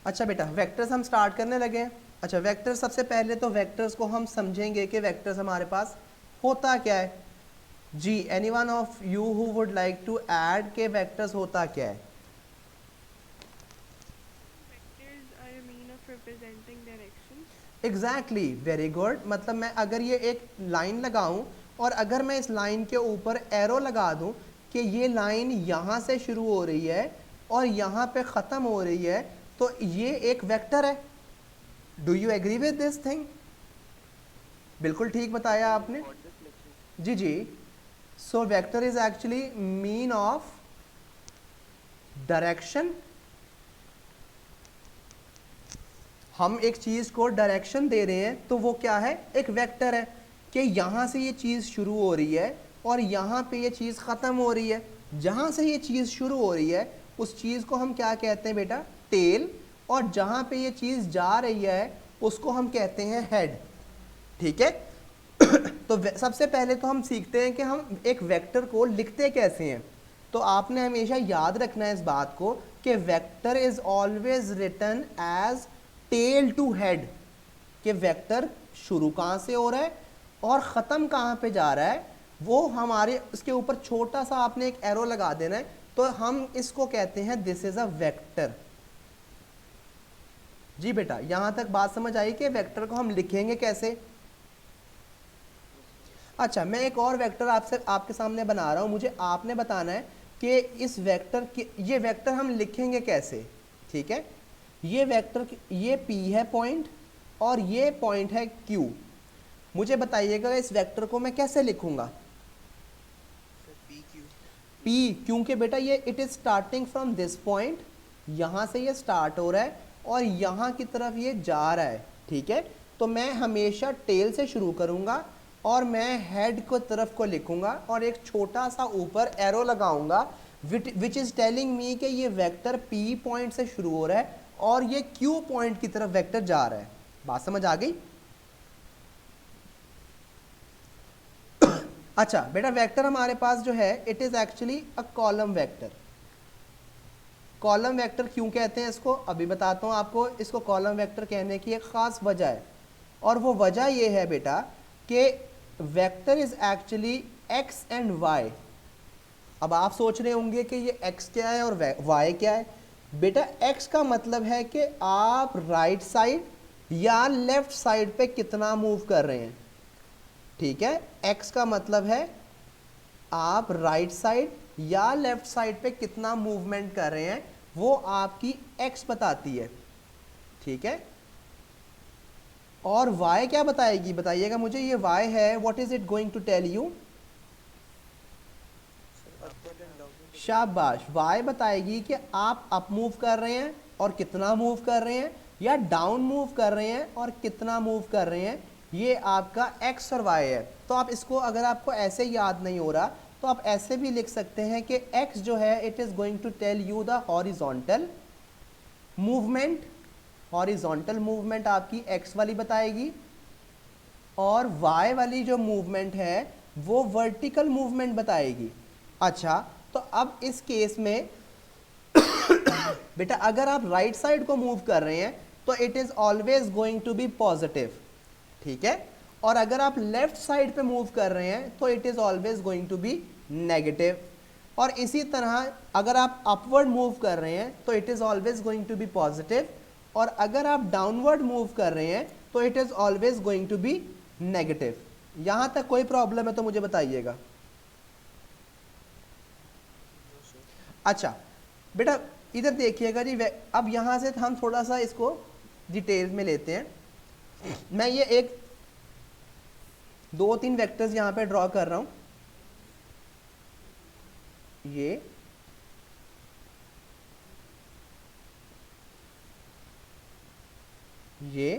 अच्छा बेटा, वेक्टर्स हम स्टार्ट करने लगे हैं। अच्छा, वेक्टर्स सबसे पहले तो वेक्टर्स को हम समझेंगे कि वेक्टर्स हमारे पास होता क्या है। जी, anyone of you who would like to add के वेक्टर्स होता क्या है? Vectors are a mean of representing directions. Exactly, very good. मतलब मैं अगर ये एक लाइन लगाऊं और अगर मैं इस लाइन के ऊपर एरो लगा दूं कि ये लाइन यहाँ से शुरू हो रही है और यहाँ पे ख़त्म हो रही है, तो ये एक वेक्टर है। Do you agree with this thing? बिल्कुल ठीक बताया आपने। जी जी। So vector is actually mean of direction. हम एक चीज़ को डायरेक्शन दे रहे हैं तो वो क्या है? एक वेक्टर है कि यहाँ से ये चीज़ शुरू हो रही है और यहाँ पे ये चीज़ ख़त्म हो रही है। जहाँ से ये चीज़ शुरू हो रही है उस चीज़ को हम क्या कहते हैं बेटा? टेल। और जहाँ पे ये चीज़ जा रही है उसको हम कहते हैं हेड। ठीक है। तो सबसे पहले तो हम सीखते हैं कि हम एक वेक्टर को लिखते कैसे हैं। तो आपने हमेशा याद रखना है इस बात को कि vector is always written as tail to head. कि वेक्टर शुरू कहाँ से हो रहा है और ख़त्म कहाँ पे जा रहा है, वो हमारे उसके ऊपर छोटा सा आपने एक एरो लगा देना है, तो हम इसको कहते हैं दिस इज अ वेक्टर। जी बेटा, यहाँ तक बात समझ आई कि वेक्टर को हम लिखेंगे कैसे? अच्छा, मैं एक और वेक्टर आपके सामने बना रहा हूँ। मुझे आपने बताना है कि इस वेक्टर की ये वेक्टर हम लिखेंगे कैसे। ठीक है। ये वेक्टर ये P है पॉइंट और ये पॉइंट है Q। मुझे बताइएगा इस वेक्टर को मैं कैसे लिखूंगा? P, क्योंकि बेटा ये it is starting from this point, यहाँ से ये स्टार्ट हो रहा है और यहाँ की तरफ ये जा रहा है। ठीक है। तो मैं हमेशा टेल से शुरू करूँगा और मैं हेड को तरफ को लिखूंगा और एक छोटा सा ऊपर एरो लगाऊंगा विच इज़ टेलिंग मी कि ये वेक्टर P पॉइंट से शुरू हो रहा है और ये Q पॉइंट की तरफ वेक्टर जा रहा है। बात समझ आ गई? अच्छा बेटा, वेक्टर हमारे पास जो है it is actually a column vector. Column vector क्यों कहते हैं इसको, अभी बताता हूँ आपको। इसको कॉलम वेक्टर कहने की एक ख़ास वजह है और वो वजह ये है बेटा कि vector is actually X and Y. अब आप सोच रहे होंगे कि ये एक्स क्या है और वाई क्या है। बेटा, एक्स का मतलब है कि आप राइट साइड या लेफ्ट साइड पे कितना मूव कर रहे हैं। ठीक है। एक्स का मतलब है आप राइट साइड या लेफ्ट साइड पे कितना मूवमेंट कर रहे हैं, वो आपकी एक्स बताती है। ठीक है। और वाई क्या बताएगी? बताइएगा मुझे, ये वाई है, what is it going to tell you? शाबाश, वाई बताएगी कि आप अप मूव कर रहे हैं और कितना मूव कर रहे हैं, या डाउन मूव कर रहे हैं और कितना मूव कर रहे हैं। ये आपका एक्स और वाई है। तो आप इसको, अगर आपको ऐसे याद नहीं हो रहा तो आप ऐसे भी लिख सकते हैं कि एक्स जो है it is going to tell you the horizontal movement. Horizontal movement आपकी एक्स वाली बताएगी और वाई वाली जो मूवमेंट है वो वर्टिकल मूवमेंट बताएगी। अच्छा, तो अब इस केस में बेटा अगर आप राइट साइड को मूव कर रहे हैं तो it is always going to be positive. ठीक है। और अगर आप लेफ्ट साइड पे मूव कर रहे हैं तो it is always going to be negative. और इसी तरह अगर आप अपवर्ड मूव कर रहे हैं तो it is always going to be positive. और अगर आप डाउनवर्ड मूव कर रहे हैं तो it is always going to be negative. यहां तक कोई प्रॉब्लम है तो मुझे बताइएगा। अच्छा बेटा, इधर देखिएगा जी। अब यहाँ से हम थोड़ा सा इसको डिटेल में लेते हैं। मैं ये एक दो तीन वेक्टर्स यहाँ पे ड्रॉ कर रहा हूँ। ये ये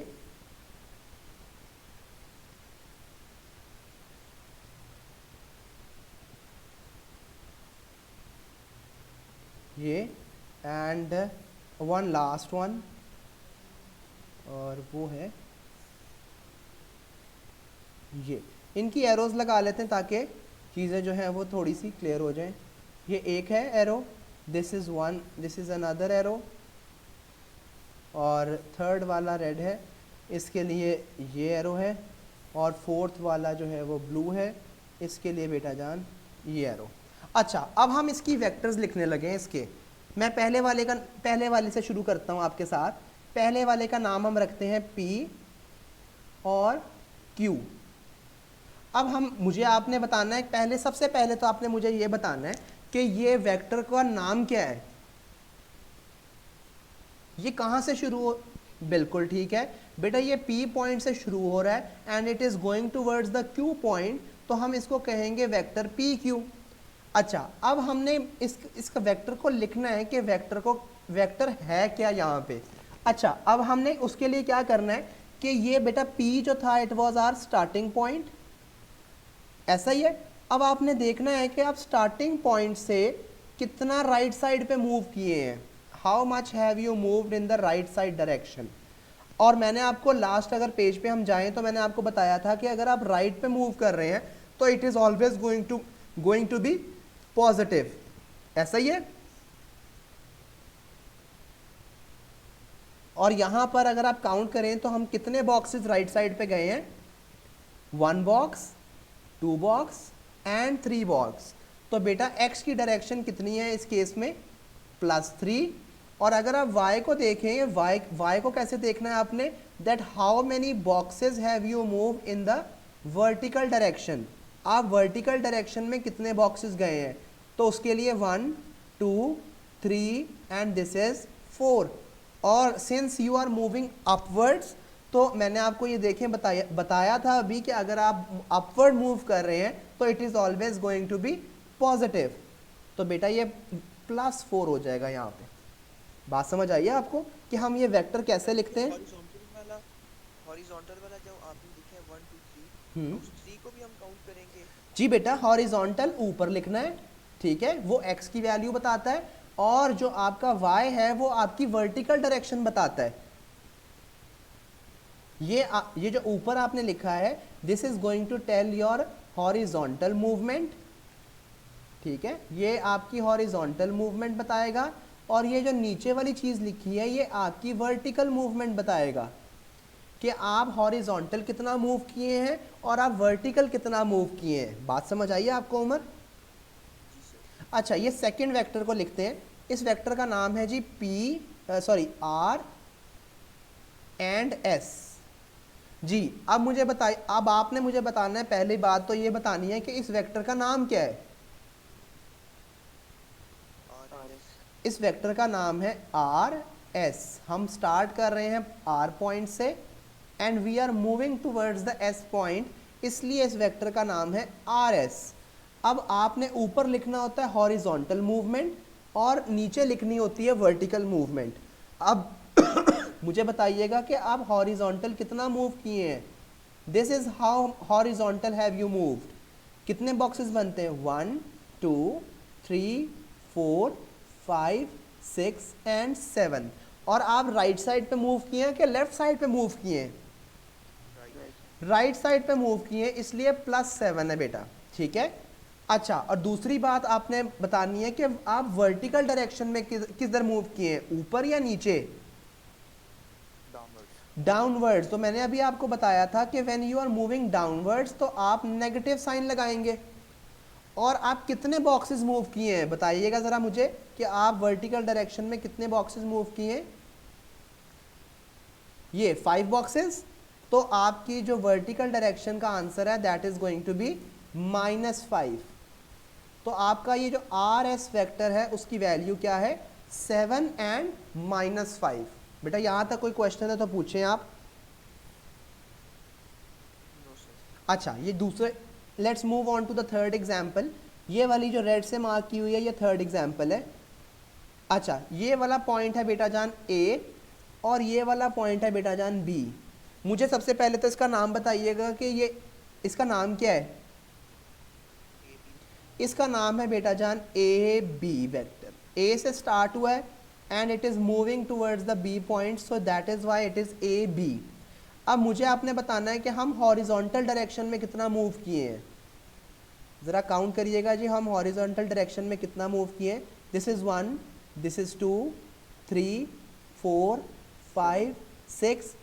एंड वन लास्ट वन, और वो है ये। इनकी एरोज लगा लेते हैं ताकि चीज़ें जो हैं वो थोड़ी सी क्लियर हो जाएं। ये एक है arrow, this is one, this is another arrow, और थर्ड वाला रेड है, इसके लिए ये एरो है, और फोर्थ वाला जो है वो ब्लू है, इसके लिए बेटा जान ये एरो। अच्छा, अब हम इसकी वेक्टर्स लिखने लगे हैं इसके। मैं पहले वाले से शुरू करता हूँ आपके साथ। पहले वाले का नाम हम रखते हैं P और Q। अब मुझे आपने बताना है, सबसे पहले तो आपने मुझे ये बताना है कि ये वेक्टर का नाम क्या है, ये कहाँ से शुरू हो। बिल्कुल ठीक है बेटा, ये P पॉइंट से शुरू हो रहा है and it is going towards the Q point, तो हम इसको कहेंगे वेक्टर PQ। अच्छा, अब हमने इसका वेक्टर को लिखना है कि वेक्टर है क्या यहाँ पे। अच्छा, अब हमने उसके लिए क्या करना है कि ये बेटा P जो था it was our starting point, ऐसा ही है। अब आपने देखना है कि आप स्टार्टिंग पॉइंट से कितना राइट साइड पे मूव किए हैं, how much have you moved in the right side direction. और मैंने आपको लास्ट, अगर पेज पे हम जाएं तो मैंने आपको बताया था कि अगर आप राइट पे मूव कर रहे हैं तो it is always going to be positive, ऐसा ही है। और यहां पर अगर आप काउंट करें तो हम कितने बॉक्सेस राइट साइड पे गए हैं, 1 बॉक्स, 2 बॉक्स एंड 3 बॉक्स। तो बेटा x की डायरेक्शन कितनी है इस केस में, +3। और अगर आप y को देखें, y को कैसे देखना है आपने, that how many boxes have you move in the vertical direction. आप वर्टिकल डायरेक्शन में कितने बॉक्सेस गए हैं, तो उसके लिए 1 2 3 एंड दिस इज 4। और since you are moving upwards, तो मैंने आपको ये देखें बताया था अभी कि अगर आप अपवर्ड मूव कर रहे हैं तो it is always going to be positive. तो बेटा ये +4 हो जाएगा यहाँ पे। बात समझ आई है आपको कि हम ये वेक्टर कैसे लिखते हैं। हॉरिजॉन्टल वाला जो आपने लिखा है 1 2 3, तो उस 3 को भी हम काउंट करेंगे। जी बेटा, हॉरिजॉन्टल ऊपर लिखना है, ठीक है, वो x की वैल्यू बताता है, और जो आपका y है वो आपकी वर्टिकल डायरेक्शन बताता है। ये जो ऊपर आपने लिखा है, this is going to tell your horizontal movement, ठीक है, ये आपकी हॉरिजॉन्टल मूवमेंट बताएगा। और ये जो नीचे वाली चीज लिखी है ये आपकी वर्टिकल मूवमेंट बताएगा कि आप हॉरिजॉन्टल कितना मूव किए हैं और आप वर्टिकल कितना मूव किए हैं। बात समझ आई है आपको उमर। अच्छा, ये सेकंड वेक्टर को लिखते हैं। इस वेक्टर का नाम है जी R एंड S। जी, अब आपने मुझे बताना है, पहली बात तो ये बतानी है कि इस वेक्टर का नाम क्या है। इस वेक्टर का नाम है RS। हम स्टार्ट कर रहे हैं R पॉइंट से and we are moving towards the S point, इसलिए इस वेक्टर का नाम है RS। अब आपने ऊपर लिखना होता है हॉरिजॉन्टल मूवमेंट और नीचे लिखनी होती है वर्टिकल मूवमेंट। अब मुझे बताइएगा कि आप हॉरिजॉन्टल कितना मूव किए हैं। This is how horizontal have you moved. कितने बॉक्सेस बनते हैं, 1 2 3 4 5 6 एंड 7। और आप राइट साइड पे मूव किए हैं कि लेफ्ट साइड पे मूव किए हैं, राइट साइड पे मूव किए, इसलिए +7 है बेटा, ठीक है। अच्छा, और दूसरी बात आपने बतानी है कि आप वर्टिकल डायरेक्शन में किधर मूव किए हैं, ऊपर या नीचे, डाउनवर्ड्स। तो मैंने अभी आपको बताया था कि when you are moving downwards तो आप नेगेटिव साइन लगाएंगे। और आप कितने बॉक्सेस मूव किए हैं बताइएगा जरा मुझे कि आप वर्टिकल डायरेक्शन में कितने बॉक्सेस मूव किए हैं। ये 5 बॉक्सेस। तो आपकी जो वर्टिकल डायरेक्शन का आंसर है that is going to be -5। तो आपका ये जो RS वेक्टर है उसकी वैल्यू क्या है, 7 एंड -5। बेटा यहां तक कोई क्वेश्चन है तो पूछें आप। अच्छा, ये दूसरे, let's move on to the third example. ये वाली जो रेड से मार्क की हुई है ये थर्ड एग्जाम्पल है। अच्छा, ये वाला पॉइंट है बेटा जान A और ये वाला पॉइंट है बेटा जान B। मुझे सबसे पहले तो इसका नाम बताइएगा कि ये इसका नाम क्या है। इसका नाम है बेटा जान AB वेक्टर। A से स्टार्ट हुआ है and it is moving towards the B point, so that is why it is AB। अब मुझे आपने बताना है कि हम हॉरिजॉन्टल डायरेक्शन में कितना मूव किए हैं। ज़रा काउंट करिएगा जी, हम हॉरिजॉन्टल डायरेक्शन में कितना मूव किए। This is 1, this is 2 3 4 5 6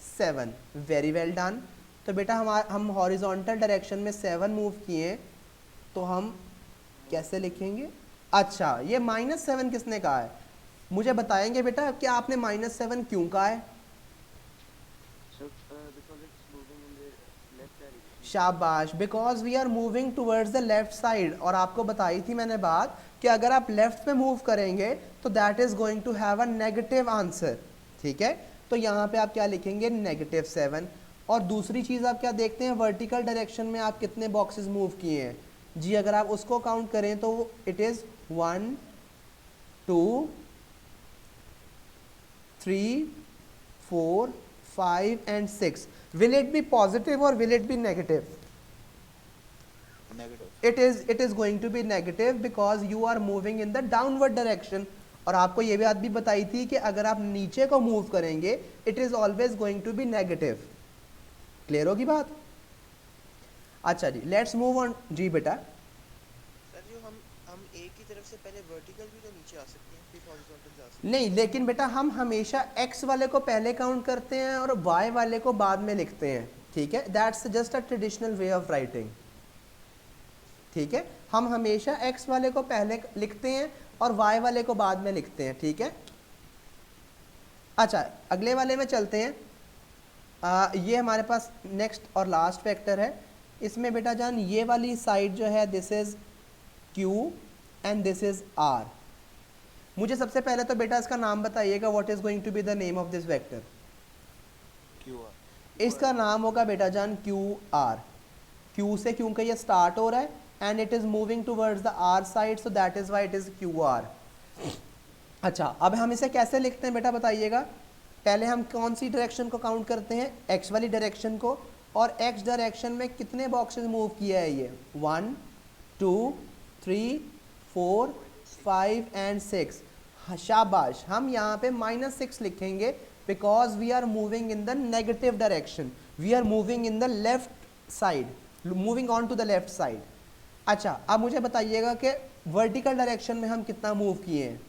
7, very well done. तो बेटा हम हॉरिजॉन्टल डायरेक्शन में 7 मूव किए, तो हम कैसे लिखेंगे? अच्छा, ये -7 किसने कहा है? मुझे बताएंगे बेटा कि आपने -7 क्यों कहा है? शाबाश, because we are moving towards the left side. और आपको बताई थी मैंने बात कि अगर आप लेफ्ट में मूव करेंगे तो that is going to have a negative answer. ठीक है, तो यहाँ पे आप क्या लिखेंगे? -7। और दूसरी चीज़ आप क्या देखते हैं? वर्टिकल डायरेक्शन में आप कितने बॉक्सेस मूव किए हैं जी? अगर आप उसको काउंट करें तो it is 1 2 3 4 5 and 6. Will it be positive or will it be negative? Negative. It is going to be negative because you are moving in the downward direction. और आपको ये बात भी बताई थी कि अगर आप नीचे को मूव करेंगे it is always going to be negative. Clear होगी बात? अच्छा जी, लेट्स मूव ऑन जी बेटा। सर जो हम एक की तरफ से पहले वर्टिकल भी तो नीचे आ सकते हैं, फिर हॉरिजॉन्टल जा सकते हैं। नहीं, लेकिन बेटा हम हमेशा x वाले को पहले काउंट करते हैं और y वाले को बाद में लिखते हैं। ठीक है, that's just a traditional way of writing. ठीक है, हम हमेशा x वाले को पहले लिखते हैं और y वाले को बाद में लिखते हैं। ठीक है, अच्छा अगले वाले में चलते हैं। ये हमारे पास नेक्स्ट और लास्ट वेक्टर है। इसमें बेटा जान ये वाली साइड जो है this is q and this is r। मुझे सबसे पहले तो बेटा इसका नाम बताइएगा, what is going to be the name of this vector? QR। इसका नाम होगा बेटा जान QR। Q से क्योंकि ये स्टार्ट हो रहा है and it is moving towards the R side, so that is why it is QR। अच्छा, अब हम इसे कैसे लिखते हैं बेटा बताइएगा? पहले हम कौन सी डायरेक्शन को काउंट करते हैं? x वाली डायरेक्शन को। और x डायरेक्शन में कितने बॉक्सेस मूव किया है ये? 1 2 3 4 5 एंड 6। शाबाश, हम यहाँ पे -6 लिखेंगे because we are moving in the negative direction, we are moving in the left side, moving on to the left side. अच्छा, अब मुझे बताइएगा कि वर्टिकल डायरेक्शन में हम कितना मूव किए हैं?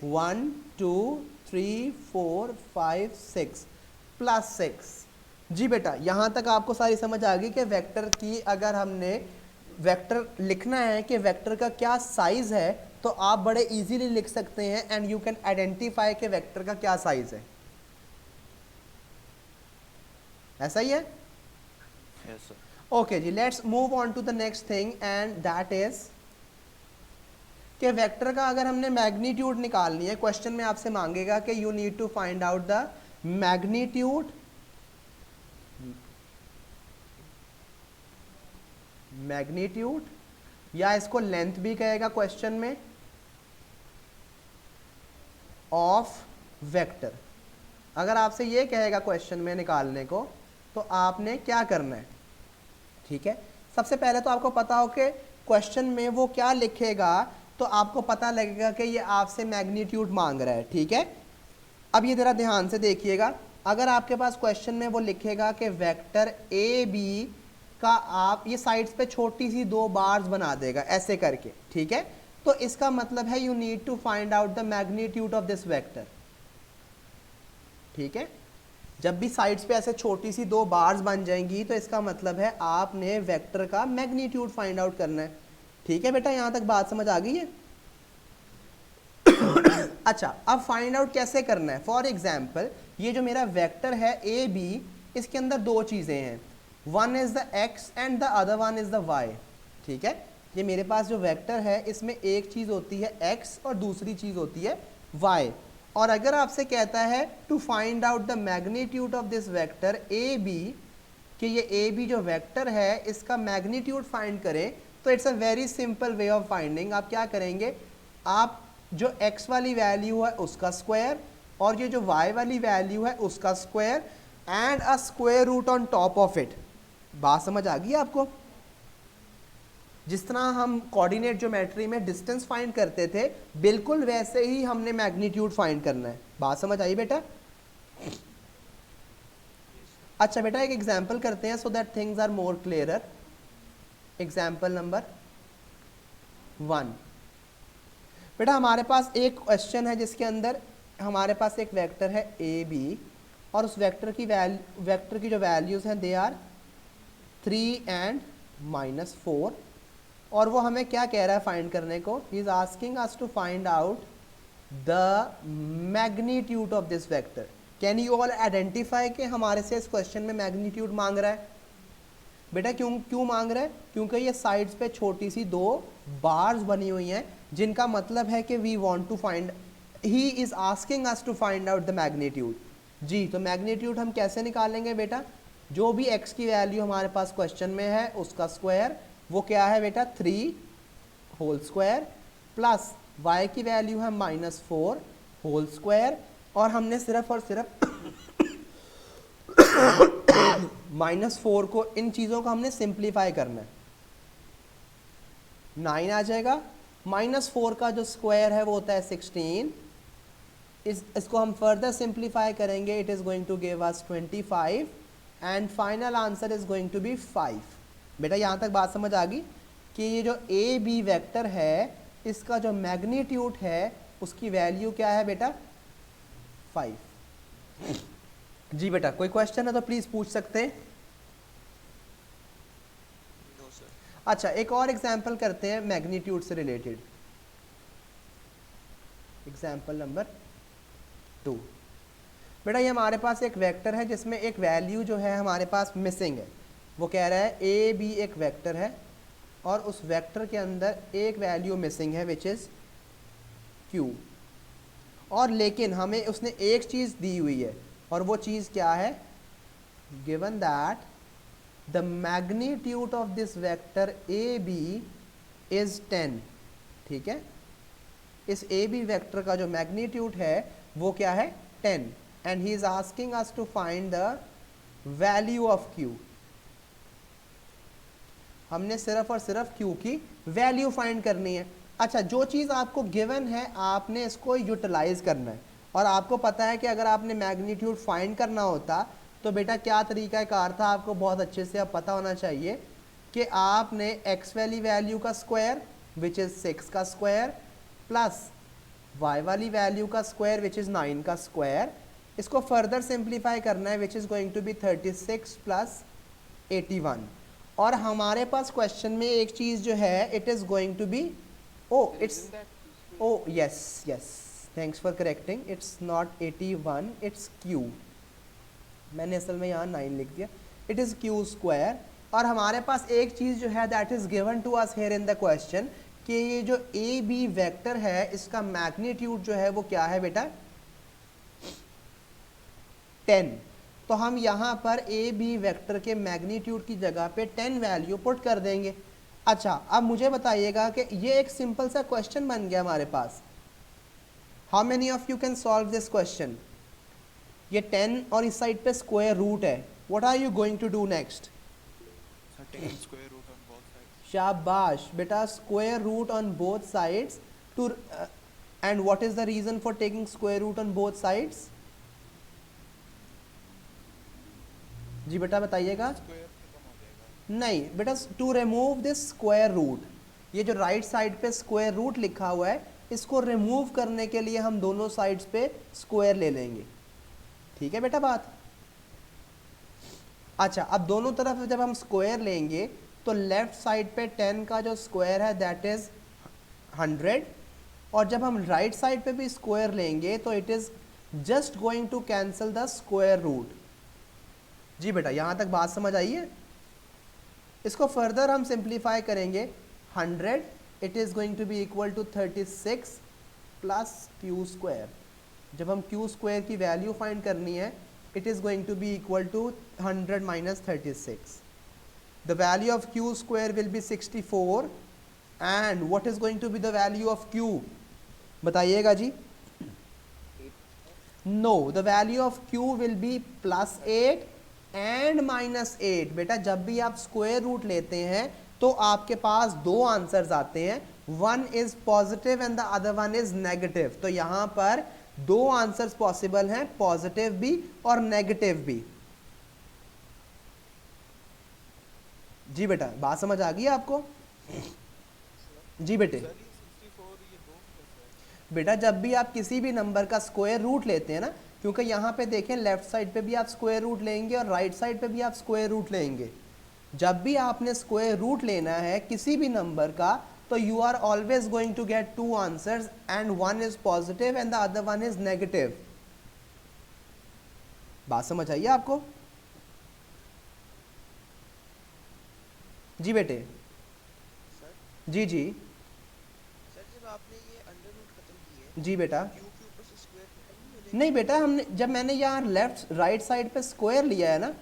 1 2 3 4 5 6 +6। जी बेटा, यहाँ तक आपको सारी समझ आ गई कि वेक्टर की अगर हमने वेक्टर लिखना है कि वेक्टर का क्या साइज है, तो आप बड़े इजीली लिख सकते हैं एंड यू कैन आइडेंटिफाई कि वेक्टर का क्या साइज है। ऐसा ही है? Yes sir. ओके जी, let's move on to the next thing and that is कि वेक्टर का अगर हमने मैग्नीट्यूड निकालनी है, क्वेश्चन में आपसे मांगेगा कि you need to find out the magnitude या इसको लेंथ भी कहेगा क्वेश्चन में, ऑफ वेक्टर। अगर आपसे ये कहेगा क्वेश्चन में निकालने को, तो आपने क्या करना है? ठीक है, सबसे पहले तो आपको पता हो कि क्वेश्चन में वो क्या लिखेगा, तो आपको पता लगेगा कि ये आपसे मैग्नीट्यूड मांग रहा है। ठीक है, अब ये जरा ध्यान से देखिएगा। अगर आपके पास क्वेश्चन में वो लिखेगा कि वेक्टर ए बी का आप ये साइड्स पे छोटी सी 2 बार्स बना देगा ऐसे करके, ठीक है, तो इसका मतलब है you need to find out the magnitude of this vector. ठीक है, जब भी साइड्स पे ऐसे छोटी सी 2 बार्स बन जाएंगी तो इसका मतलब है आपने वेक्टर का मैग्नीट्यूड फाइंड आउट करना है। ठीक है बेटा, यहां तक बात समझ आ गई है? अच्छा, अब फाइंड आउट कैसे करना है? फॉर एग्जाम्पल, ये जो मेरा वेक्टर है ए बी, इसके अंदर 2 चीजें हैं, one is the X and the other one is the Y. ठीक है, ये मेरे पास जो वेक्टर है इसमें एक चीज होती है एक्स और दूसरी चीज होती है वाई। और अगर आपसे कहता है to find out the magnitude of this vector A B, कि ये ए बी जो वेक्टर है इसका मैग्नीट्यूड फाइंड करें, तो it's a very simple way of finding. आप क्या करेंगे? आप जो x वाली वैल्यू है उसका स्क्वायर और ये जो y वाली वैल्यू है उसका square and a square root on top of it. बात समझ आ गई आपको? जिस तरह हम कोऑर्डिनेट ज्योमेट्री में डिस्टेंस फाइंड करते थे, बिल्कुल वैसे ही हमने मैग्नीट्यूड फाइंड करना है। बात समझ आई बेटा? अच्छा बेटा, एक एग्जांपल करते हैं so that things are more clearer. Example number 1। बेटा हमारे पास एक क्वेश्चन है जिसके अंदर हमारे पास एक वेक्टर है ए बी और उस वेक्टर की जो वैल्यूज़ हैं दे आर 3 एंड -4 और वो हमें क्या कह रहा है फाइंड करने को, he is asking us to find out the magnitude of this vector. Can you all identify कि हमारे से इस क्वेश्चन में मैग्नीट्यूड मांग रहा है? बेटा क्यों मांग रहा है? क्योंकि ये साइड्स पे छोटी सी 2 बार्स बनी हुई हैं जिनका मतलब है कि we want to find, he is asking us to find out the magnitude. जी, तो मैग्नीट्यूड हम कैसे निकालेंगे बेटा? जो भी x की वैल्यू हमारे पास क्वेश्चन में है उसका स्क्वायर, वो क्या है बेटा 3 होल स्क्वायर, प्लस y की वैल्यू है -4 होल स्क्वायर, और हमने सिर्फ और सिर्फ -4 को, इन चीज़ों को हमने सिंप्लीफाई करना है। 9 आ जाएगा, -4 का जो स्क्वायर है वो होता है 16, इसको हम फर्दर सिंप्लीफाई करेंगे, it is going to give us 25 and final answer is going to be 5। बेटा यहाँ तक बात समझ आ गई कि ये जो ए बी वेक्टर है इसका जो मैग्नीट्यूड है उसकी वैल्यू क्या है बेटा 5। जी बेटा, कोई क्वेश्चन है तो प्लीज पूछ सकते हैं। No sir. अच्छा, एक और एग्जाम्पल करते हैं मैग्नीट्यूड से रिलेटेड। Example number 2। बेटा ये हमारे पास एक वेक्टर है जिसमें एक वैल्यू जो है हमारे पास मिसिंग है। वो कह रहा है ए बी एक वेक्टर है और उस वेक्टर के अंदर एक वैल्यू मिसिंग है विच इज़ क्यू, और लेकिन हमें उसने एक चीज़ दी हुई है और वो चीज़ क्या है, given that the magnitude of this vector A B is 10। ठीक है, इस ए बी वेक्टर का जो मैग्नीट्यूड है वो क्या है 10 and he is asking us to find the value of Q. हमने सिर्फ और सिर्फ क्यू की वैल्यू फाइंड करनी है। अच्छा, जो चीज़ आपको गिवन है आपने इसको यूटिलाइज करना है, और आपको पता है कि अगर आपने मैग्नीट्यूड फाइंड करना होता तो बेटा क्या तरीका कार था, आपको बहुत अच्छे से अब पता होना चाहिए कि आपने एक्स वाली वैल्यू का स्क्वायर विच इज़ 6 का स्क्वायर प्लस y वाली वैल्यू का स्क्वायर विच इज़ 9 का स्क्वायर, इसको फर्दर सिंप्लीफाई करना है which is going to be 36 plus 81। और हमारे पास क्वेश्चन में एक चीज़ जो है it is going to be yes thanks for correcting, it's not 81, it's Q. मैंने असल में यहाँ 9 लिख दिया, इट इज़ क्यू स्क्वायर। और हमारे पास एक चीज़ जो है that is given to us here in the question कि ये जो ए बी वेक्टर है इसका मैग्नीट्यूड जो है वो क्या है बेटा 10। तो हम यहाँ पर ए बी वेक्टर के मैग्नीट्यूड की जगह पे 10 वैल्यू पुट कर देंगे। अच्छा, अब मुझे बताइएगा कि ये एक सिंपल सा क्वेश्चन बन गया हमारे पास। How many of you can solve this question? ये 10 और इस साइड पे स्क्वायर रूट है, what are you going to do next? शाबाश बेटा, square root on both sides too, and what is the reason for taking square root on both sides? जी बेटा बताइएगा। नहीं बेटा, to remove this square root, ये जो राइट साइड पे स्क्वायर रूट लिखा हुआ है इसको रिमूव करने के लिए हम दोनों साइड्स पे स्क्वायर ले लेंगे। ठीक है बेटा बात? अच्छा, अब दोनों तरफ जब हम स्क्वायर लेंगे तो लेफ्ट साइड पे 10 का जो स्क्वायर है दैट इज 100, और जब हम राइट साइड पे भी स्क्वायर लेंगे तो it is just going to cancel the square root. जी बेटा, यहाँ तक बात समझ आई है? इसको फर्दर हम सिंप्लीफाई करेंगे, 100 it is going to be equal to 36 plus Q square. जब हम क्यू स्क्वायर की वैल्यू फाइंड करनी है it is going to be equal to 100 minus 36। The value of q square will be 64 and what is going to be the value of q? बताइएगा जी। No, the value of q will be +8 and -8। बेटा जब भी आप square root लेते हैं तो आपके पास दो आंसर्स आते हैं, one is positive and the other one is negative. तो यहाँ पर दो आंसर्स पॉसिबल हैं, पॉजिटिव भी और नेगेटिव भी। जी बेटा, बात समझ आ गई आपको? जी बेटे, बेटा जब भी आप किसी भी नंबर का स्क्वायर रूट लेते हैं ना, क्योंकि यहाँ पे देखें लेफ्ट साइड पे भी आप स्क्वायर रूट लेंगे और राइट साइड पे भी आप स्क्वायर रूट लेंगे, जब भी आपने स्क्वायर रूट लेना है किसी भी नंबर का तो you are always going to get two answers and one is positive and the other one is negative. बात समझ आई आपको? जी बेटे। सर जी जी सर जब आपने ये अंडर रूट खत्म किए जी बेटा। क्यू के ऊपर से स्क्वायर खत्म नहीं हो जाएगा? नहीं बेटा, हमने जब मैंने यहाँ लेफ्ट राइट साइड पे स्क्वायर लिया है ना,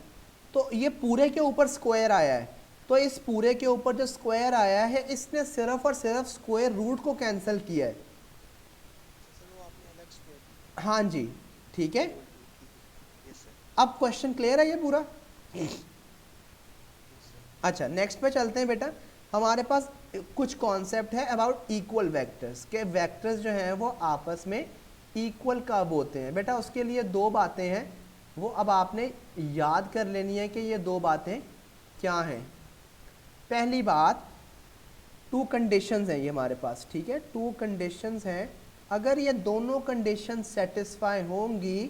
तो ये पूरे के ऊपर स्क्वायर आया है, तो इस पूरे के ऊपर जो स्क्वायर आया है इसने सिर्फ और सिर्फ स्क्वायर रूट को कैंसिल किया है। सर वो आपने अलग स्क्वायर हाँ जी, ठीक है। यस सर अब क्वेश्चन क्लियर है ये पूरा? यस सर अच्छा, नेक्स्ट पे चलते हैं बेटा। हमारे पास कुछ कॉन्सेप्ट है अबाउट इक्वल वेक्टर्स के, वेक्टर्स जो हैं वो आपस में इक्वल कब होते हैं बेटा। उसके लिए दो बातें हैं, वो अब आपने याद कर लेनी है कि ये दो बातें क्या हैं। पहली बात, टू कंडीशंस हैं ये हमारे पास, ठीक है, टू कंडीशंस हैं। अगर ये दोनों कंडीशन सेटिस्फाई होंगी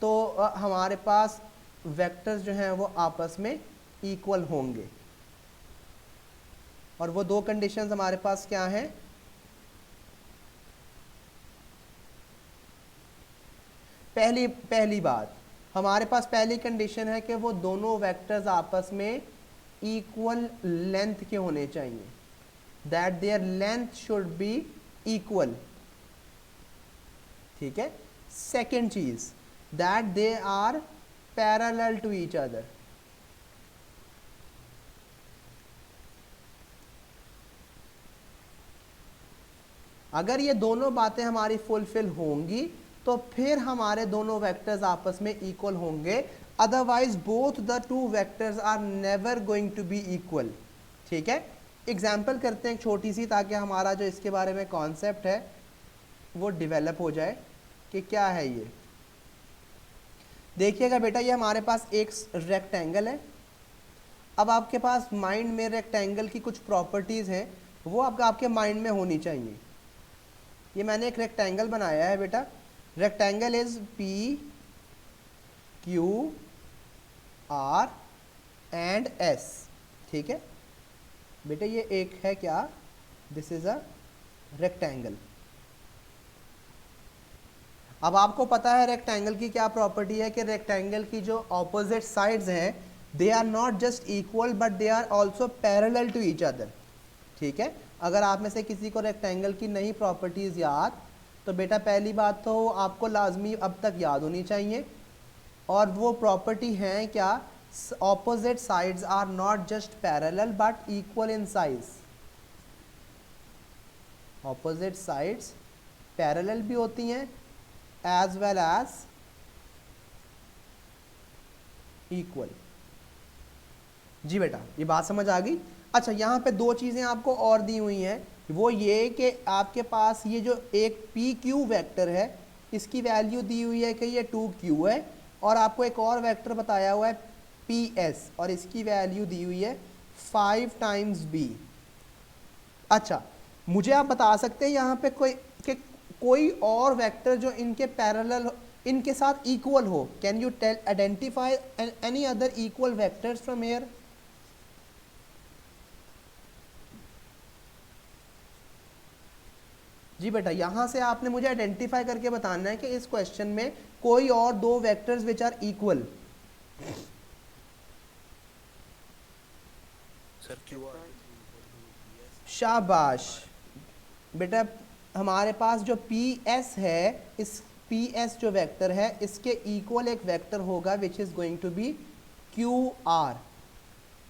तो हमारे पास वेक्टर्स जो हैं वो आपस में इक्वल होंगे। और वो दो कंडीशंस हमारे पास क्या हैं? पहली बात, हमारे पास पहली कंडीशन है कि वो दोनों वेक्टर्स आपस में इक्वल लेंथ के होने चाहिए, that their length should be equal, ठीक है। सेकेंड चीज, that they are parallel to each other. अगर ये दोनों बातें हमारी फुलफिल होंगी तो फिर हमारे दोनों वेक्टर्स आपस में इक्वल होंगे, otherwise both the two vectors are never going to be equal, ठीक है। एग्जाम्पल करते हैं एक छोटी सी, ताकि हमारा जो इसके बारे में कॉन्सेप्ट है वो डेवलप हो जाए कि क्या है ये। देखिएगा बेटा, ये हमारे पास एक रेक्टेंगल है। अब आपके पास माइंड में रेक्टेंगल की कुछ प्रॉपर्टीज़ हैं, वो आपके माइंड में होनी चाहिए। ये मैंने एक रेक्टेंगल बनाया है बेटा, rectangle is P Q R and S, ठीक है बेटा। ये एक है क्या, दिस इज अ रेक्टेंगल। अब आपको पता है रेक्टेंगल की क्या प्रॉपर्टी है कि रेक्टेंगल की जो ऑपोजिट साइड्स हैं they are not just equal but they are also parallel to each other, ठीक है। अगर आप में से किसी को रेक्टेंगल की नई प्रॉपर्टीज़ याद, तो बेटा पहली बात तो आपको लाजमी अब तक याद होनी चाहिए, और वो प्रॉपर्टी हैं क्या, opposite sides are not just parallel but equal in size. Opposite sides parallel भी होती हैं एज वेल एज इक्वल। जी बेटा, ये बात समझ आ गई? अच्छा, यहाँ पे दो चीज़ें आपको और दी हुई हैं, वो ये कि आपके पास ये जो एक पी क्यू वैक्टर है इसकी वैल्यू दी हुई है कि ये 2q है, और आपको एक और वेक्टर बताया हुआ है पी एस और इसकी वैल्यू दी हुई है 5 टाइम्स b। अच्छा, मुझे आप बता सकते हैं यहाँ पे कोई और वेक्टर जो इनके पैरेलल, इनके साथ इक्वल हो? Can you tell identify any other equal vectors from here? जी बेटा, यहाँ से आपने मुझे आइडेंटिफाई करके बताना है कि इस क्वेश्चन में कोई और दो vectors which are equal. Sir Q R शाबाश बेटा, हमारे पास जो पी एस है, इस पी एस जो वेक्टर है इसके इक्वल एक वेक्टर होगा which is going to be Q R.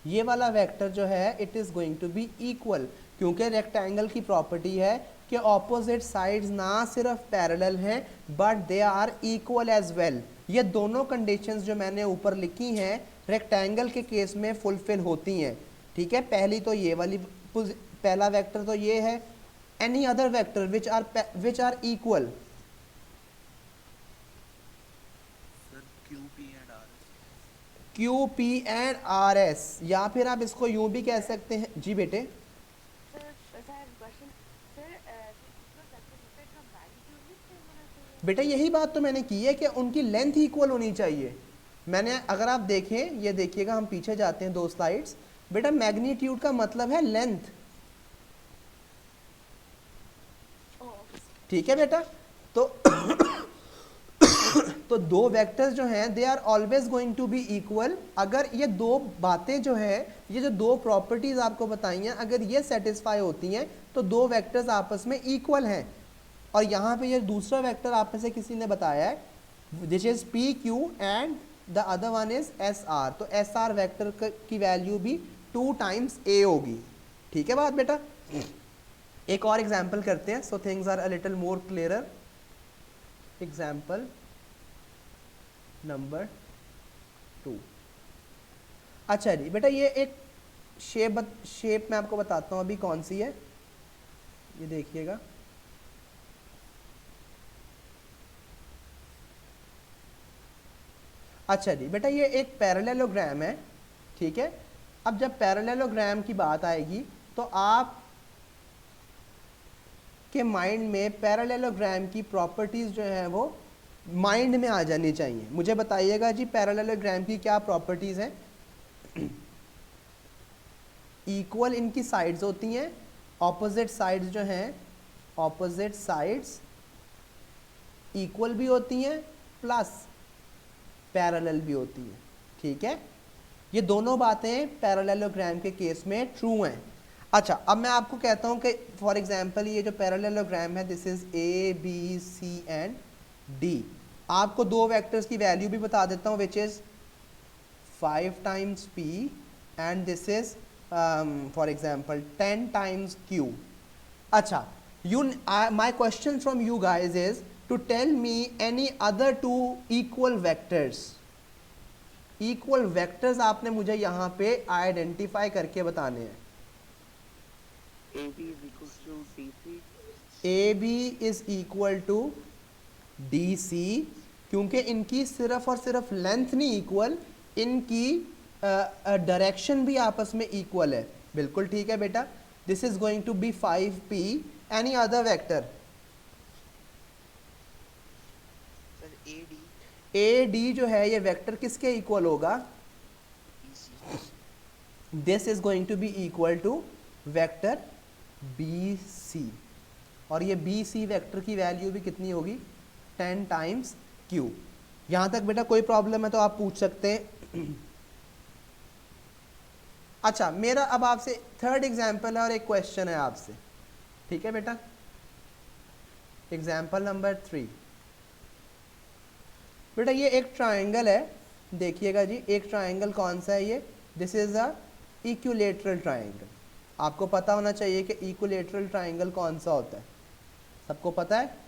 ये वाला वेक्टर जो है it is going to be equal, क्योंकि रेक्टेंगल की प्रॉपर्टी है कि ऑपोजिट साइड्स ना सिर्फ पैरेलल हैं but they are equal as well. ये दोनों कंडीशंस जो मैंने ऊपर लिखी हैं रेक्टेंगल के केस में फुलफिल होती हैं, ठीक है। पहली तो ये वाली, पहला वेक्टर तो ये है, any other vector which are equal. Q P and R S, या फिर आप इसको यूं भी कह सकते हैं। जी बेटे, Sir, I have a question. Sir, the equal vector, if it हम बेटा यही बात तो मैंने की है कि उनकी लेंथ इक्वल होनी चाहिए। मैंने, अगर आप देखें, ये देखिएगा, हम पीछे जाते हैं 2 स्लाइड्स। बेटा मैग्नीट्यूड का मतलब है लेंथ, ठीक है बेटा। तो तो दो वेक्टर्स जो हैं they are always going to be equal. अगर ये दो बातें जो है, ये जो दो प्रॉपर्टीज आपको बताई हैं, अगर ये सेटिस्फाई होती हैं तो दो वेक्टर्स आपस में इक्वल हैं। और यहाँ पे ये दूसरा वेक्टर आप में से किसी ने बताया है which is P Q and the other one is S R. तो एस आर वैक्टर की वैल्यू भी 2 टाइम्स ए होगी, ठीक है बात बेटा। एक और एग्जाम्पल करते हैं so things are a little more clearer. Example number 2। अच्छा जी बेटा, ये एक शेप मैं आपको बताता हूँ अभी कौन सी है, ये देखिएगा। अच्छा जी बेटा, ये एक पैरेललोग्राम है, ठीक है। अब जब पैरेललोग्राम की बात आएगी तो आप के माइंड में पैरेललोग्राम की प्रॉपर्टीज जो है वो माइंड में आ जानी चाहिए। मुझे बताइएगा जी पैरेललोग्राम की क्या प्रॉपर्टीज हैं। इक्वल इनकी साइड्स होती हैं, ऑपोजिट साइड्स जो हैं, ऑपोजिट साइड्स इक्वल भी होती हैं, प्लस पैरेलल भी होती हैं, ठीक है। ये दोनों बातें पैरेललोग्राम के केस में ट्रू हैं। अच्छा, अब मैं आपको कहता हूँ कि फॉर एग्जांपल ये जो पैरेललोग्राम है this is A B C and D. आपको दो वेक्टर्स की वैल्यू भी बता देता हूँ which is 5 times p and this is for example 10 times q। अच्छा, my question from you guys is to tell me any other two equal vectors। Equal vectors आपने मुझे यहाँ पे आइडेंटिफाई करके बताने हैं। AB is equal to DC, क्योंकि इनकी सिर्फ और सिर्फ लेंथ नहीं इक्वल, इनकी डायरेक्शन भी आपस में इक्वल है। बिल्कुल ठीक है बेटा। This is going to be 5p। Any other vector? AD जो है ये वेक्टर किसके इक्वल होगा? This is going to be equal to vector BC, और ये BC वेक्टर की वैल्यू भी कितनी होगी? 10 टाइम्स Q। यहाँ तक बेटा कोई प्रॉब्लम है तो आप पूछ सकते हैं। अच्छा, मेरा अब आपसे थर्ड एग्जाम्पल है और एक क्वेश्चन है आपसे, ठीक है बेटा। Example number 3। बेटा ये एक ट्राइंगल है, देखिएगा जी, एक ट्राइंगल कौन सा है ये? This is a equilateral triangle. आपको पता होना चाहिए कि इक्विलेटरल ट्राइंगल कौन सा होता है, सबको पता है?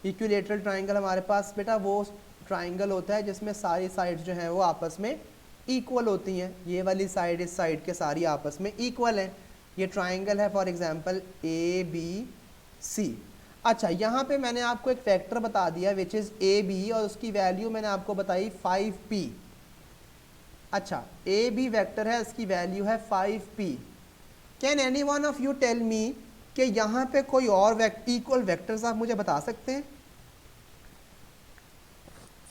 इक्विलेटरल ट्राइंगल हमारे पास बेटा वो ट्राइंगल होता है जिसमें सारी साइड्स जो हैं वो आपस में इक्वल होती हैं। ये वाली साइड इस साइड के सारी आपस में इक्वल हैं। ये ट्राइंगल है फॉर एग्जांपल ABC। अच्छा, यहाँ पे मैंने आपको एक फैक्टर बता दिया विच इज़ AB और उसकी वैल्यू मैंने आपको बताई 5p। अच्छा, AB वेक्टर है, इसकी वैल्यू है 5p। Can any one of you tell me कि यहाँ पे कोई और इक्वल वेक्टर्स आप मुझे बता सकते हैं?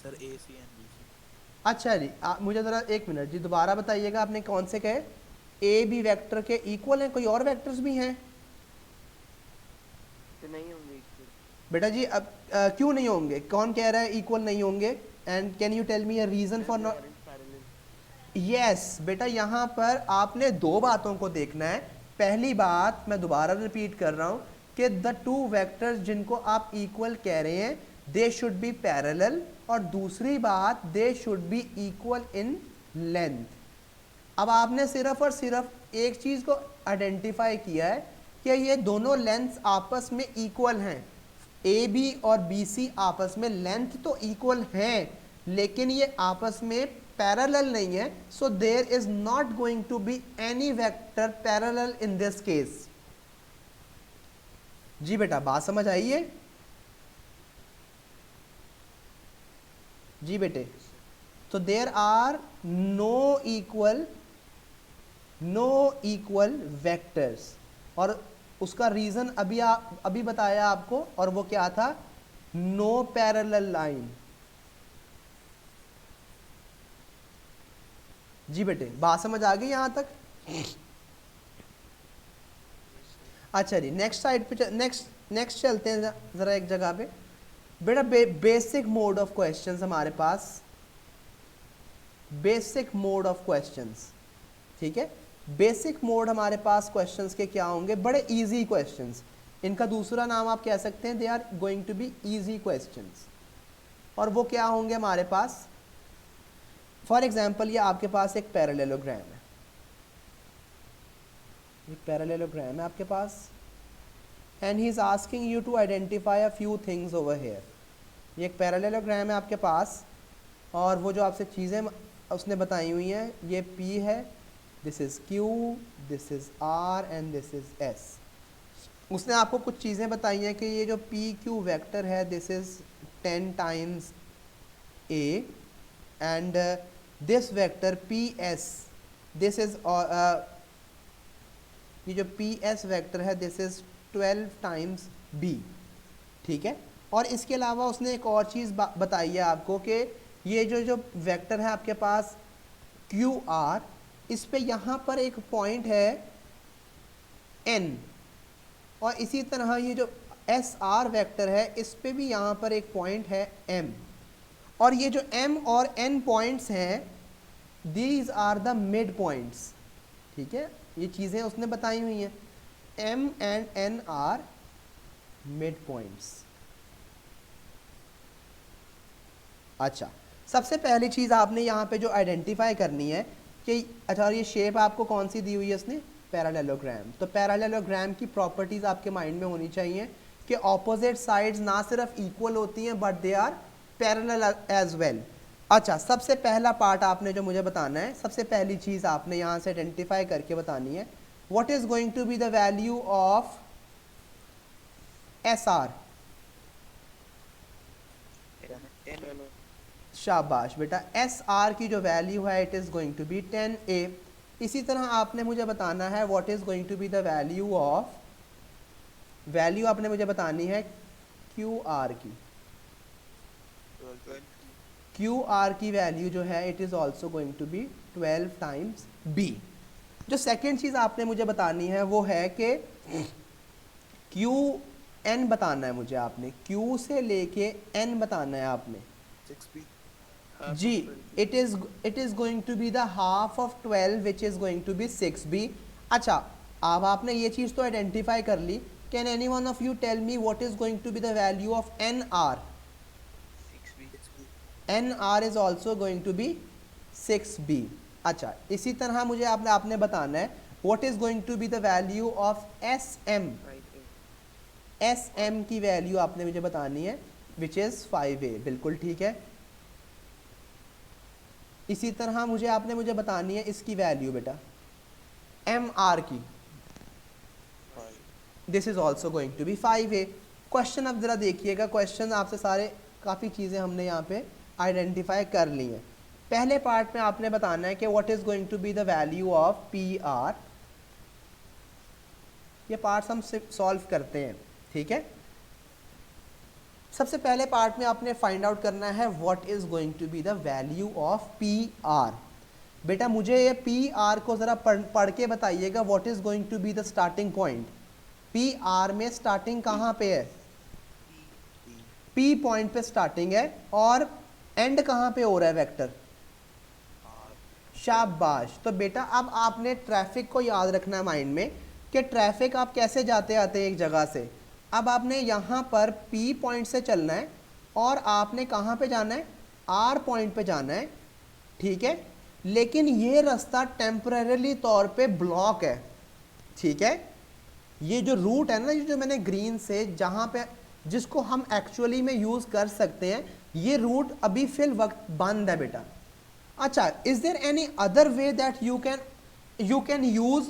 Sir AC and BC। अच्छा जी, मुझे ज़रा एक मिनट जी दोबारा बताइएगा, आपने कौन से कहे? AB वेक्टर के इक्वल हैं, कोई और वेक्टर्स भी हैं? तो नहीं होंगे बेटा जी अब क्यों नहीं होंगे? कौन कह रहा है इक्वल नहीं होंगे? And can you tell me a reason for not? Yes बेटा, यहाँ पर आपने दो बातों को देखना है। पहली बात मैं दोबारा रिपीट कर रहा हूँ कि द टू वेक्टर्स जिनको आप इक्वल कह रहे हैं दे शुड बी पैरेलल, और दूसरी बात they should be equal in length. अब आपने सिर्फ और सिर्फ एक चीज़ को आइडेंटिफाई किया है कि ये दोनों लेंथ्स आपस में इक्वल हैं। AB और BC आपस में लेंथ तो इक्वल हैं, लेकिन ये आपस में पैरेलल नहीं है। So there is not going to be any vector parallel in this case. जी बेटा, बात समझ आई है? जी बेटे, तो there are no equal vectors, और उसका रीज़न अभी बताया आपको, और वो क्या था? No parallel line. जी बेटे, बात समझ आ गई यहाँ तक? अच्छा जी, नेक्स्ट साइड पे नेक्स्ट चलते हैं ज़रा एक जगह पे। बेटा बेसिक मोड ऑफ क्वेश्चंस हमारे पास, बेसिक मोड ऑफ क्वेश्चंस, ठीक है। बेसिक मोड हमारे पास क्वेश्चंस के क्या होंगे? बड़े इजी क्वेश्चंस। इनका दूसरा नाम आप कह सकते हैं, they are going to be easy questions. और वो क्या होंगे हमारे पास? फॉर एग्जाम्पल, ये आपके पास एक पैरेललोग्राम है, एक पैरेललोग्राम है आपके पास, and he is asking you to identify a few things over here. ये एक पैरेललोग्राम है आपके पास, और वो जो आपसे चीज़ें उसने बताई हुई हैं, ये P है, this is Q, this is R and this is S। उसने आपको कुछ चीज़ें बताई हैं कि ये जो PQ वेक्टर है, this is 10 times A, and this vector PS, this is ये जो PS वेक्टर है, दिस इज़ 12 टाइम्स B, ठीक है। और इसके अलावा उसने एक और चीज़ बताई है आपको कि ये जो वेक्टर है आपके पास QR, इस पे यहाँ पर एक पॉइंट है N, और इसी तरह ये जो SR वेक्टर है, इस पे भी यहाँ पर एक पॉइंट है M, और ये जो M और N पॉइंट्स हैं, these are the mid points, ठीक है। ये चीज़ें उसने बताई हुई हैं, M and N are mid points. अच्छा, सबसे पहली चीज़ आपने यहाँ पे जो आइडेंटिफाई करनी है कि अच्छा, ये शेप आपको कौन सी दी हुई है उसने? पैरेललोग्राम। तो पैरेललोग्राम की प्रॉपर्टीज़ आपके माइंड में होनी चाहिए कि ऑपोजिट साइड्स ना सिर्फ इक्वल होती हैं, but they are parallel as well. अच्छा, सबसे पहला पार्ट आपने जो मुझे बताना है, सबसे पहली चीज़ आपने यहाँ से आइडेंटिफाई करके बतानी है, what is going to be the value of SR? शाबाश बेटा, SR की जो वैल्यू है, it is going to be 10A। इसी तरह आपने मुझे बताना है what is going to be the value of, value आपने मुझे बतानी है QR की। QR की वैल्यू जो है, it is also going to be 12 times B। जो सेकेंड चीज़ आपने मुझे बतानी है वो है कि QN बताना है मुझे, आपने Q से लेके N बताना है आपने 6B जी। It is going to be the half of 12 which is going to be 6B। अच्छा, अब आपने ये चीज़ तो आइडेंटिफाई कर ली। Can any one of you tell me what is going to be the value of NR? NR is also going to be 6B। अच्छा, इसी तरह मुझे आपने बताना है what is going to be the value of SM? SM की value आपने मुझे बतानी है, विच इज़ 5A। बिल्कुल ठीक है। इसी तरह मुझे बतानी है इसकी वैल्यू बेटा, MR की, this is also going to be 5A। Question अब जरा देखिएगा, क्वेश्चन आपसे सारे काफ़ी चीज़ें हमने यहाँ पे आइडेंटिफाई कर ली हैं। पहले पार्ट में आपने बताना है कि what is going to be the value of PR। ये पार्ट्स हम सॉल्व करते हैं, ठीक है। सबसे पहले पार्ट में आपने फाइंड आउट करना है what is going to be the value of PR। बेटा मुझे ये PR को ज़रा पढ़ के बताइएगा, what is going to be the starting point? PR में स्टार्टिंग कहाँ पे है? P पॉइंट पे स्टार्टिंग है, और एंड कहाँ पे हो रहा है वेक्टर? शाबाश। तो बेटा अब आपने ट्रैफिक को याद रखना है माइंड में कि ट्रैफिक आप कैसे जाते आते हैं एक जगह से। अब आपने यहाँ पर P पॉइंट से चलना है, और आपने कहाँ पे जाना है? R पॉइंट पे जाना है, ठीक है। लेकिन ये रास्ता टेम्परेरी तौर पे ब्लॉक है, ठीक है। ये जो रूट है ना, जो मैंने ग्रीन से जहाँ पे, जिसको हम एक्चुअली में यूज़ कर सकते हैं, ये रूट अभी फिल वक्त बंद है बेटा। अच्छा, is there any other way that you can use?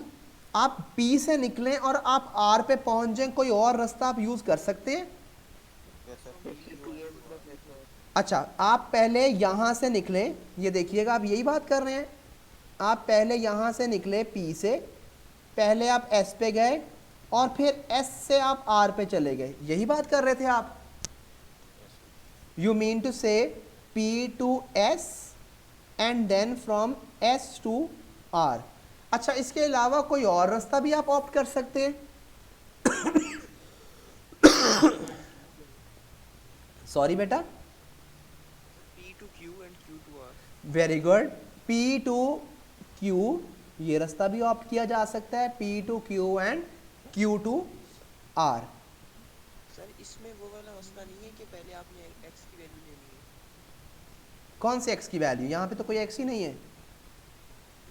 आप P से निकलें और आप R पे पहुंच जाएं, कोई और रास्ता आप यूज़ कर सकते हैं? अच्छा, आप पहले यहाँ से निकलें, ये देखिएगा आप यही बात कर रहे हैं। आप पहले यहाँ से निकले P से, पहले आप S पे गए, और फिर S से आप R पे चले गए, यही बात कर रहे थे आप। You mean to say P to S and then from S to R। अच्छा, इसके अलावा कोई और रास्ता भी आप ऑप्ट कर सकते हैं। सॉरी बेटा, P to Q and Q to R। Very good. P to Q, ये रास्ता भी ऑप्ट किया जा सकता है, P to Q and Q to R। Sir इसमें वो वाला मसला नहीं है कि पहले आपने x की वैल्यू लेनी है। कौन से x की वैल्यू? यहाँ पे तो कोई x ही नहीं है।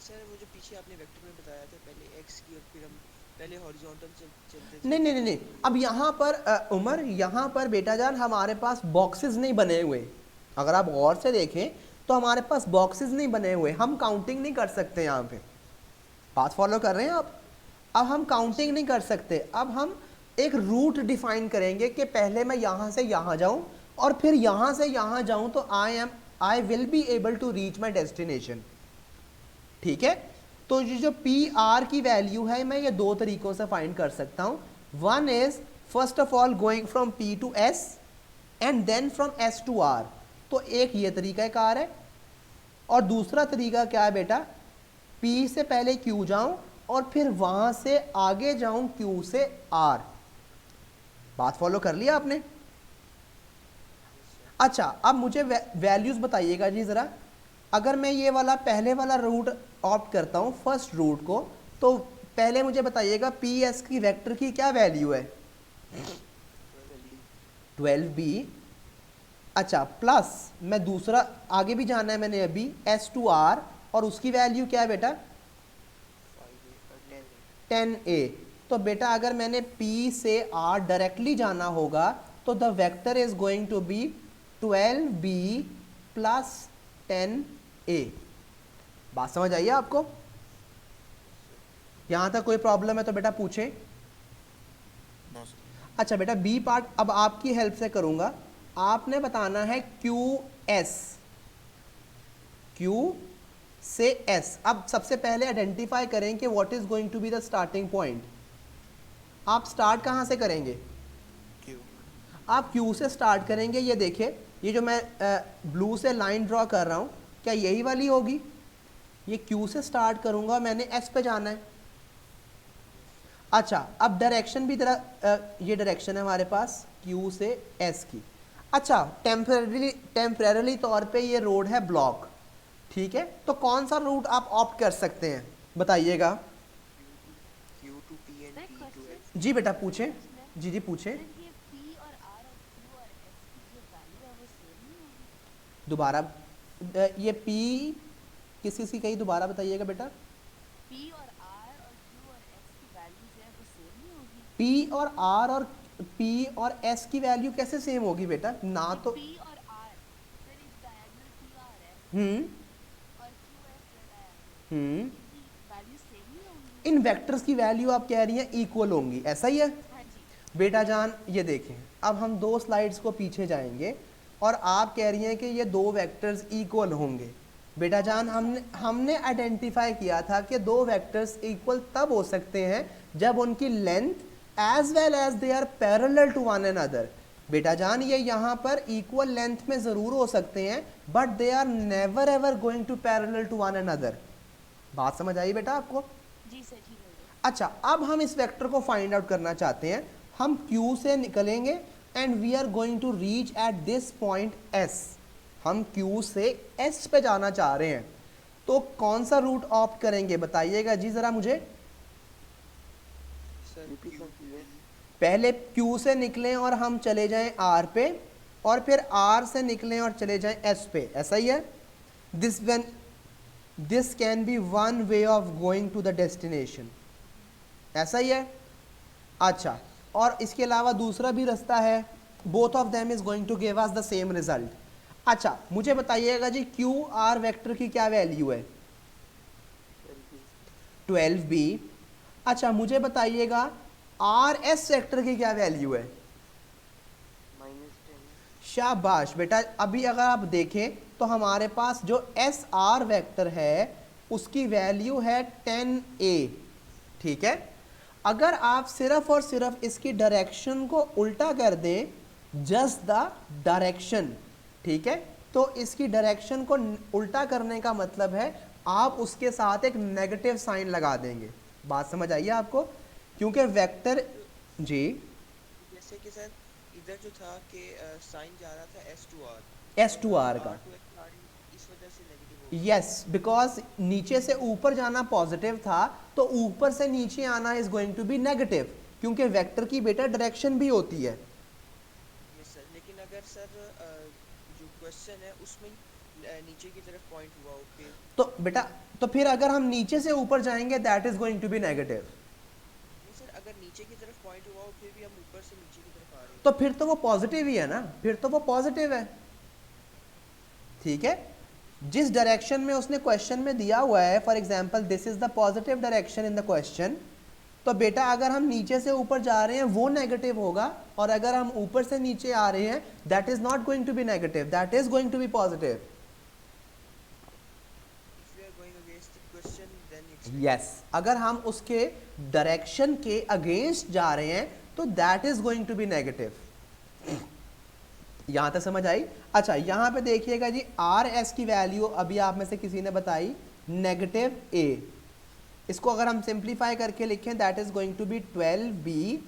सर वो जो पीछे आपने वेक्टर में बताया था, पहले x की और फिर हम पहले हॉरिजॉन्टल चलते थे। नहीं, अब यहाँ पर उमर, यहाँ पर बेटा जान हमारे पास बॉक्सेस नहीं बने हुए। अगर आप गौर से देखें तो हमारे पास बॉक्सेस नहीं बने हुए, हम काउंटिंग नहीं कर सकते। यहाँ पे बात फॉलो कर रहे हैं आप? अब हम काउंटिंग नहीं कर सकते, अब हम एक रूट डिफाइन करेंगे कि पहले मैं यहाँ से यहाँ जाऊँ और फिर यहाँ से यहाँ जाऊँ तो I will be able to reach my destination. ठीक है, तो ये जो पी आर की वैल्यू है मैं ये दो तरीकों से फाइंड कर सकता हूँ। One is first of all going from P to S and then from S to R, तो एक ये तरीका कार है। और दूसरा तरीका क्या है बेटा, पी से पहले क्यू जाऊं और फिर वहां से आगे जाऊं क्यू से आर। बात फॉलो कर लिया आपने? अच्छा, अब मुझे वैल्यूज बताइएगा जी ज़रा। अगर मैं ये वाला पहले वाला रूट ऑप्ट करता हूँ, फर्स्ट रूट को, तो पहले मुझे बताइएगा पी एस की वेक्टर की क्या वैल्यू है? 12b। अच्छा, प्लस मैं दूसरा आगे भी जाना है मैंने अभी, एस टू आर, और उसकी वैल्यू क्या है बेटा? 10a। तो बेटा अगर मैंने P से R डायरेक्टली जाना होगा तो the vector is going to be 12b plus 10a। बात समझ आई है आपको? यहां तक कोई प्रॉब्लम है तो बेटा पूछें। No sir. अच्छा बेटा, बी पार्ट अब आपकी हेल्प से करूंगा। आपने बताना है QS, Q से S। अब सबसे पहले आइडेंटिफाई करें कि what is going to be the starting point. आप स्टार्ट कहां से करेंगे? Q। आप Q से स्टार्ट करेंगे। ये देखिए, ये जो मैं ब्लू से लाइन ड्रॉ कर रहा हूं, क्या यही वाली होगी? ये Q से स्टार्ट करूंगा, मैंने S पे जाना है। अच्छा, अब डायरेक्शन भी ये डायरेक्शन है हमारे पास Q से S की। अच्छा, टेम्परेरी तौर पे ये रोड है ब्लॉक, ठीक है, तो कौन सा रूट आप ऑप्ट कर सकते हैं बताइएगा? Q to P and P to S। जी बेटा पूछें, जी पूछें। ये P और R और Q और S की जो वैल्यू है वो सेम नहीं होगी? दोबारा ये P किसी कहीं दोबारा बताइएगा बेटा। P और R और Q और S की वैल्यू जो है वो सेम नहीं होगी? P और R और P और S की वैल्यू कैसे सेम होगी बेटा? ना तो P और R, फिर एक डायगोनल P R है हम्म और Q S रहता है, हम्म की वैल्यू सेम नहीं होंगी? इन वेक्टर्स की वैल्यू आप कह रही हैं इक्वल होंगी, ऐसा ही है हाँ जी। बेटा जान? ये देखें, अब हम दो स्लाइड्स को पीछे जाएंगे और आप कह रही हैं कि ये दो वेक्टर्स इक्वल होंगे। बेटा जान, हमने आइडेंटिफाई किया था कि दो वेक्टर्स इक्वल तब हो सकते हैं जब उनकी length as well as they are parallel to one another. बेटा जान, ये यहाँ पर इक्वल लेंथ में ज़रूर हो सकते हैं but they are never ever going to parallel to one another. बात समझ आई बेटा आपको? जी सर, ठीक हो गया। अच्छा, अब हम इस वेक्टर को फाइंड आउट करना चाहते हैं। हम Q से निकलेंगे and we are going to reach at this point S। हम Q से S पे जाना चाह रहे हैं, तो कौन सा रूट ऑप्ट करेंगे बताइएगा जी ज़रा मुझे। सर Q पहले Q से निकलें और हम चले जाएं R पे, और फिर R से निकलें और चले जाएं S पे, ऐसा ही है? This can be one way of going to the destination, ऐसा ही है? अच्छा, और इसके अलावा दूसरा भी रास्ता है, both of them is going to give us the same result. अच्छा, मुझे बताइएगा जी क्यू आर वेक्टर की क्या वैल्यू है? 12b। अच्छा, मुझे बताइएगा आर एस वेक्टर की क्या वैल्यू है? शाबाश बेटा। अभी अगर आप देखें तो हमारे पास जो एस आर वेक्टर है उसकी वैल्यू है 10a, ठीक है? अगर आप सिर्फ और सिर्फ इसकी डायरेक्शन को उल्टा कर दें, जस्ट द डायरेक्शन, ठीक है, तो इसकी डायरेक्शन को उल्टा करने का मतलब है आप उसके साथ एक नेगेटिव साइन लगा देंगे। बात समझ आई है आपको? क्योंकि वेक्टर जी जैसे कि सर इधर जो था कि साइन जा रहा था S to R, S2R का, R to X, R इस वजह से नेगेटिव हो गया। यस, बिकॉज नीचे से ऊपर जाना पॉजिटिव था तो ऊपर से नीचे आना is going to be negative, क्योंकि वेक्टर की बेटा डायरेक्शन भी होती है। यस सर, लेकिन अगर सर जो क्वेश्चन है उसमें नीचे की तरफ पॉइंट हुआ हो फिर तो बेटा, तो फिर अगर हम नीचे से ऊपर जाएंगे that is going to be negative. नहीं सर, अगर नीचे की तरफ पॉइंट हुआ हो फिर भी हम ऊपर से नीचे की तरफ आ रहे हैं। तो फिर तो वो पॉजिटिव ही है ना, फिर तो वो पॉजिटिव है, ठीक है। जिस डायरेक्शन में उसने क्वेश्चन में दिया हुआ है, for example this is the positive direction in the question, तो बेटा अगर हम नीचे से ऊपर जा रहे हैं वो नेगेटिव होगा, और अगर हम ऊपर से नीचे आ रहे हैं that is not going to be negative, that is going to be positive. If we are going against the question then yes, अगर हम उसके डायरेक्शन के अगेंस्ट जा रहे हैं तो that is going to be negative. यहां तक समझ आई? अच्छा, यहां पे देखिएगा जी, आर एस की वैल्यू अभी आप में से किसी ने बताई -a, इसको अगर हम सिंप्लीफाई करके लिखें that is going to be 12b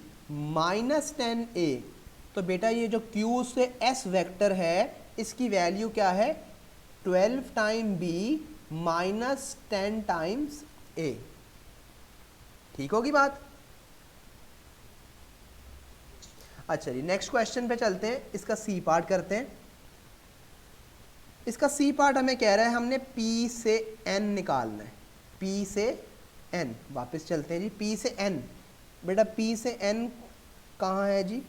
minus 10a। तो बेटा ये जो q से s वेक्टर है इसकी वैल्यू क्या है? 12 time b minus 10 times a। ठीक होगी बात? अच्छा जी, नेक्स्ट क्वेश्चन पे चलते हैं, इसका सी पार्ट करते हैं। इसका सी पार्ट हमें कह रहा है हमने P से N निकालना है, P से N। वापस चलते हैं जी, P से N। बेटा P से N कहाँ है जी?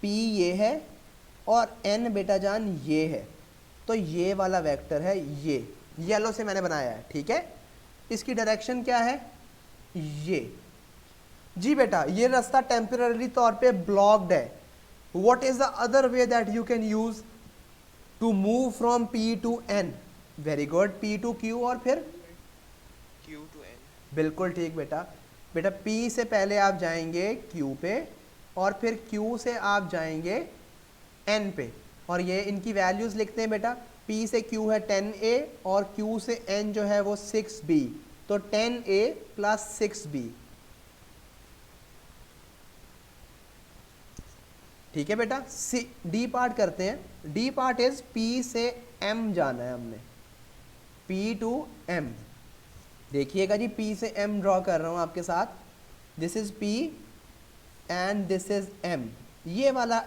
P ये है और N बेटा जान ये है, तो ये वाला वेक्टर है, ये येलो से मैंने बनाया है, ठीक है। इसकी डायरेक्शन क्या है? ये जी बेटा, ये रास्ता टेम्पररी तौर पे ब्लॉक्ड है। What is the other way that you can use to move from P to N? Very good, P to Q और फिर Q to N। बिल्कुल ठीक बेटा। बेटा P से पहले आप जाएंगे Q पे और फिर Q से आप जाएंगे N पे, और ये इनकी वैल्यूज लिखते हैं बेटा। P से Q है 10a और Q से N जो है वो 6b, तो 10a प्लस 6b, ठीक है बेटा। सी डी पार्ट करते हैं। डी पार्ट इज P से M जाना है हमने, P टू M। देखिएगा जी, P से M ड्रॉ कर रहा हूं आपके साथ, this is P and this is M। ये वाला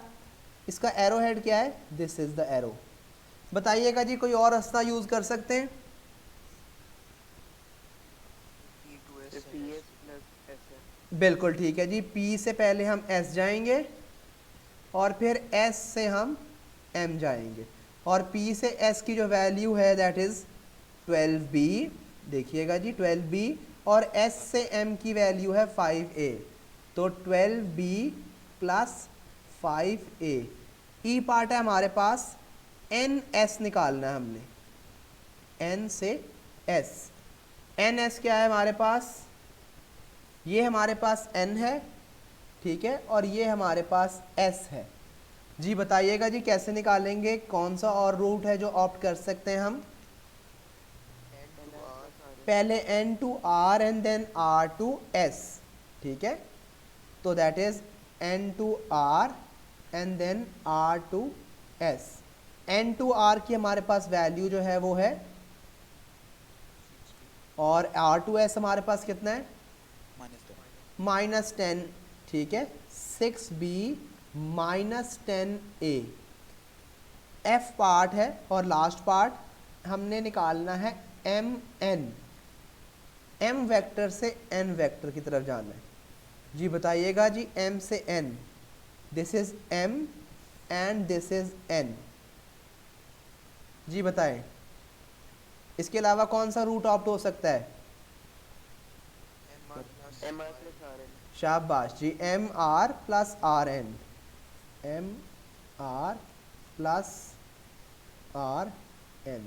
इसका एरो हेड क्या है? This is the arrow. बताइएगा जी, कोई और रास्ता यूज कर सकते हैं? P to S है। बिल्कुल ठीक है जी, P से पहले हम S जाएंगे और फिर S से हम M जाएंगे, और P से S की जो वैल्यू है दैट इज 12b। देखिएगा जी 12b, और S से M की वैल्यू है 5a, तो 12b प्लस 5a। ई पार्ट है हमारे पास, NS निकालना है हमने, N से S। NS क्या है हमारे पास? ये हमारे पास N है, ठीक है, और ये हमारे पास S है। जी बताइएगा जी कैसे निकालेंगे, कौन सा और रूट है जो ऑप्ट कर सकते हैं हम? N to R। पहले N to R and then R to S, ठीक है। तो that is N to R and then R to S। N to R की हमारे पास वैल्यू जो है वो है, और R टू S हमारे पास कितना है? -10, ठीक है। 6b minus 10a। F part है, और लास्ट पार्ट हमने निकालना है MN। M वेक्टर से N वेक्टर की तरफ जाना है। जी बताइएगा जी, M से N, this is M and this is N। जी बताएं, इसके अलावा कौन सा रूट ऑप्ट हो सकता है? MR plus RN। शाबाश जी, MR plus RN, MR plus RN।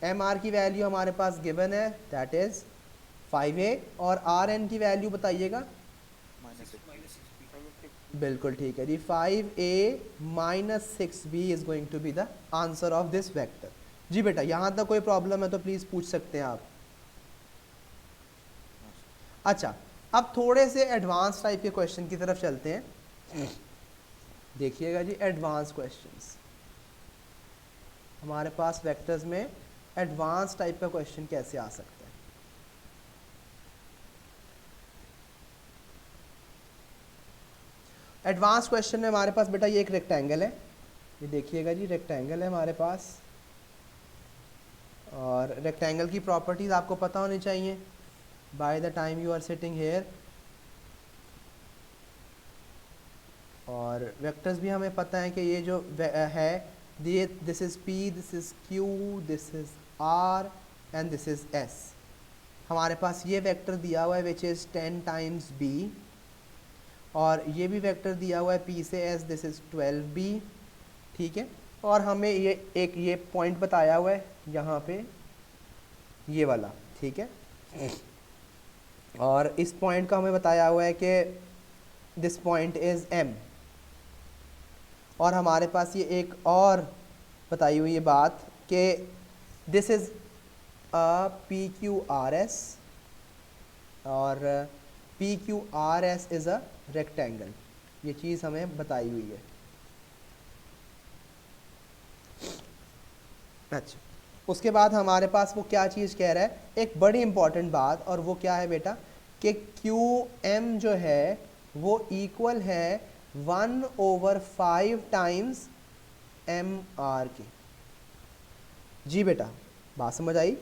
MR की वैल्यू हमारे पास गिवन है, दैट इज 5a और आर एन की वैल्यू बताइएगा। बिल्कुल ठीक है जी, 5a minus 6b is going to be the answer of this vector. जी बेटा, यहाँ तक कोई प्रॉब्लम है तो प्लीज़ पूछ सकते हैं आप। अच्छा, अब थोड़े से एडवांस टाइप के क्वेश्चन की तरफ चलते हैं। देखिएगा जी, एडवांस क्वेश्चंस हमारे पास वेक्टर्स में एडवांस टाइप का क्वेश्चन कैसे आ सकता है। एडवांस क्वेश्चन में हमारे पास बेटा ये एक रेक्टेंगल है, ये देखिएगा जी, रेक्टेंगल है हमारे पास, और रेक्टेंगल की प्रॉपर्टीज आपको पता होनी चाहिए by the time you are sitting here. और वेक्टर्स भी हमें पता है कि ये जो है this is p, this is q, this is r and this is s। हमारे पास ये वेक्टर दिया हुआ है विच इज़ 10 टाइम्स b, और ये भी वेक्टर दिया हुआ है p से s, दिस इज़ 12b। ठीक है, और हमें ये पॉइंट बताया हुआ है यहाँ पे, ये वाला। ठीक है, और इस पॉइंट का हमें बताया हुआ है कि दिस पॉइंट इज़ m। और हमारे पास ये एक और बताई हुई ये बात कि दिस इज़ PQRS, और PQRS इज़ अ रेक्टेंगल। ये चीज़ हमें बताई हुई है। अच्छा, उसके बाद हमारे पास वो क्या चीज़ कह रहा है, एक बड़ी इंपॉर्टेंट बात, और वो क्या है बेटा कि QM जो है वो इक्वल है 1/5 टाइम्स MR के। जी बेटा, बात समझ आई?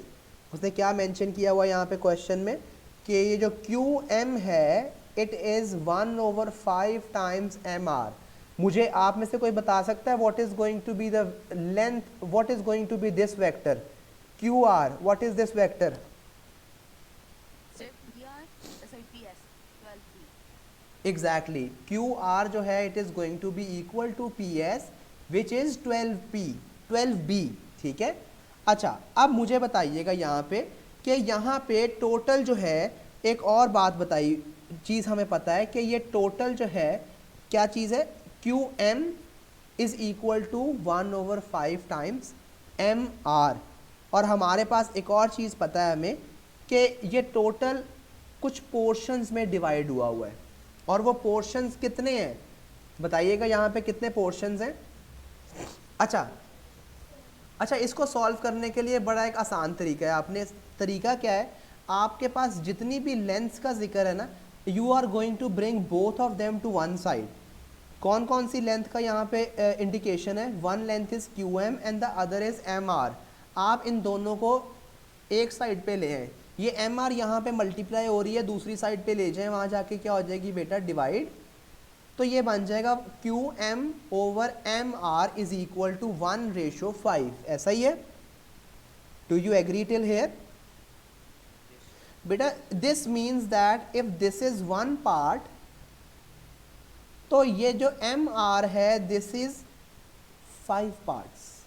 उसने क्या मेंशन किया हुआ यहाँ पे क्वेश्चन में कि ये जो QM है इट इज़ 1/5 टाइम्स MR। मुझे आप में से कोई बता सकता है what is going to be the length, what is going to be this vector QR, what is this vector? Exactly, QR जो है it is going to be equal to PS which is 12B। ठीक है, अच्छा अब मुझे बताइएगा यहाँ पे कि यहाँ पे टोटल जो है, एक और बात बताई, चीज़ हमें पता है कि ये टोटल जो है क्या चीज़ है, QM is equal to 1/5 times MR। और हमारे पास एक और चीज़ पता है हमें कि ये टोटल कुछ पोर्शंस में डिवाइड हुआ है, और वो पोर्शंस कितने हैं बताइएगा, यहाँ पे कितने पोर्शंस हैं? अच्छा, इसको सॉल्व करने के लिए बड़ा एक आसान तरीका है। आपने तरीका क्या है, आपके पास जितनी भी लेंथ्स का जिक्र है ना, you are going to bring both of them to one side. कौन कौन सी लेंथ का यहाँ पे इंडिकेशन है? One length is QM and the other is MR। आप इन दोनों को एक साइड पे ले आए, ये MR यहाँ पे मल्टीप्लाई हो रही है, दूसरी साइड पे ले जाएं, वहाँ जाके क्या हो जाएगी बेटा, डिवाइड। तो ये बन जाएगा QM/MR इज इक्वल टू 1:5। ऐसा ही है? Do you agree till here? बेटा this means that if this is one part, तो ये जो MR है this is 5 parts.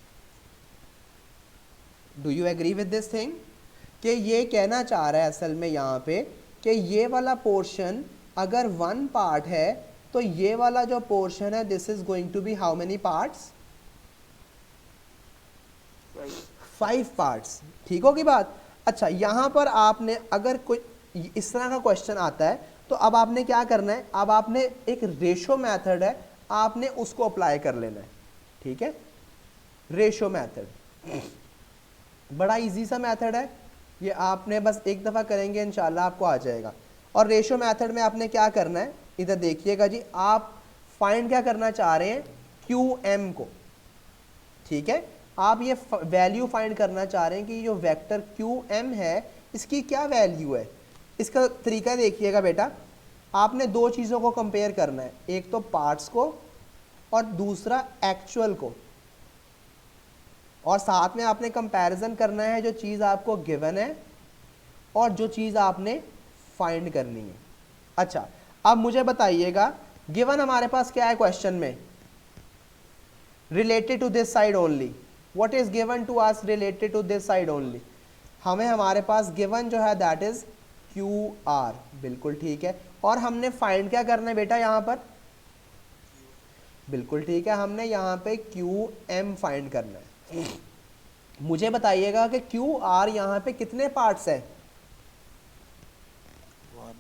Do you agree with this thing? कि ये कहना चाह रहा है असल में यहाँ पे कि ये वाला पोर्शन अगर वन पार्ट है तो ये वाला जो पोर्शन है this is going to be how many parts? 5 parts. ठीक होगी बात? अच्छा, यहाँ पर आपने अगर कोई इस तरह का क्वेश्चन आता है तो अब आपने क्या करना है, अब आपने एक रेशो मेथड है, आपने उसको अप्लाई कर लेना है। ठीक है, रेशो मेथड बड़ा इजी सा मेथड है, ये आपने बस एक दफ़ा करेंगे इंशाल्लाह आपको आ जाएगा। और रेशो मेथड में आपने क्या करना है, इधर देखिएगा जी, आप फाइंड क्या करना चाह रहे हैं, QM को। ठीक है, आप ये वैल्यू फाइंड करना चाह रहे हैं कि जो वेक्टर QM है इसकी क्या वैल्यू है। इसका तरीका देखिएगा बेटा, आपने दो चीज़ों को कंपेयर करना है, एक तो पार्ट्स को और दूसरा एक्चुअल को, और साथ में आपने कंपैरिजन करना है जो चीज़ आपको गिवन है और जो चीज़ आपने फाइंड करनी है। अच्छा, अब मुझे बताइएगा गिवन हमारे पास क्या है क्वेश्चन में, related to this side only. What is given to us related to this side only? हमें हमारे पास गिवन जो है दैट इज क्यू आर, बिल्कुल ठीक है। और हमने फाइंड क्या करना है बेटा यहाँ पर, बिल्कुल ठीक है, हमने यहाँ पे क्यू एम फाइंड करना है। मुझे बताइएगा कि क्यू आर यहाँ पे कितने पार्ट्स है 1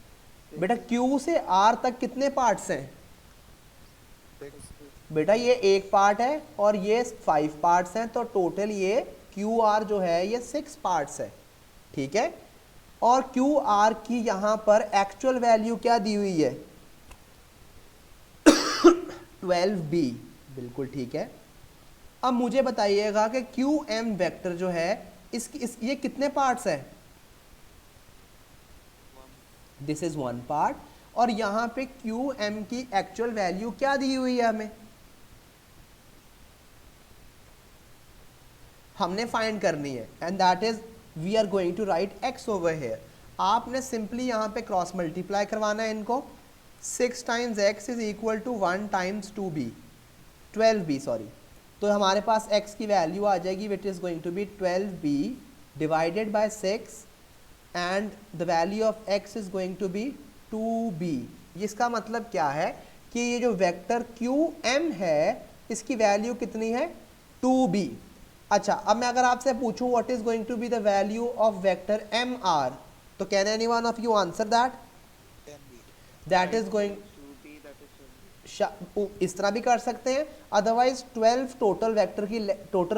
बेटा, क्यू से आर तक कितने पार्ट्स हैं 6 बेटा, ये एक पार्ट है और ये 5 पार्ट्स हैं, तो टोटल ये क्यू आर जो है ये 6 पार्ट्स है, ठीक है। और क्यू आर की यहाँ पर एक्चुअल वैल्यू क्या दी हुई है 12b, बिल्कुल ठीक है। अब मुझे बताइएगा कि क्यू एम वेक्टर जो है ये कितने पार्ट्स है, दिस इज 1 पार्ट। और यहाँ पे क्यू एम की एक्चुअल वैल्यू क्या दी हुई है हमें, हमने फाइंड करनी है, and that is we are going to write x over here. आपने सिंपली यहाँ पे क्रॉस मल्टीप्लाई करवाना है इनको, 6 times x is equal to 1 times 2b 12b sorry. तो हमारे पास x की वैल्यू आ जाएगी which is going to be 12b divided by 6 and the value of x is going to be 2b। इसका मतलब क्या है कि ये जो वेक्टर qm है इसकी वैल्यू कितनी है 2b। अच्छा, अब मैं अगर आपसे पूछूं what is going to be the value of vector mr, तो can anyone of you answer that, 10b that is going, इस तरह भी कर सकते हैं। अदरवाइज 12 टोटल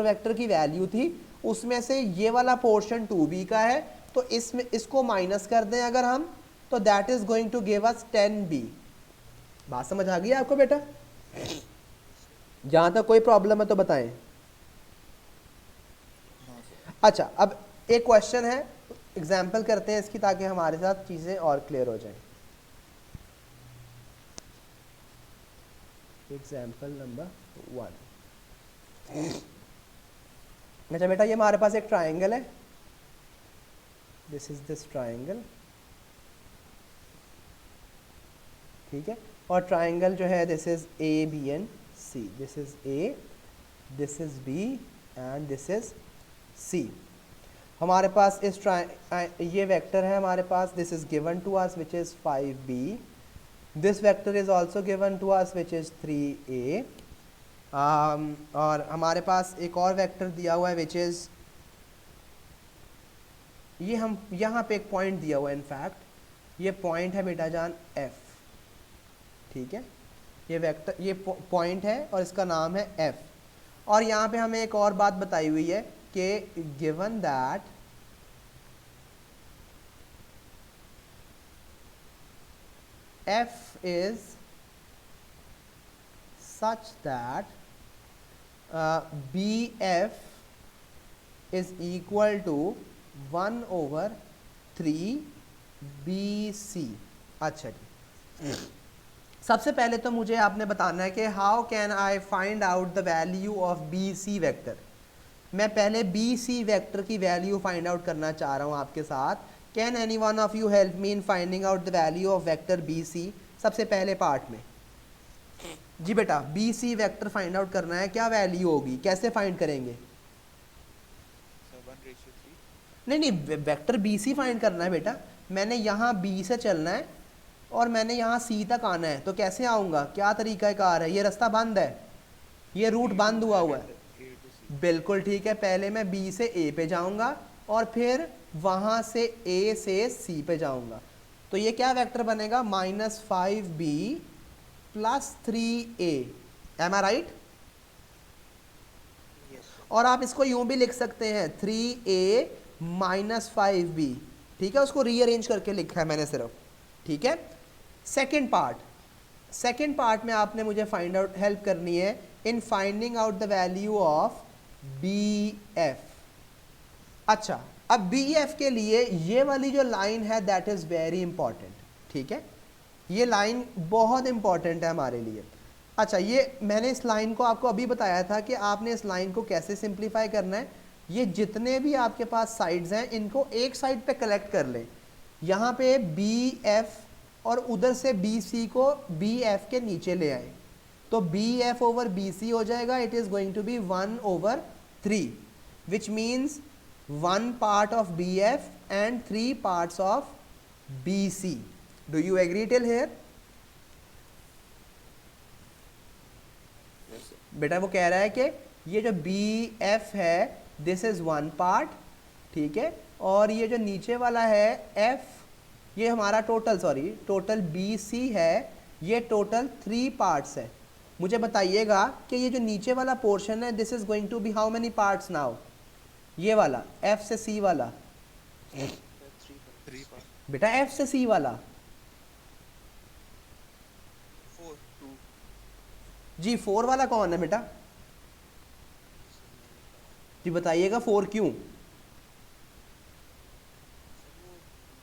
वेक्टर की वैल्यू थी, उसमें से ये वाला पोर्शन 2b का है, तो इसमें इसको माइनस कर दें अगर हम, तो that is going to give us 10b। बात समझ आ गई आपको बेटा? जहां तक कोई प्रॉब्लम है तो बताएं। हाँ सर अच्छा, अब एक क्वेश्चन है, एग्जाम्पल करते हैं इसकी ताकि हमारे साथ चीज़ें और क्लियर हो जाएं। Example number 1। अच्छा बेटा, ये हमारे पास एक ट्राइंगल है, दिस इज दिस ट्राइंगल, ठीक है। और ट्राइंगल जो है this is A B and c, this is a, this is b and this is c. हमारे पास इस ये वेक्टर है हमारे पास, this is given to us which is 5b, this vector is also given to us which is 3a, और हमारे पास एक और वेक्टर दिया हुआ है विच इज, ये हम यहाँ पे एक पॉइंट दिया हुआ है, इनफैक्ट ये पॉइंट है बेटा जान f, ठीक है। ये वेक्टर, ये पॉइंट है और इसका नाम है f। और यहाँ पे हमें एक और बात बताई हुई है कि given that f is such that bf is equal to 1 over 3bc। अच्छा जी, सबसे पहले तो मुझे आपने बताना है कि how can I find out the value of B C vector. मैं पहले बी सी वेक्टर की वैल्यू फाइंड आउट करना चाह रहा हूँ आपके साथ। Can any one of you help me in finding out the value of vector B C. सबसे पहले पार्ट में जी बेटा, B C vector find out करना है, क्या वैल्यू होगी, कैसे फाइंड करेंगे? 7:3 नहीं नहीं, वेक्टर बी सी फाइंड करना है बेटा। मैंने यहाँ बी से चलना है और मैंने यहाँ सी तक आना है, तो कैसे आऊँगा, क्या तरीका कार है? ये रास्ता बंद है, ये रूट बंद हुआ हुआ है। बिल्कुल ठीक है, पहले मैं बी से ए पे जाऊँगा और फिर वहाँ से ए से सी पे जाऊँगा, तो ये क्या वेक्टर बनेगा, -5b + 3a। M I right? और आप इसको यूं भी लिख सकते हैं 3a - 5b, ठीक है, उसको रीअरेंज करके लिखा है मैंने सिर्फ, ठीक है। सेकंड पार्ट में आपने मुझे फाइंड आउट हेल्प करनी है इन finding out the value of bf। अच्छा, अब bf के लिए ये वाली जो लाइन है दैट इज वेरी इंपॉर्टेंट, ठीक है, ये लाइन बहुत इंपॉर्टेंट है हमारे लिए। अच्छा, ये मैंने इस लाइन को आपको अभी बताया था कि आपने इस लाइन को कैसे सिंप्लीफाई करना है। ये जितने भी आपके पास साइड्स हैं इनको एक साइड पे कलेक्ट कर लें, यहाँ पे bf और उधर से bc को bf के नीचे ले आए, तो bf ओवर bc हो जाएगा, it is going to be 1/3, which means 1 part of bf and 3 parts of BC. Do you agree till here? Yes, sir. बेटा वो कह रहा है कि ये जो BF है दिस इज वन पार्ट, ठीक है, और ये जो नीचे वाला है F ये हमारा टोटल BC है, ये टोटल 3 पार्ट्स है। मुझे बताइएगा कि ये जो नीचे वाला पोर्शन है this is going to be how many parts now? ये वाला F से C वाला, थ्री बेटा F से C वाला 4 2 जी 4 वाला कौन है बेटा? जी बताइएगा 4 क्यों? वो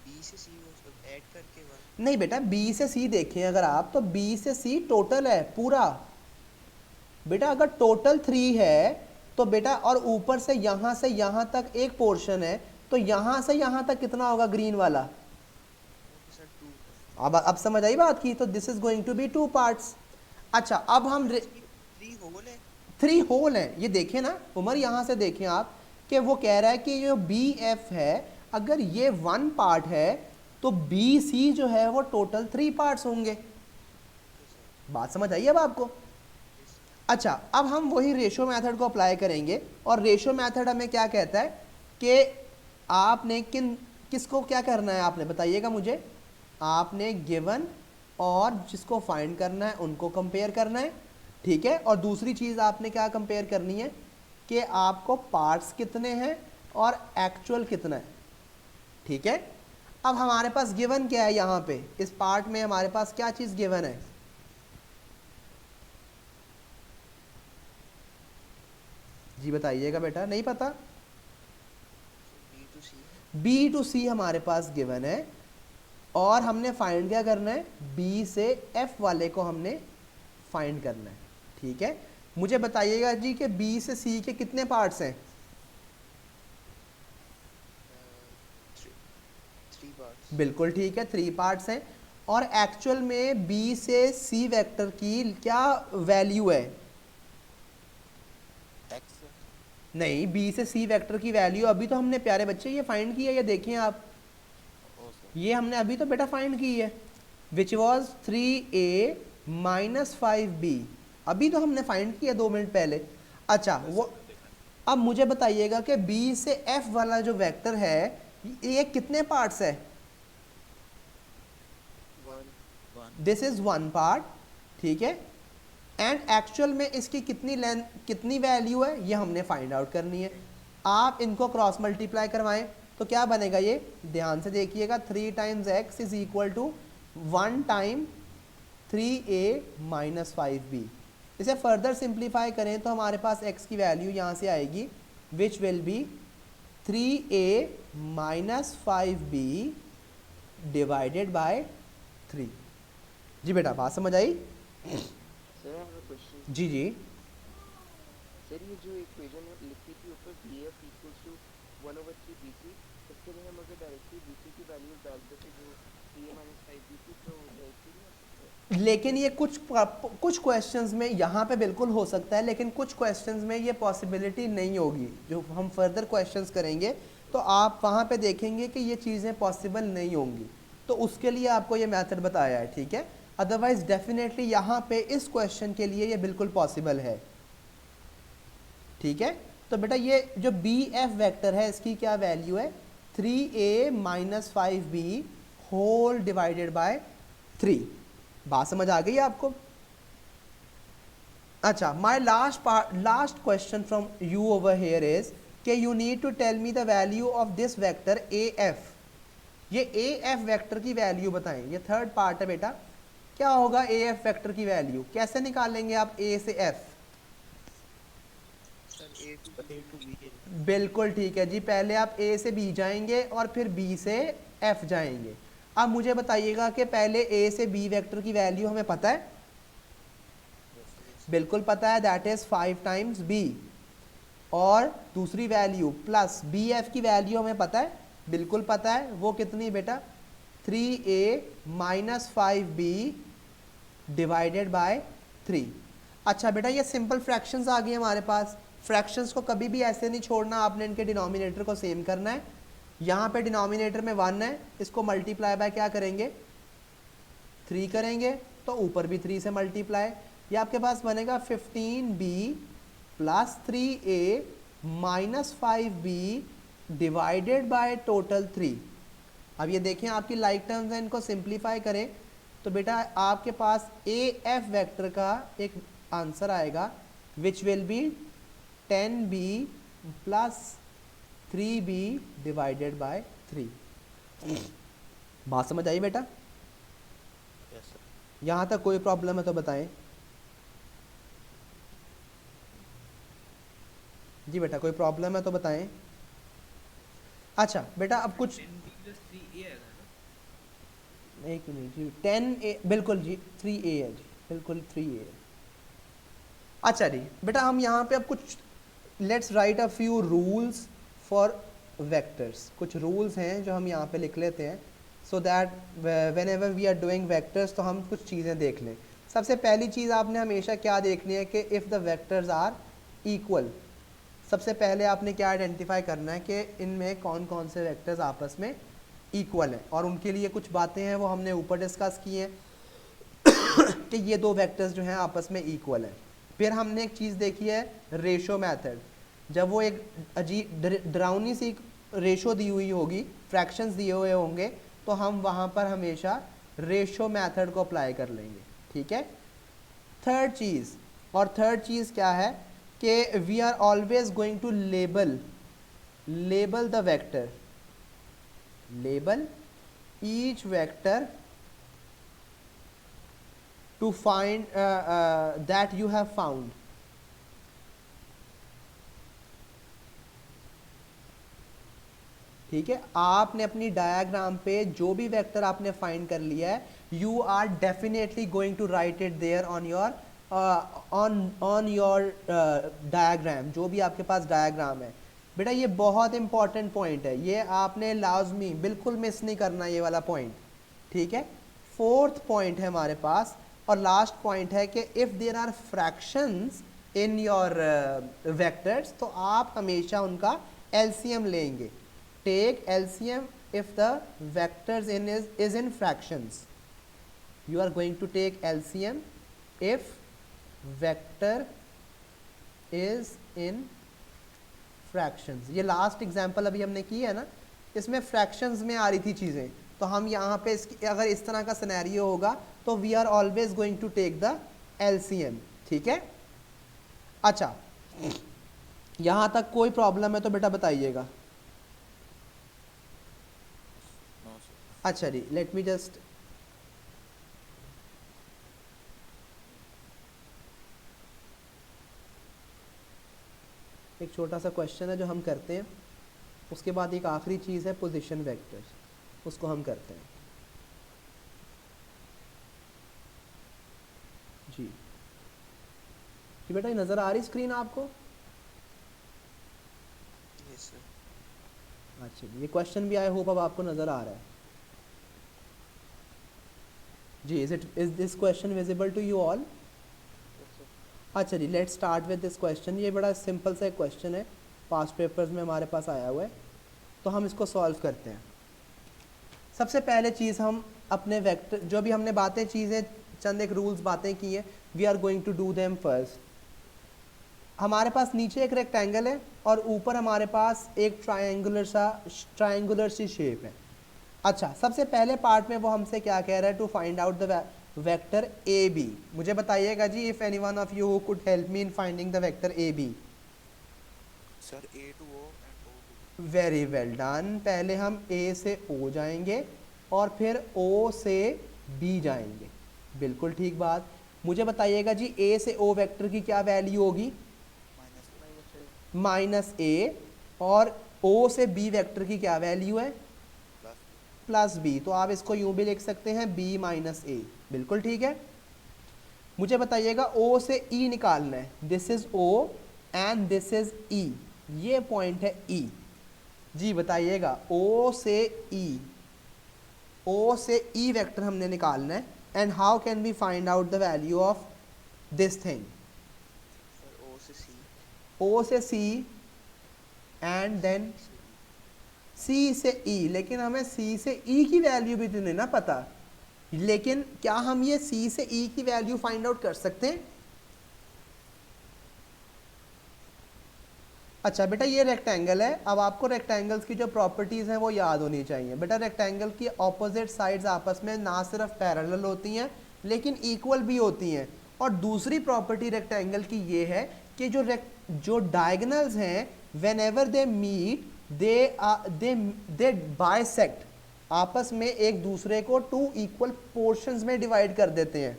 बी से सी वो ऐड करके वन। नहीं बेटा B से C देखें अगर आप तो B से C टोटल है पूरा। बेटा अगर टोटल 3 है तो बेटा और ऊपर से यहाँ तक एक पोर्शन है तो यहाँ से यहाँ तक कितना होगा ग्रीन वाला? सर 2 अब समझ आई बात की? तो this is going to be 2 parts. अच्छा अब हम 3 होल है। 3 होल हैं, ये देखें ना उमर, यहाँ से देखें आप कि वो कह रहा है कि जो BF है अगर ये 1 पार्ट है तो BC जो है वो टोटल 3 पार्ट्स होंगे। बात समझ आई अब आपको? अच्छा अब हम वही रेशो मेथड को अप्लाई करेंगे और रेशो मेथड हमें क्या कहता है कि आपने किसको क्या करना है, आपने बताइएगा मुझे। आपने गिवन और जिसको फाइंड करना है उनको कंपेयर करना है, ठीक है, और दूसरी चीज़ आपने क्या कंपेयर करनी है कि आपको पार्ट्स कितने हैं और एक्चुअल कितना है, ठीक है। अब हमारे पास गिवन क्या है यहाँ पे, इस पार्ट में हमारे पास क्या चीज़ गिवन है? जी बताइएगा बेटा, नहीं पता? B to C B to C हमारे पास गिवन है और हमने फाइंड क्या करना है? B से F वाले को हमने फाइंड करना है, ठीक है। मुझे बताइएगा जी कि B से C के कितने पार्ट्स हैं? 3 पार्ट्स। बिल्कुल ठीक है, 3 पार्ट्स हैं। और एक्चुअल में B से C वेक्टर की क्या वैल्यू है? X, sir. नहीं, B से C वेक्टर की वैल्यू अभी तो हमने प्यारे बच्चे ये फाइंड की है, ये देखें आप, Oh, sir. ये हमने अभी तो बेटा फाइंड की है, which was 3A minus 5B, अभी तो हमने फाइंड किया 2 मिनट पहले। अच्छा वो अब मुझे बताइएगा कि B से F वाला जो वेक्टर है ये कितने पार्ट्स है? 1 दिस इज 1 पार्ट, ठीक है, एंड एक्चुअल में इसकी कितनी लेंथ कितनी वैल्यू है ये हमने फाइंड आउट करनी है। आप इनको क्रॉस मल्टीप्लाई करवाएं तो क्या बनेगा, ये ध्यान से देखिएगा, 3 times x is equal to 1 time 3A minus 5B। इसे फर्दर सिंप्लीफाई करें तो हमारे पास x की वैल्यू यहाँ से आएगी which will be 3A minus 5B divided by 3। जी बेटा बात समझ आई? Sir I have a question. जी जी सर ये जो इक्वेशन लिखी थी ऊपर BF इक्वल्स टू 1/3 BC, इसके लिए हम अगर डायरेक्टली BC की वैल्यू डाल देते जो 3A माइनस 5B थी तो डायरेक्टली नहीं आ सकता? लेकिन ये कुछ क्वेश्चंस में यहाँ पे बिल्कुल हो सकता है, लेकिन कुछ क्वेश्चंस में ये पॉसिबिलिटी नहीं होगी। जो हम फर्दर क्वेश्चंस करेंगे तो आप वहाँ पे देखेंगे कि ये चीज़ें पॉसिबल नहीं होंगी, तो उसके लिए आपको ये मेथड बताया है, ठीक है। अदरवाइज डेफिनेटली यहाँ पे इस क्वेश्चन के लिए ये बिल्कुल पॉसिबल है, ठीक है। तो बेटा ये जो BF वेक्टर है इसकी क्या वैल्यू है? 3A minus 5B whole divided by 3। बात समझ आ गई आपको? अच्छा, my last question from you over here is कि you need to tell me the value of this vector AF। ये AF वेक्टर की वैल्यू बताएं, ये थर्ड पार्ट है बेटा। क्या होगा AF वेक्टर की वैल्यू, कैसे निकालेंगे आप A से F? Sir A to B है। बिल्कुल ठीक है जी, पहले आप A से B जाएंगे और फिर B से F जाएंगे। अब मुझे बताइएगा कि पहले A से B वेक्टर की वैल्यू हमें पता है? बिल्कुल पता है, दैट इज 5 टाइम्स B। और दूसरी वैल्यू प्लस BF की वैल्यू हमें पता है, बिल्कुल पता है, वो कितनी बेटा? 3A minus 5B divided by 3। अच्छा बेटा ये सिंपल फ्रैक्शंस आ गई हमारे पास। फ्रैक्शंस को कभी भी ऐसे नहीं छोड़ना, आपने इनके डिनोमिनेटर को सेम करना है। यहाँ पे डिनोमिनेटर में 1 है, इसको मल्टीप्लाई बाय क्या करेंगे 3 करेंगे, तो ऊपर भी 3 से मल्टीप्लाई, ये आपके पास बनेगा 15b plus 3a minus 5b divided by total 3। अब ये देखें आपकी लाइक टर्म्स हैं, इनको सिंप्लीफाई करें तो बेटा आपके पास ए एफ वेक्टर का एक आंसर आएगा विच will B 10b plus 3b divided by 3। बात समझ आई बेटा? Yes sir. यहाँ तक कोई प्रॉब्लम है तो बताएं। जी बेटा कोई प्रॉब्लम है तो बताएं। अच्छा बेटा अब कुछ 10b plus 3a आएगा ना? एक मिनट जी 10a बिल्कुल जी 3a है जी बिल्कुल 3a है। अच्छा जी बेटा हम यहाँ पे अब कुछ let's write a few rules for vectors. कुछ रूल्स हैं जो हम यहाँ पे लिख लेते हैं so that whenever we are doing vectors तो हम कुछ चीज़ें देख लें। सबसे पहली चीज़ आपने हमेशा क्या देखनी है कि if the vectors are equal, सबसे पहले आपने क्या आइडेंटिफाई करना है कि इनमें कौन कौन से वेक्टर्स आपस में इक्वल हैं, और उनके लिए कुछ बातें हैं वो हमने ऊपर डिस्कस की हैं कि ये दो वेक्टर्स जो हैं आपस में इक्वल हैं। फिर हमने एक चीज़ देखी है रेशो मेथड। जब वो एक अजीब डरावनी सी रेशो दी हुई होगी, फ्रैक्शंस दिए हुए होंगे, तो हम वहाँ पर हमेशा रेशो मेथड को अप्लाई कर लेंगे। ठीक है। थर्ड चीज़ क्या है कि we are always going to label the vector, label each vector to find that you have found। ठीक है, आपने अपनी डायग्राम पे जो भी वेक्टर आपने फाइंड कर लिया है, you are definitely going to write it there on your diagram, जो भी आपके पास डायग्राम है। बेटा ये बहुत इंपॉर्टेंट पॉइंट है, ये आपने लाजमी बिल्कुल मिस नहीं करना ये वाला पॉइंट। ठीक है। फोर्थ पॉइंट है हमारे पास और लास्ट पॉइंट है कि if there are fractions in your vectors तो आप हमेशा उनका एलसीएम लेंगे। Take LCM if the vectors is in fractions, you are going to take LCM if vector is in fractions. ये लास्ट एग्जांपल अभी हमने की है ना, इसमें फ्रैक्शंस में आ रही थी चीज़ें, तो हम यहाँ पे अगर इस तरह का सिनेरियो होगा तो we are always going to take the LCM. ठीक है। अच्छा यहाँ तक कोई प्रॉब्लम है तो बेटा बताइएगा। No sir. अच्छा जी लेट मी जस्ट एक छोटा सा क्वेश्चन है जो हम करते हैं, उसके बाद एक आखिरी चीज़ है पोजीशन वेक्टर्स, उसको हम करते हैं। जी जी बेटा ये नज़र आ रही स्क्रीन आपको? Yes sir. अच्छा ये क्वेश्चन भी आई होप अब आपको नज़र आ रहा है जी। Is this question visible to you all? अच्छा जी let's start with this question. ये बड़ा सिंपल सा क्वेश्चन है, पास्ट पेपर्स में हमारे पास आया हुआ है, तो हम इसको सॉल्व करते हैं। सबसे पहले चीज़ हम अपने वेक्टर जो भी हमने बातें चीज़ें चंद एक रूल्स बातें की हैं, we are going to do them first. हमारे पास नीचे एक रेक्टेंगल है और ऊपर हमारे पास एक ट्रायंगुलर सी शेप है। अच्छा सबसे पहले पार्ट में वो हमसे क्या कह रहा है, to find out the vector A b. मुझे बताइएगा जी if any one of you could help me in finding the vector A b. Sir A to O and O to B। Very well done. पहले हम ए से ओ जाएंगे और फिर ओ से बी जाएंगे, बिल्कुल ठीक बात। मुझे बताइएगा जी ए से ओ वेक्टर की क्या वैल्यू होगी? Minus A. और ओ से बी वेक्टर की क्या वैल्यू है? Plus B. तो आप इसको यूं भी लिख सकते हैं बी माइनस ए, बिल्कुल ठीक है। मुझे बताइएगा ओ से ई निकालना है, this is o and this is e, ये पॉइंट है ई। जी बताइएगा ओ से ई, ओ से ई वेक्टर हमने निकालना है, and how can we find out the value of this thing? Sir O से C। ओ से सी एंड देन सी से ई, लेकिन हमें सी से ई की वैल्यू भी तो नहीं ना पता, लेकिन क्या हम ये सी से ई की वैल्यू फाइंड आउट कर सकते हैं? अच्छा बेटा ये रेक्टेंगल है, अब आपको रेक्टेंगल्स की जो प्रॉपर्टीज़ हैं वो याद होनी चाहिए। बेटा रेक्टेंगल की ऑपोजिट साइड्स आपस में ना सिर्फ पैरेलल होती हैं लेकिन इक्वल भी होती हैं। और दूसरी प्रॉपर्टी रेक्टेंगल की ये है कि जो डायगोनल्स हैं whenever they meet they bisect, आपस में एक दूसरे को टू इक्वल पोर्शंस में डिवाइड कर देते हैं।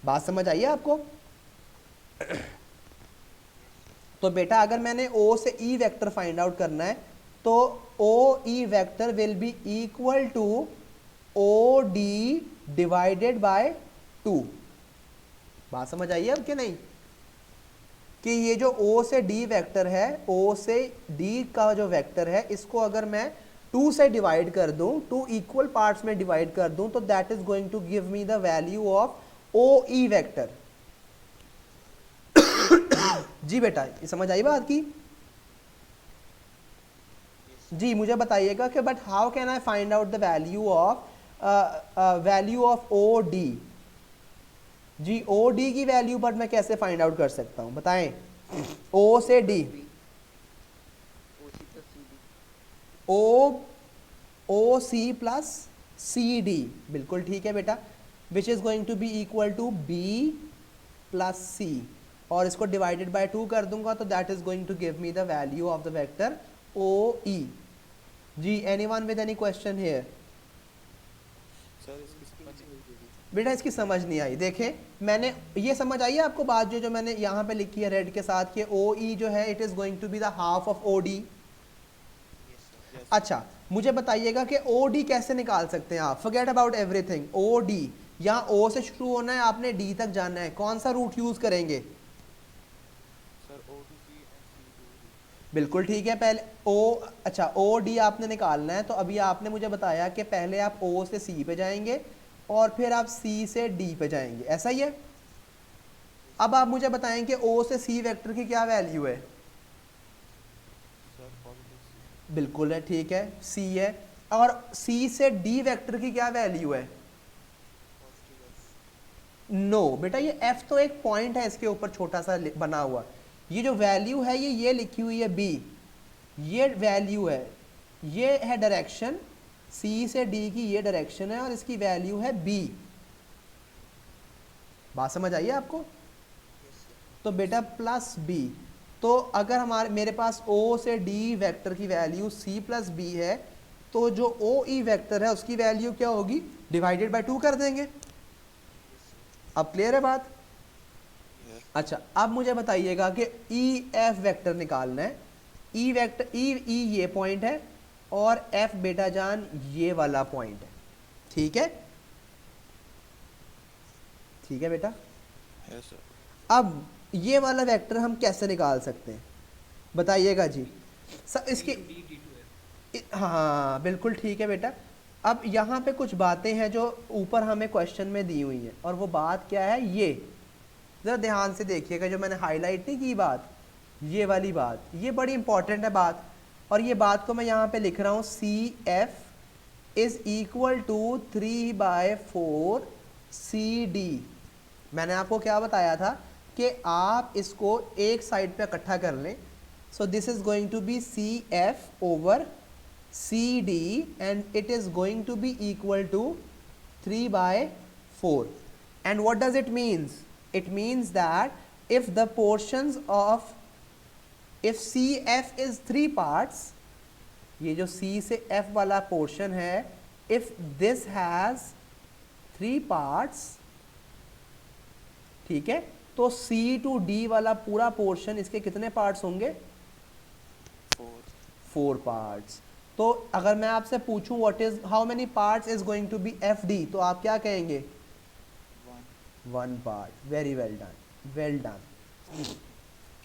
बात समझ आई है आपको? तो बेटा अगर मैंने O से E वेक्टर फाइंड आउट करना है तो OE vector will be equal to OD divided by 2। बात समझ आई है अब कि नहीं? कि ये जो O से D वेक्टर है, O से D का जो वेक्टर है, इसको अगर मैं 2 से डिवाइड कर दूं, 2 इक्वल पार्ट्स में डिवाइड कर दूं, तो that is going to give me the value of OE vector. जी बेटा ये समझ आई बात की? जी मुझे बताइएगा कि but how can I find out the value of O D? जी ओ डी की वैल्यू बट मैं कैसे फाइंड आउट कर सकता हूं, बताएं? ओ से d, o c plus c d, बिल्कुल ठीक है बेटा, which is going to be equal to b plus c, और इसको डिवाइडेड बाय 2 कर दूंगा तो that is going to give me the value of the vector o e. जी anyone with any question here? Sir इसकी समझ नहीं आई। बेटा इसकी समझ नहीं आई। देखें मैंने ये समझ आई है आपको बात जो मैंने यहाँ पे लिखी है रेड के साथ, कि ओ ई जो है it is going to be the half of O D. अच्छा मुझे बताइएगा कि ओ डी कैसे निकाल सकते हैं आप? Forget about everything, O D यहाँ ओ से शुरू होना है, आपने डी तक जाना है, कौन सा रूट यूज करेंगे? Sir O to C and C to D। बिल्कुल ठीक है, पहले ओ, अच्छा ओ डी आपने निकालना है, तो अभी आपने मुझे बताया कि पहले आप ओ से सी पे जाएंगे और फिर आप सी से डी पे जाएंगे, ऐसा ही है? अब आप मुझे बताएं कि ओ से सी वेक्टर की क्या वैल्यू है? Sir positive C। बिल्कुल है, ठीक है, सी है। और सी से डी वेक्टर की क्या वैल्यू है? नो बेटा ये एफ तो एक पॉइंट है इसके ऊपर छोटा सा बना हुआ, ये जो वैल्यू है ये लिखी हुई है बी, ये वैल्यू है, ये है डायरेक्शन, सी से डी की ये डायरेक्शन है और इसकी वैल्यू है बी। बात समझ आई है आपको? तो बेटा प्लस बी, तो अगर मेरे पास ओ से डी वेक्टर की वैल्यू सी प्लस बी है, तो जो ओ ई वेक्टर है उसकी वैल्यू क्या होगी? डिवाइडेड बाय 2 कर देंगे। अब क्लियर है बात? अच्छा अब मुझे बताइएगा कि ई एफ वेक्टर निकालना है। ई वेक्टर ई ये पॉइंट है और एफ बेटा जान ये वाला पॉइंट है, ठीक है? ठीक है बेटा? है सर। अब ये वाला वेक्टर हम कैसे निकाल सकते हैं बताइएगा जी? सर इसकी हाँ बिल्कुल ठीक है बेटा। अब यहाँ पे कुछ बातें हैं जो ऊपर हमें क्वेश्चन में दी हुई हैं, और वो बात क्या है ये ज़रा ध्यान से देखिएगा, जो मैंने हाईलाइट नहीं की बात, ये वाली बात, ये बड़ी इंपॉर्टेंट है बात, और ये बात को मैं यहाँ पे लिख रहा हूँ, C F is equal to 3/4 C D. मैंने आपको क्या बताया था कि आप इसको एक साइड पे इकट्ठा कर लें, so this is going to be C F over CD and it is going to be equal to 3/4. And what does it means? It means that if the portions of, if CF is 3 parts, ये जो C से F वाला portion है, if this has 3 parts, ठीक है, तो C to D वाला पूरा portion इसके कितने parts होंगे? 4 parts। तो अगर मैं आपसे पूछूं what is how many parts is going to be F D, तो आप क्या कहेंगे? 1 part. Very well done, well done.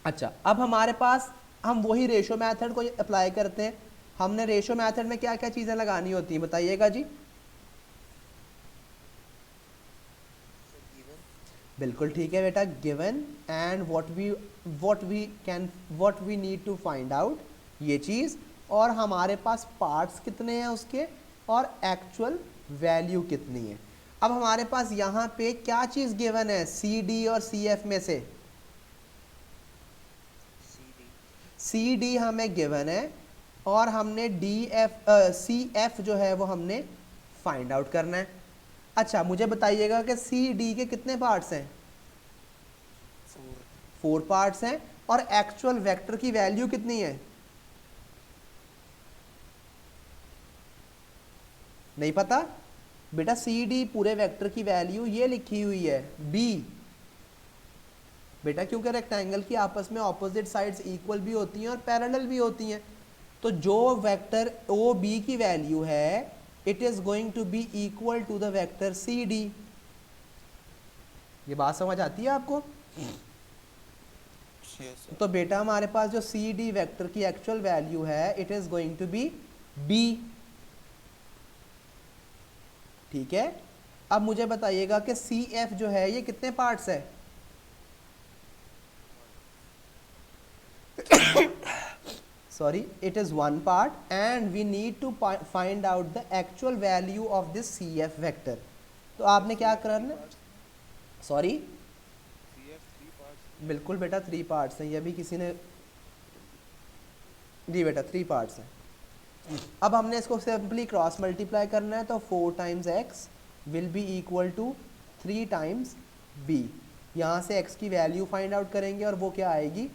अच्छा अब हमारे पास हम वही रेशो मेथड को अप्लाई करते हैं। हमने रेशो मेथड में क्या क्या चीज़ें लगानी होती हैं बताइएगा जी? बिल्कुल ठीक है बेटा, given and what we need to find out, ये चीज़, और हमारे पास पार्ट्स कितने हैं उसके और एक्चुअल वैल्यू कितनी है। अब हमारे पास यहाँ पे क्या चीज़ गिवन है सी डी और सी एफ में से? सी डी हमें गिवन है और हमने सी एफ जो है वो हमने फाइंड आउट करना है। अच्छा मुझे बताइएगा कि सी डी के कितने पार्ट्स हैं? 4 पार्ट्स हैं और एक्चुअल वेक्टर की वैल्यू कितनी है? नहीं पता बेटा? सी डी पूरे वेक्टर की वैल्यू ये लिखी हुई है बी बेटा, क्योंकि रेक्टेंगल की आपस में ऑपोजिट साइड्स इक्वल भी होती हैं और पैरेलल भी होती हैं। तो जो वेक्टर ओ बी की वैल्यू है it is going to be equal to the vector C D. ये बात समझ आती है आपको? तो बेटा हमारे पास जो सी डी वेक्टर की एक्चुअल वैल्यू है it is going to be B. ठीक है, अब मुझे बताइएगा कि सी एफ जो है ये कितने पार्ट्स है? sorry, it is one part and we need to find out the actual value of this CF vector. तो आपने क्या करना? सॉरी बिल्कुल बेटा 3 पार्ट्स हैं, ये भी किसी ने जी बेटा 3 पार्ट्स हैं। अब हमने इसको सिंपली क्रॉस मल्टीप्लाई करना है, तो 4 times x will be equal to 3 times B. यहाँ से x की वैल्यू फाइंड आउट करेंगे और वो क्या आएगी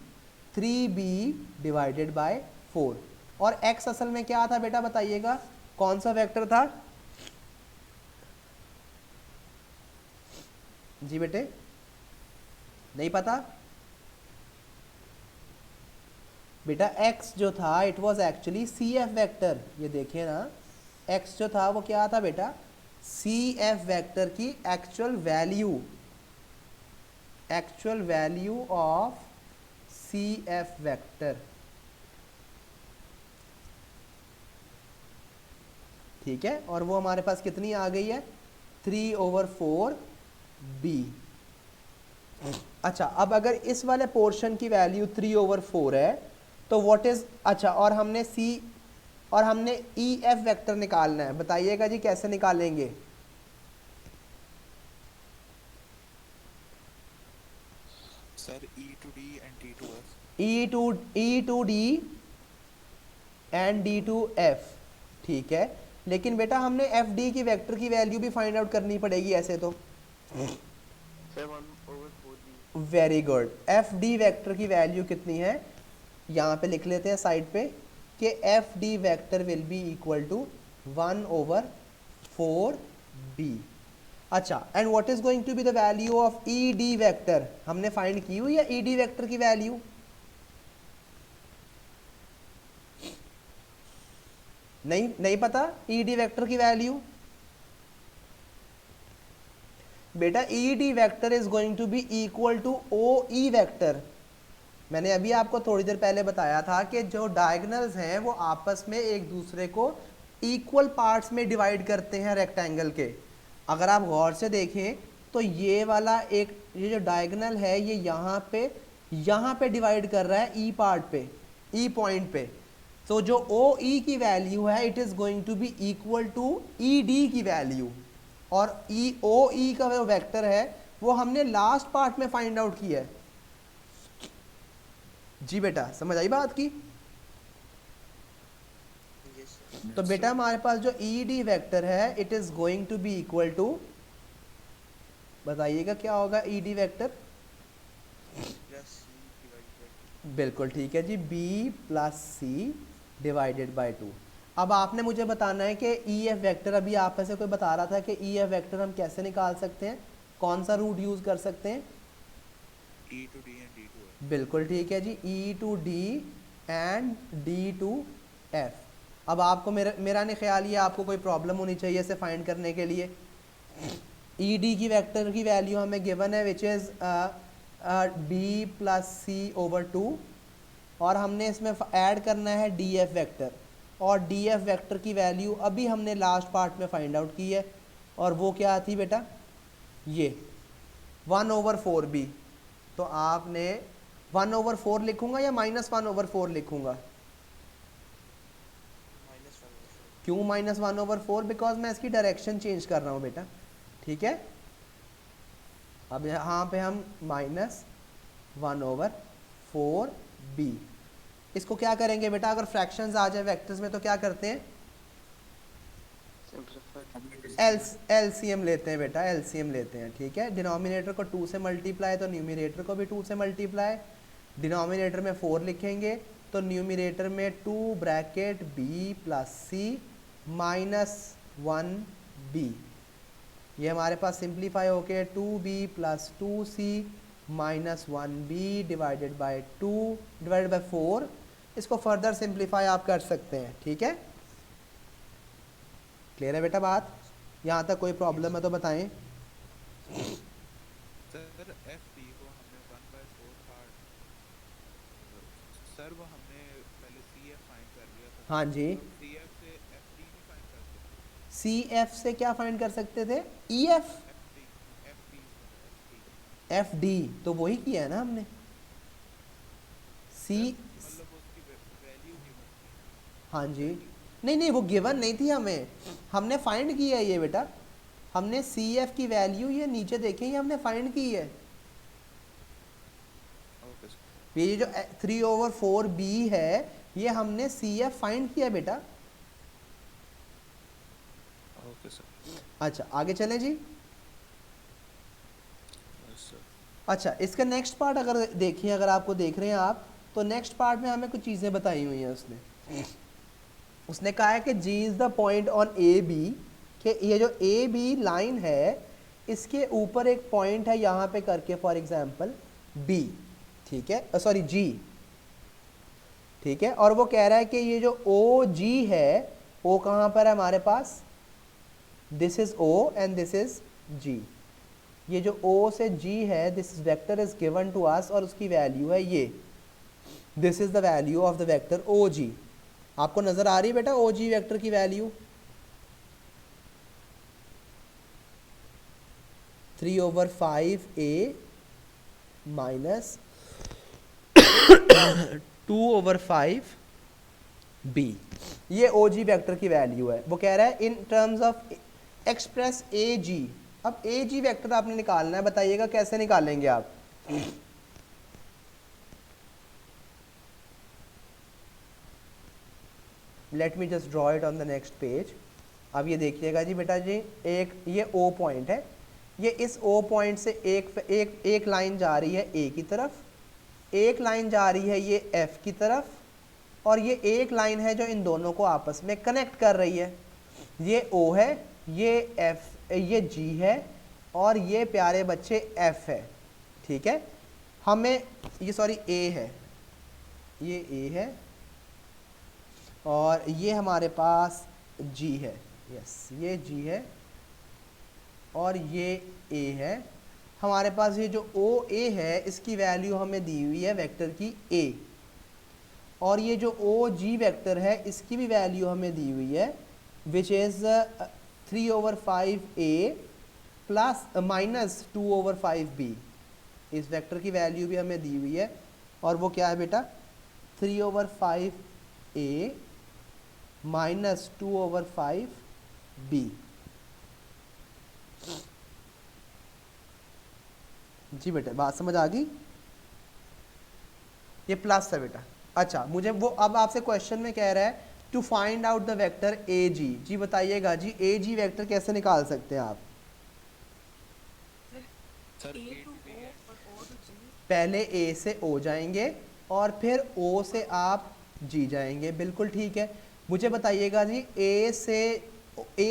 3b डिवाइडेड बाय 4। और x असल में क्या था बेटा बताइएगा, कौन सा वेक्टर था? जी बेटे नहीं पता बेटा? x जो था it was actually CF vector. ये देखिए ना, x जो था वो क्या था बेटा? CF वेक्टर की actual value of CF vector. ठीक है, और वो हमारे पास कितनी आ गई है 3/4b। अच्छा अब अगर इस वाले पोर्शन की वैल्यू 3/4 है तो व्हाट इज, अच्छा और हमने EF वेक्टर निकालना है। बताइएगा जी कैसे निकालेंगे? Sir E to D and D to F। E to D and D to F। ठीक है, लेकिन बेटा हमने FD की वेक्टर की वैल्यू भी फाइंड आउट करनी पड़ेगी ऐसे तो। वेरी गुड, FD वेक्टर की वैल्यू कितनी है यहाँ पे लिख लेते हैं साइड पे कि FD vector will be equal to 1/4b। अच्छा and what is going to be the value of ED vector? हमने फाइंड की हुई है ED वेक्टर की वैल्यू? नहीं पता ED वेक्टर की वैल्यू? बेटा ED vector is going to be equal to OE vector. मैंने अभी आपको थोड़ी देर पहले बताया था कि जो डायगोनल्स हैं वो आपस में एक दूसरे को इक्वल पार्ट्स में डिवाइड करते हैं रेक्टेंगल के। अगर आप गौर से देखें तो ये वाला ये जो डायगोनल है ये यहाँ पे डिवाइड कर रहा है E पार्ट पे, E पॉइंट पे। तो जो OE की वैल्यू है it is going to be equal to ED की वैल्यू, और OE का जो वेक्टर है वो हमने लास्ट पार्ट में फाइंड आउट किया है। जी बेटा समझ आई बात की? तो बेटा हमारे पास जो ED वेक्टर है it is going to be equal to, बताइएगा क्या होगा ED वेक्टर? बिल्कुल ठीक है जी, B plus C divided by 2। अब आपने मुझे बताना है कि EF वेक्टर, अभी आप में से कोई बता रहा था कि EF वेक्टर हम कैसे निकाल सकते हैं, कौन सा रूट यूज कर सकते हैं? E to D and D to F। बिल्कुल ठीक है जी, E to D and D to F। अब आपको मेरा नहीं ख्याल ये आपको कोई प्रॉब्लम होनी चाहिए इसे फाइंड करने के लिए। ED की वेक्टर की वैल्यू हमें गिवन है which is B plus C/2, और हमने इसमें ऐड करना है DF वेक्टर, और DF वेक्टर की वैल्यू अभी हमने लास्ट पार्ट में फाइंड आउट की है, और वो क्या थी बेटा? ये 1/4b। तो आपने 1/4 लिखूंगा या -1/4 लिखूंगा? क्यों -1/4? बिकॉज मैं इसकी डायरेक्शन चेंज कर रहा हूँ बेटा, ठीक है। अब यहाँ पे हम -1/4b, इसको क्या करेंगे बेटा, अगर फ्रैक्शंस आ जाए वेक्टर्स में तो क्या करते हैं, एलसीएम लेते हैं बेटा, एलसीएम लेते हैं, ठीक है। डिनोमिनेटर को 2 से मल्टीप्लाई तो न्यूमिनेटर को भी 2 से मल्टीप्लाई, डिनोमिनेटर में 4 लिखेंगे तो न्यूमिनेटर में 2 ब्रैकेट b प्लस सी -1b, ये हमारे पास सिंप्लीफाई होके 2b plus 2c -1b divided by 2 divided by 4, इसको फर्दर सिंप्लीफाई आप कर सकते हैं, ठीक है। क्लियर है बेटा बात, यहाँ तक कोई प्रॉब्लम है तो बताएं। सर एफ डी को हमने 1/4 पार्ट, सर वो हमने पहले सी एफ फाइंड कर लिया था, हाँ जी, सी एफ से एफ डी नहीं फाइंड कर सकते? सी एफ से क्या फाइंड कर सकते थे, E F, F D F D तो वही किया है ना हमने, सी, मतलब उसकी वैल्यू गिवन थी। हाँ जी, नहीं नहीं वो गिवन नहीं थी हमें, हमने फाइंड किया है ये बेटा, हमने सी एफ की वैल्यू ये नीचे देखें ये हमने फाइंड की है, ओके सर, ये जो 3/4b है ये हमने सी एफ फाइंड किया बेटा। ओके सर, अच्छा आगे चलें जी। Yes sir. अच्छा इसका नेक्स्ट पार्ट अगर देखिए, अगर आपको देख रहे हैं आप तो नेक्स्ट पार्ट में हमें कुछ चीज़ें बताई हुई हैं उसने कहा है कि G is the point on A B, कि ये जो ए बी लाइन है इसके ऊपर एक पॉइंट है यहाँ पे करके, फॉर एग्जांपल B, ठीक है, सॉरी G, ठीक है। और वो कह रहा है कि ये जो ओ जी है, ओ कहाँ पर है हमारे पास, this is o and this is G, ये जो O से G है this vector is given to us और उसकी वैल्यू है ये, this is the value of the vector OG। आपको नजर आ रही है बेटा OG वेक्टर की वैल्यू 3/5a माइनस 2/5b, ये OG वेक्टर की वैल्यू है। वो कह रहा है in terms of express AG। अब AG वेक्टर आपने निकालना है, बताइएगा कैसे निकालेंगे आप। Let me just draw it on the next page. अब ये देखिएगा जी बेटा जी, एक ये O पॉइंट है, ये इस O पॉइंट से एक लाइन जा रही है A की तरफ, एक लाइन जा रही है ये F की तरफ, और ये एक लाइन है जो इन दोनों को आपस में कनेक्ट कर रही है। ये O है, ये F, ये G है और ये प्यारे बच्चे F है, ठीक है। हमें ये सॉरी A है, ये A है और ये हमारे पास G है, यस ये G है और ये A है। हमारे पास ये जो OA है इसकी वैल्यू हमें दी हुई है वेक्टर की A, और ये जो OG वेक्टर है इसकी भी वैल्यू हमें दी हुई है which is 3/5a plus minus 2/5b, इस वेक्टर की वैल्यू भी हमें दी हुई है और वो क्या है बेटा 3/5a माइनस 2/5b। जी बेटा बात समझ आ गई, ये प्लस है बेटा। अच्छा मुझे वो अब आपसे क्वेश्चन में कह रहा है to find out the vector a g, जी बताइएगा जी ए जी वेक्टर कैसे निकाल सकते हैं आप। Sir A A to to B O है, और O to G। पहले ए से ओ जाएंगे और फिर ओ से आप जी जाएंगे, बिल्कुल ठीक है। मुझे बताइएगा जी ए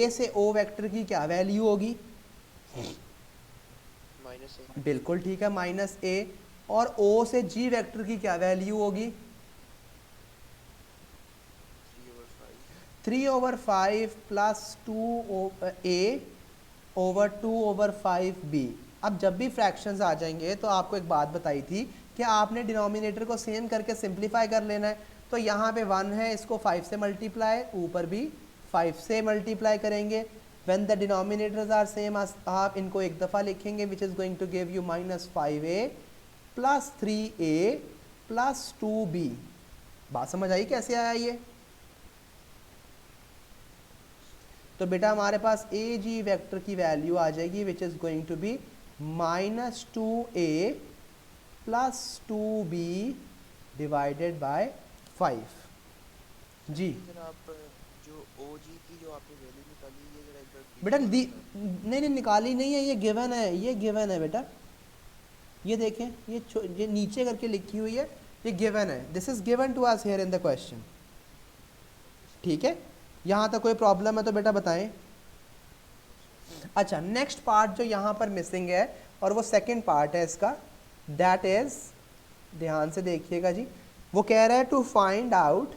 से ओ वेक्टर की क्या वैल्यू होगी, -a, बिल्कुल ठीक है माइनस ए, और ओ से जी वेक्टर की क्या वैल्यू होगी 3/5 प्लस 2a ओवर 2/5b। अब जब भी फ्रैक्शंस आ जाएंगे तो आपको एक बात बताई थी कि आपने डिनोमिनेटर को सेम करके सिंप्लीफाई कर लेना है। तो यहाँ पे 1 है, इसको 5 से मल्टीप्लाई, ऊपर भी 5 से मल्टीप्लाई करेंगे। When the denominators are same आप इनको एक दफ़ा लिखेंगे which is going to give you -5a plus 3a plus 2b। बात समझ आई कैसे आया ये। तो बेटा हमारे पास ए जी वेक्टर की वैल्यू आ जाएगी which is going to be -2a + 2b divided by 5। जी जरा आप जो OG की जो आपने वैल्यू निकाली ये जरा एक बार बेटा repeat नहीं निकाली नहीं है, ये गिवन है, ये गिवन है बेटा। ये देखें, ये नीचे करके लिखी हुई है, ये गिवन है, this is given to us here in the question. ठीक है, यहाँ तक कोई प्रॉब्लम है तो बेटा बताएं। अच्छा, नेक्स्ट पार्ट जो यहाँ पर मिसिंग है और वो सेकंड पार्ट है इसका, दैट इज, ध्यान से देखिएगा जी, वो कह रहा है to find out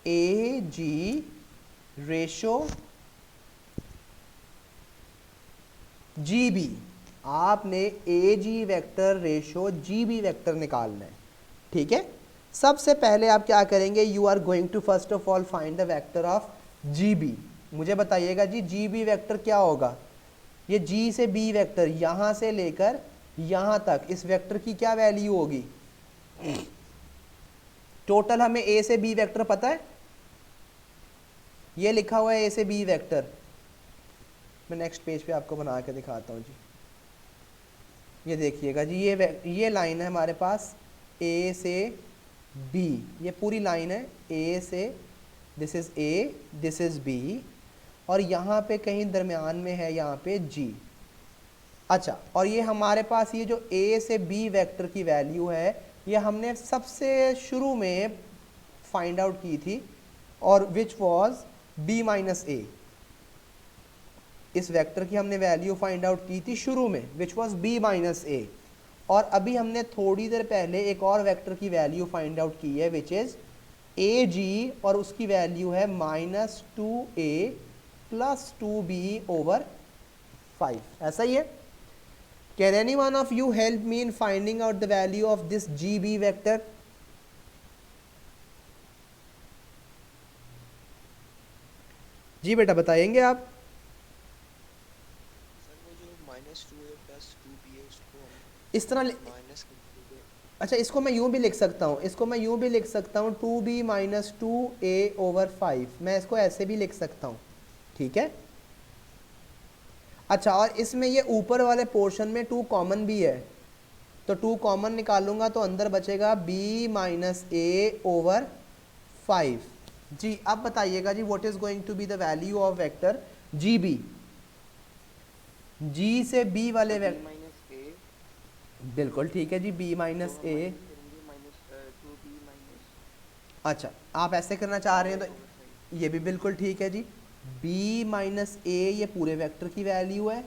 a g ratio g b. आपने a g vector ratio g b vector निकालना है। ठीक है, सबसे पहले आप क्या करेंगे, you are going to first of all find the vector of g b. मुझे बताइएगा जी जी बी वेक्टर क्या होगा। ये जी से बी वेक्टर यहां से लेकर यहां तक, इस वेक्टर की क्या वैल्यू होगी। टोटल हमें ए से बी वेक्टर पता है, ये लिखा हुआ है ए से बी वेक्टर। मैं नेक्स्ट पेज पे आपको बना के दिखाता हूँ जी। ये देखिएगा जी, ये लाइन है हमारे पास ए से बी, ये पूरी लाइन है ए से, this is A, this is B, और यहाँ पे कहीं दरमियान में है यहाँ पे जी। अच्छा, और ये हमारे पास ये जो ए से बी वेक्टर की वैल्यू है, ये हमने सबसे शुरू में फाइंड आउट की थी, और विच वॉज b माइनस ए। इस वेक्टर की हमने वैल्यू फाइंड आउट की थी शुरू में, which was b minus A. और अभी हमने थोड़ी देर पहले एक और वेक्टर की वैल्यू फाइंड आउट की है विच इज़ ए जी, और उसकी वैल्यू है -2a + 2b over 5। ऐसा ही है। Can any one of you help me in finding out the value of this g b vector. जी बेटा बताएंगे आप। सर वो जो -2a + 2b है उसको हम इस तरह माइनस कर देंगे। अच्छा, इसको मैं यूं भी लिख सकता हूँ, इसको मैं यूं भी लिख सकता हूँ 2b - 2a over 5। मैं इसको ऐसे भी लिख सकता हूँ। ठीक है। अच्छा, और इसमें ये ऊपर वाले पोर्शन में 2 कॉमन भी है, तो 2 कॉमन निकालूंगा तो अंदर बचेगा b - a over 5। जी अब बताइएगा जी, what is going to be the value of vector g b. G से बी वाले b वेक्टर, माइनस ए, बिल्कुल ठीक है जी, b - a। करेंगे -2b माइनस, अच्छा, आप ऐसे करना चाह रहे हैं तो ये भी बिल्कुल ठीक है जी। b माइनस ए ये पूरे वेक्टर की वैल्यू है,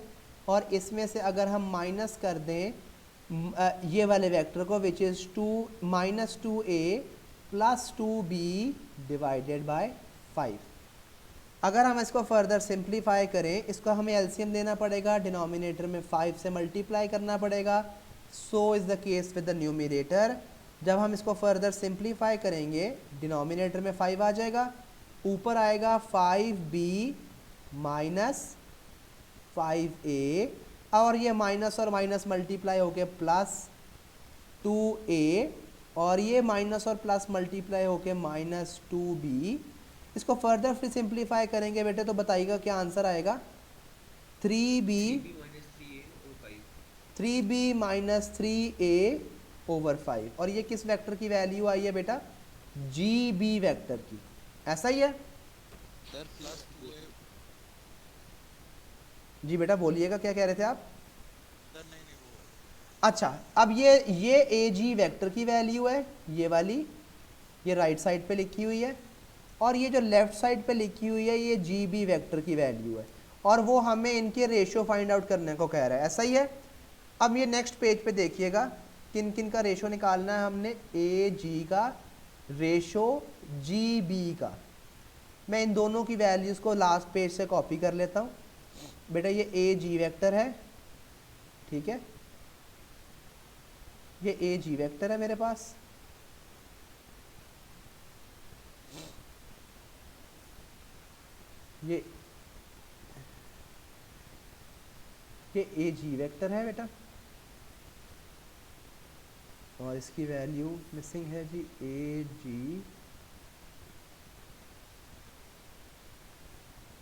और इसमें से अगर हम माइनस कर दें ये वाले वेक्टर को which is -2a + 2b divided by 5। अगर हम इसको फर्दर सिंप्लीफाई करें, इसको हमें एलसीएम देना पड़ेगा, डिनोमिनेटर में 5 से मल्टीप्लाई करना पड़ेगा। So is the case with the numerator. जब हम इसको फर्दर सिंप्लीफाई करेंगे, डिनोमिनेटर में 5 आ जाएगा, ऊपर आएगा 5b - 5a, और ये माइनस और माइनस मल्टीप्लाई होके +2a, और ये माइनस और प्लस मल्टीप्लाई होके -2b। इसको फर्दर फिर सिंप्लीफाई करेंगे बेटे तो बताइएगा क्या आंसर आएगा। 3b - 3a over 5, और ये किस वेक्टर की वैल्यू आई है बेटा, जी बी वेक्टर की। ऐसा ही है सर +2a। जी बेटा बोलिएगा, क्या कह रहे थे आप। सर नहीं वो अच्छा, अब ये ए जी वेक्टर की वैल्यू है, ये वाली, ये राइट साइड पे लिखी हुई है, और ये जो लेफ्ट साइड पे लिखी हुई है ये जी बी वेक्टर की वैल्यू है, और वो हमें इनके रेशो फाइंड आउट करने को कह रहा है। ऐसा ही है। अब ये नेक्स्ट पेज पे देखिएगा, किन किन का रेशो निकालना है हमने, ए जी का रेशो जी बी का। मैं इन दोनों की वैल्यूज़ को लास्ट पेज से कॉपी कर लेता हूँ। बेटा ये ए जी वेक्टर है, ठीक है, ये ए जी वेक्टर है मेरे पास, ये ए जी वेक्टर है बेटा, और इसकी वैल्यू मिसिंग है जी, ए जी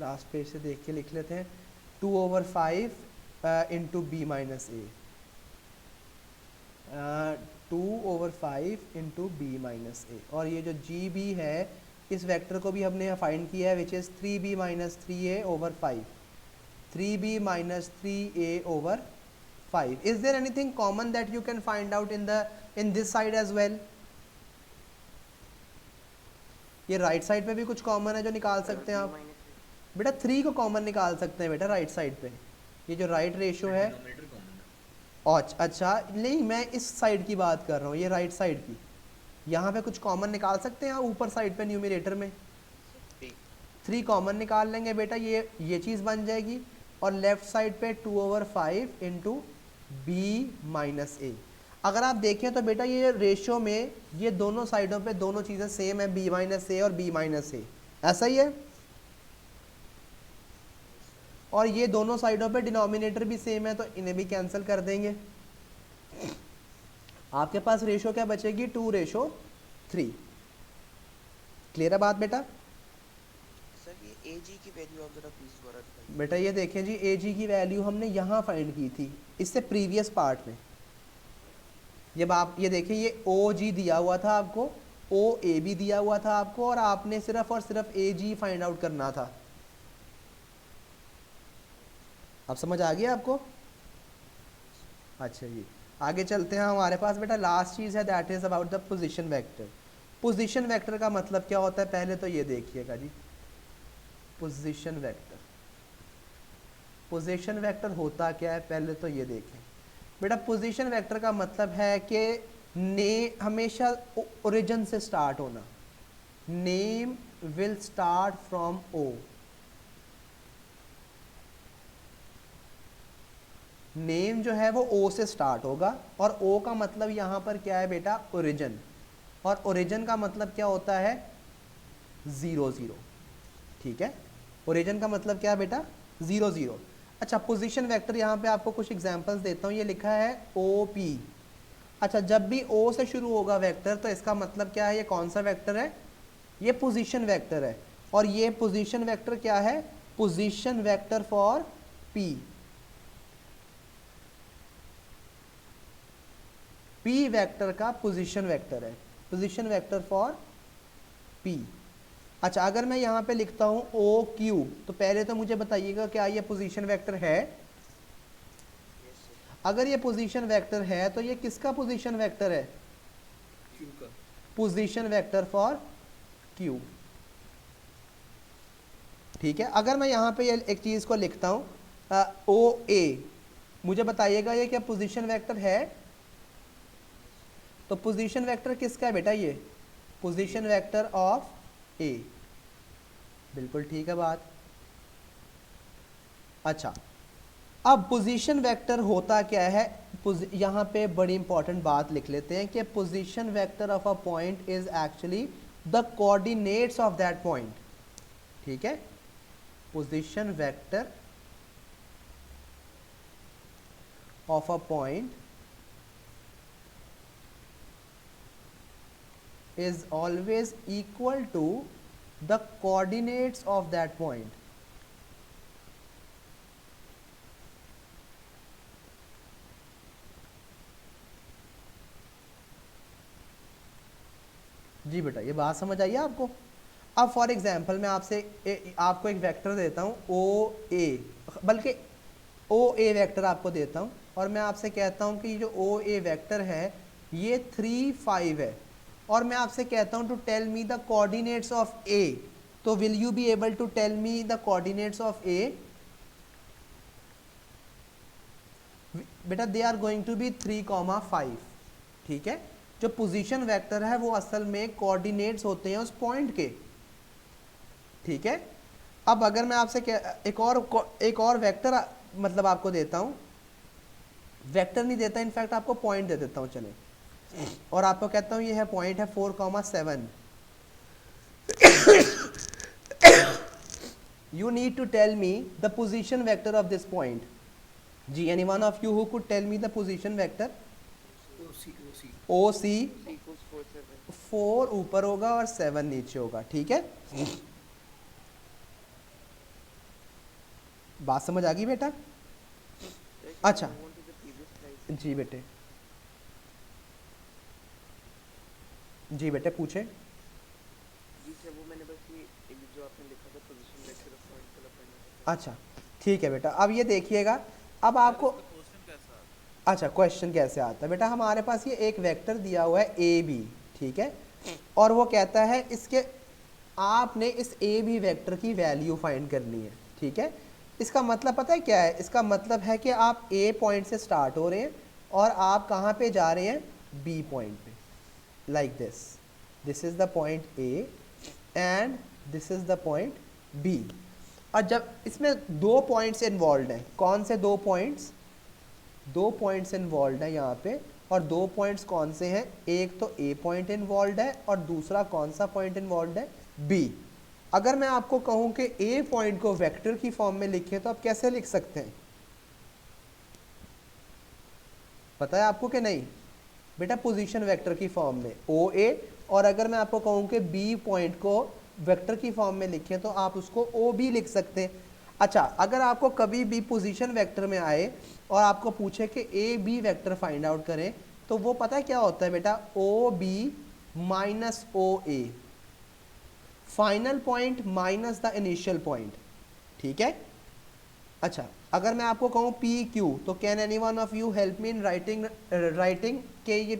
लास्ट पेज से देख के लिख लेते हैं, 2/5 into B minus A, 2/5 into B minus A. और ये जो जी बी है इस वेक्टर को भी हमने फाइंड किया है, which is 3b minus 3a/5, 3b minus 3a/5। Is there anything common that you can find out in this side as well? ये राइट साइड पे भी कुछ कॉमन है जो निकाल सकते हैं आप? बेटा 3 को कॉमन निकाल सकते हैं बेटा राइट साइड पे, ये जो राइट रेशियो है। डिनोमिनेटर कॉमन है। अच्छा नहीं, मैं इस साइड की बात कर रहा हूँ, ये राइट साइड की। यहाँ पे कुछ कॉमन निकाल सकते हैं आप ऊपर साइड पे न्यूमरेटर में? 3 कॉमन निकाल लेंगे बेटा, ये चीज़ बन जाएगी। और लेफ्ट साइड पे 2/5 इंटू बी माइनस ए। अगर आप देखें तो बेटा ये रेशियो में ये दोनों साइडों पे दोनों चीज़ें सेम है, बी माइनस ए और बी माइनस ए, ऐसा ही है। और ये दोनों साइडों पे डिनोमिनेटर भी सेम है, तो इन्हें भी कैंसिल कर देंगे। आपके पास रेशियो क्या बचेगी? 2:3। क्लियर है बात बेटा? सर ये AG की वैल्यू आप जरा प्लीज दोबारा दिखाइए। बेटा ये देखें जी, AG की वैल्यू हमने यहाँ फाइंड की थी इससे प्रीवियस पार्ट में। जब आप ये देखें, ये OG दिया हुआ था आपको, OAB दिया हुआ था आपको, और आपने सिर्फ और सिर्फ AG फाइंड आउट करना था। अब समझ आ गया आपको? अच्छा जी, आगे चलते हैं। हमारे पास बेटा लास्ट चीज़ है, that is about the position vector. Position vector का मतलब क्या होता है पहले तो ये देखिएगा जी। पोजीशन वेक्टर, पोजीशन वेक्टर होता क्या है पहले तो ये देखें बेटा। पोजीशन वेक्टर का मतलब है कि हमेशा ओरिजिन से स्टार्ट होना। Name will start from O. Name जो है वो ओ से स्टार्ट होगा, और ओ का मतलब यहाँ पर क्या है बेटा? ओरिजिन। और ओरिजिन का मतलब क्या होता है? 0 0। ठीक है, ओरिजिन का मतलब क्या है बेटा? 0 0। अच्छा, पोजीशन वेक्टर यहाँ पे आपको कुछ एग्जांपल्स देता हूँ। ये लिखा है OP। अच्छा, जब भी O से शुरू होगा वेक्टर तो इसका मतलब क्या है? ये कौन सा वेक्टर है? ये पोजीशन वेक्टर है। और ये पोजीशन वेक्टर क्या है? Position vector for P। P vector का पोजीशन वेक्टर है, पोजीशन वेक्टर फॉर P। अच्छा, अगर मैं यहाँ पे लिखता हूँ OQ, तो पहले तो मुझे बताइएगा क्या ये पोजीशन वेक्टर है? अगर ये पोजीशन वेक्टर है तो ये किसका पोजीशन वेक्टर है? क्यू का। Position vector for Q। ठीक है, अगर मैं यहाँ पे ये एक चीज़ को लिखता हूँ OA, मुझे बताइएगा ये क्या पोजीशन वेक्टर है? तो पोजीशन वेक्टर किसका है बेटा? ये पोजीशन वेक्टर ऑफ ए। बिल्कुल ठीक है बात। अच्छा, अब पोजीशन वेक्टर होता क्या है? यहाँ पे बड़ी इंपॉर्टेंट बात लिख लेते हैं कि position vector of a point is actually the coordinates of that point. ठीक है, position vector of a point is always equal to the coordinates of that point. जी बेटा, ये बात समझ आई आपको? अब फॉर एग्जांपल मैं आपको एक वेक्टर देता हूँ OA, बल्कि OA वेक्टर आपको देता हूँ, और मैं आपसे कहता हूँ कि जो OA वेक्टर है ये 3 5 है, और मैं आपसे कहता हूँ to tell me the coordinates of A। तो will you be able to tell me the coordinates of A? बेटा they are going to be 3,5। ठीक है, जो पोजीशन वेक्टर है वो असल में कोऑर्डिनेट्स होते हैं उस पॉइंट के। ठीक है, अब अगर मैं आपसे एक और वेक्टर मतलब आपको देता हूँ, वेक्टर नहीं देता, इनफैक्ट आपको पॉइंट दे देता हूँ चले, और आपको कहता हूँ ये है पॉइंट है 4,7। you need to tell me the position vector of this point. Ji, any one of you who could tell me the position vector? OC 4 ऊपर होगा और 7 नीचे होगा। ठीक है, बात समझ आ गई बेटा? Sir, can अच्छा। you move on to the previous slide? जी बेटे, जी बेटे पूछे। जी सर, वो मैंने बस ये एक जो आपने लिखा था पोजीशन वेक्टर ऑफ पॉइंट वाला पढ़ना था। अच्छा ठीक है बेटा, अब ये देखिएगा, अब आपको क्वेश्चन कैसा आता अच्छा क्वेश्चन कैसे आता है बेटा, हमारे पास ये एक वेक्टर दिया हुआ है ए बी, ठीक है, और वो कहता है इसके आपने इस ए बी वेक्टर की वैल्यू फाइंड करनी है, ठीक है। इसका मतलब पता है क्या है? इसका मतलब है कि आप ए पॉइंट से स्टार्ट हो रहे हैं और आप कहाँ पे जा रहे हैं? बी पॉइंट पे, like this is the point A and this is the point B. और जब इसमें दो पॉइंट्स इन्वॉल्व हैं, कौन से दो पॉइंट्स? दो पॉइंट्स इन्वॉल्व हैं यहाँ पे, और दो पॉइंट्स कौन से हैं? एक तो ए पॉइंट इन्वॉल्व है और दूसरा कौन सा पॉइंट इन्वॉल्व है? बी। अगर मैं आपको कहूँ कि ए पॉइंट को वेक्टर की फॉर्म में लिखें तो आप कैसे लिख सकते हैं? पता है आपको कि नहीं? बेटा पोजीशन वेक्टर की फॉर्म में ओ ए, और अगर मैं आपको कहूँ कि बी पॉइंट को वेक्टर की फॉर्म में लिखें तो आप उसको ओ बी लिख सकते हैं। अच्छा, अगर आपको कभी भी पोजीशन वेक्टर में आए और आपको पूछे कि A B vector find out करें, तो वो पता है क्या होता है बेटा? O B minus O A, final point minus the initial point, ठीक है। अच्छा, अगर मैं आपको कहूँ पी क्यू, तो can any one of you help me in writing के ये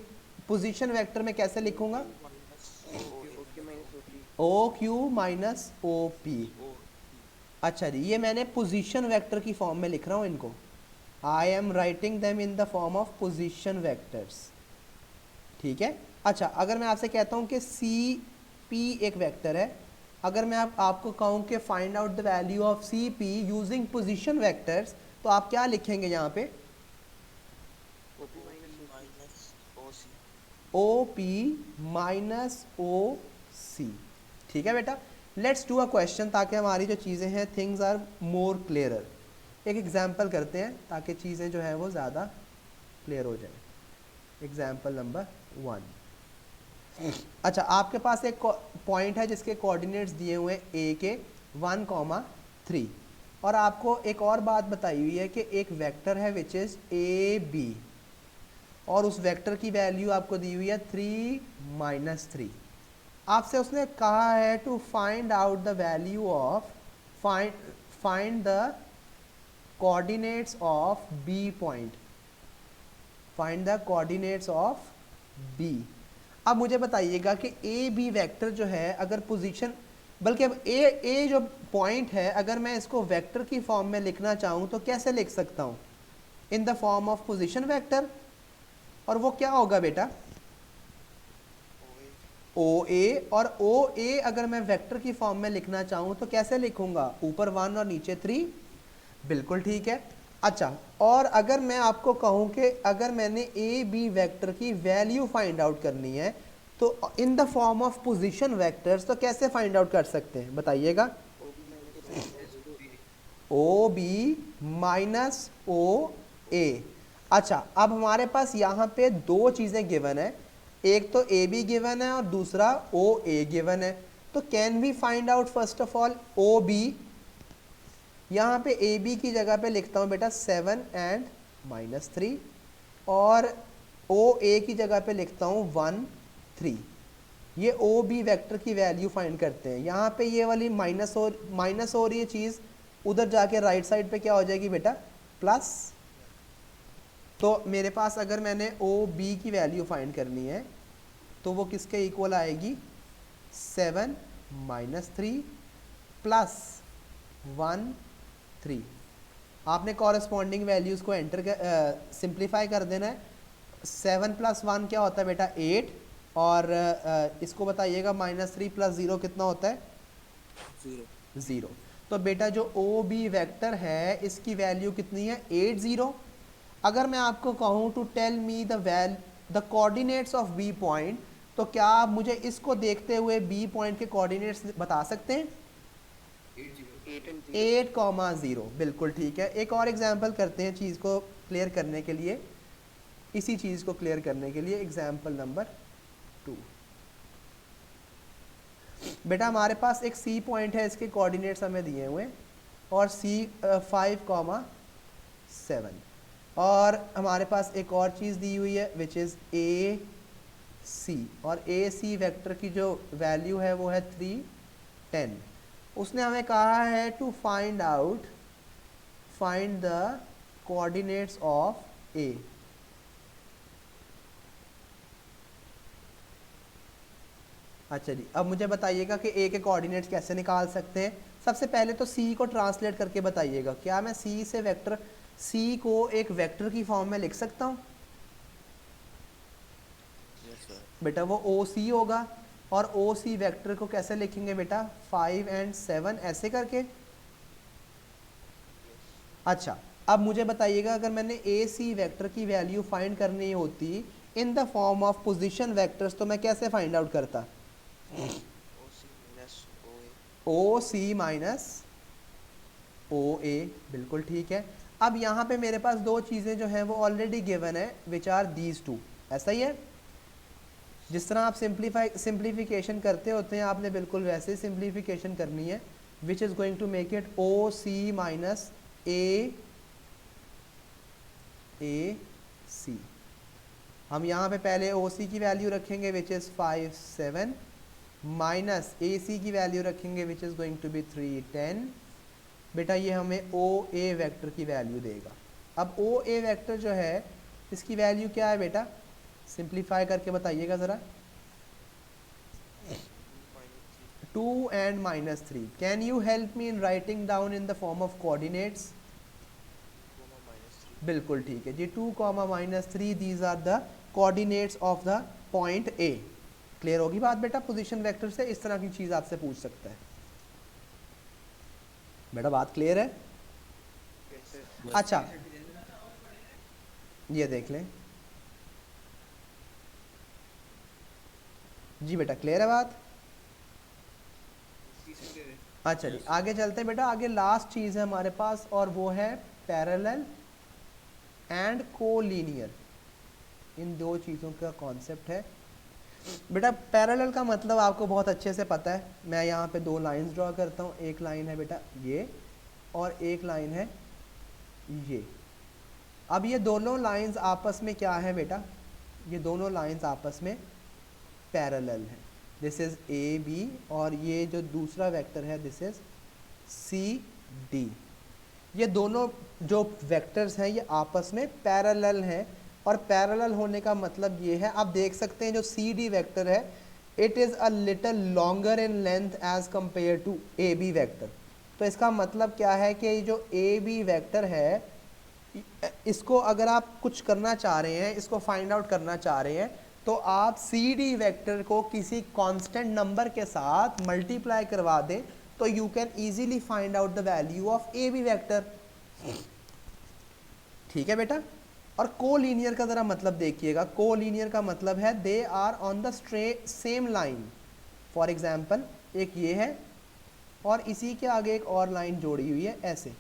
पोजीशन वेक्टर में कैसे लिखूंगा? OQ minus OP. O Q minus O P. अच्छा जी, ये मैंने पोजीशन वेक्टर की फॉर्म में लिख रहा हूँ इनको। I am writing them in the form of position vectors, ठीक है। अच्छा, अगर मैं आपसे कहता हूँ कि सी पी एक वेक्टर है, अगर मैं आपको कहूँ कि find out the value of C P using position vectors, तो आप क्या लिखेंगे यहाँ पे? OP minus minus O C. O P minus O C, ठीक है बेटा। लेट्स डू अ क्वेश्चन, ताकि हमारी जो चीज़ें हैं थिंग्स आर मोर क्लियरर। एक एग्जाम्पल करते हैं ताकि चीज़ें जो है वो ज़्यादा क्लियर हो जाए। Example number 1। अच्छा, आपके पास एक पॉइंट है जिसके कोऑर्डिनेट्स दिए हुए हैं ए के 1,3, और आपको एक और बात बताई हुई है कि एक वेक्टर है विच इज़ ए बी, और उस वेक्टर की वैल्यू आपको दी हुई है 3 - 3। आपसे उसने कहा है to find out the value of find the coordinates of B point, find the coordinates of B. अब मुझे बताइएगा कि ए बी वेक्टर जो है, अगर पोजीशन, बल्कि अब ए जो पॉइंट है, अगर मैं इसको वेक्टर की फॉर्म में लिखना चाहूँ तो कैसे लिख सकता हूँ? इन the form of position vector. और वो क्या होगा बेटा? ओ ए, और ओ ए अगर मैं वेक्टर की फॉर्म में लिखना चाहूँ तो कैसे लिखूंगा? ऊपर 1 और नीचे 3, बिल्कुल ठीक है। अच्छा, और अगर मैं आपको कहूँ कि अगर मैंने ए बी वेक्टर की वैल्यू फाइंड आउट करनी है तो इन the form of position vectors, तो कैसे फाइंड आउट कर सकते हैं बताइएगा? ओ बी माइनस ओ ए। अच्छा, अब हमारे पास यहाँ पे दो चीज़ें गिवन है, एक तो ए बी गिवन है और दूसरा ओ ए गिवन है। तो can we find out first of all O B? यहाँ पे ए बी की जगह पे लिखता हूँ बेटा 7 एंड -3, और ओ ए की जगह पे लिखता हूँ 1 3। ये ओ बी वेक्टर की वैल्यू फाइंड करते हैं। यहाँ पे ये वाली माइनस हो रही है चीज़, उधर जाके राइट साइड पे क्या हो जाएगी बेटा? प्लस। तो मेरे पास अगर मैंने ओ बी की वैल्यू फाइंड करनी है तो वो किसके इक्वल आएगी? 7 - 3 प्लस 1 3। आपने कॉरेस्पॉन्डिंग वैल्यूज़ को एंटर सिंप्लीफाई कर देना है। 7 + 1 क्या होता है बेटा? 8, और इसको बताइएगा -3 + 0 कितना होता है? 0। तो बेटा जो ओ बी वेक्टर है इसकी वैल्यू कितनी है? 8 0। अगर मैं आपको कहूँ to tell me the coordinates of B point, तो क्या आप मुझे इसको देखते हुए बी पॉइंट के कोऑर्डिनेट्स बता सकते हैं? 8,0, बिल्कुल ठीक है। एक और एग्जाम्पल करते हैं चीज़ को क्लियर करने के लिए, इसी चीज़ को क्लियर करने के लिए। Example number 2। बेटा हमारे पास एक सी पॉइंट है, इसके कोऑर्डिनेट्स हमें दिए हुए हैं और C 5,7 और हमारे पास एक और चीज़ दी हुई है विच इज़ AC और AC वेक्टर की जो वैल्यू है वो है 3 10। उसने हमें कहा है to find the coordinates of A। अच्छा जी, अब मुझे बताइएगा कि A के कोऑर्डिनेट्स कैसे निकाल सकते हैं। सबसे पहले तो C को ट्रांसलेट करके बताइएगा, क्या मैं C से वेक्टर C को एक वेक्टर की फॉर्म में लिख सकता हूँ? Yes sir. बेटा वो OC होगा और OC वेक्टर को कैसे लिखेंगे बेटा? 5 और 7 ऐसे करके। अच्छा, अब मुझे बताइएगा अगर मैंने AC वेक्टर की वैल्यू फाइंड करनी होती इन the form of position vectors तो मैं कैसे फाइंड आउट करता? OC माइनस OA, बिल्कुल ठीक है। अब यहाँ पे मेरे पास दो चीज़ें जो हैं वो ऑलरेडी गिवन है विच आर दीज टू, ऐसा ही है। जिस तरह आप सिंप्लीफिकेशन करते होते हैं आपने बिल्कुल वैसे ही सिंप्लीफिकेशन करनी है which is going to make it OC minus AC। हम यहाँ पे पहले OC की वैल्यू रखेंगे विच इज़ 5 7 माइनस AC की वैल्यू रखेंगे which is going to be 3 10। बेटा ये हमें OA वेक्टर की वैल्यू देगा। अब OA वेक्टर जो है इसकी वैल्यू क्या है बेटा? सिंप्लीफाई करके बताइएगा ज़रा। 2 and -3। Can you help me in writing down in the form of coordinates? बिल्कुल ठीक है जी, 2, -3 these are the coordinates of the point A। Clear होगी बात बेटा? पोजीशन वेक्टर से इस तरह की चीज़ आपसे पूछ सकता है। बेटा बात क्लियर है? अच्छा ये देख लें जी बेटा, क्लियर है बात? अच्छा जी, आगे चलते हैं बेटा। आगे लास्ट चीज़ है हमारे पास और वो है पैरेलल एंड कोलीनियर। इन दो चीज़ों का कॉन्सेप्ट है बेटा। पैरेलल का मतलब आपको बहुत अच्छे से पता है। मैं यहाँ पे दो लाइंस ड्रॉ करता हूँ। एक लाइन है बेटा ये और एक लाइन है ये। अब ये दोनों लाइंस आपस में क्या है बेटा? ये दोनों लाइंस आपस में पैरेलल है। दिस इज़ AB और ये जो दूसरा वेक्टर है दिस इज़ CD। ये दोनों जो वेक्टर्स हैं ये आपस में पैरेलल हैं और पैरेलल होने का मतलब ये है, आप देख सकते हैं जो CD वेक्टर है it is a little longer in length as compare to AB vector. तो इसका मतलब क्या है कि जो AB वेक्टर है इसको अगर आप कुछ करना चाह रहे हैं, इसको फाइंड आउट करना चाह रहे हैं तो आप CD वेक्टर को किसी कांस्टेंट नंबर के साथ मल्टीप्लाई करवा दें तो you can easily find out the value of AB vector. ठीक है बेटा? और कोलीनियर का ज़रा मतलब देखिएगा। कोलीनियर का मतलब है they are on the same line. For example एक ये है और इसी के आगे एक और लाइन जोड़ी हुई है ऐसे।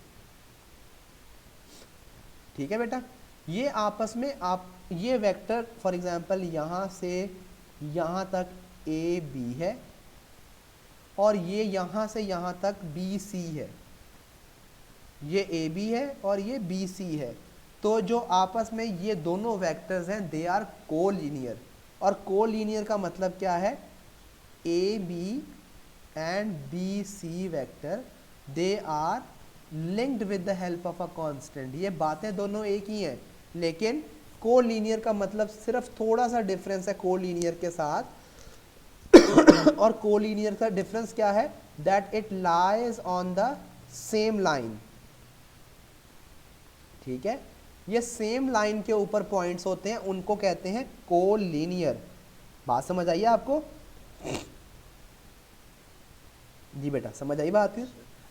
ठीक है बेटा? ये आपस में आप ये वेक्टर फॉर एग्जाम्पल यहाँ से यहाँ तक AB है और ये यहाँ से यहाँ तक BC है। ये AB है और ये BC है। तो जो आपस में ये दोनों वेक्टर्स हैं दे आर कोलीनियर। और कोलीनियर का मतलब क्या है? AB and BC vector they are linked with the help of a constant. ये बातें दोनों एक ही हैं लेकिन कोलीनियर का मतलब सिर्फ थोड़ा सा डिफरेंस है कोलीनियर के साथ। और कोलीनियर का डिफरेंस क्या है? That it lies on the same line. ठीक है? ये सेम लाइन के ऊपर पॉइंट्स होते हैं, उनको कहते हैं कोलीनियर। बात समझ आई आपको? जी बेटा समझ आई बात है?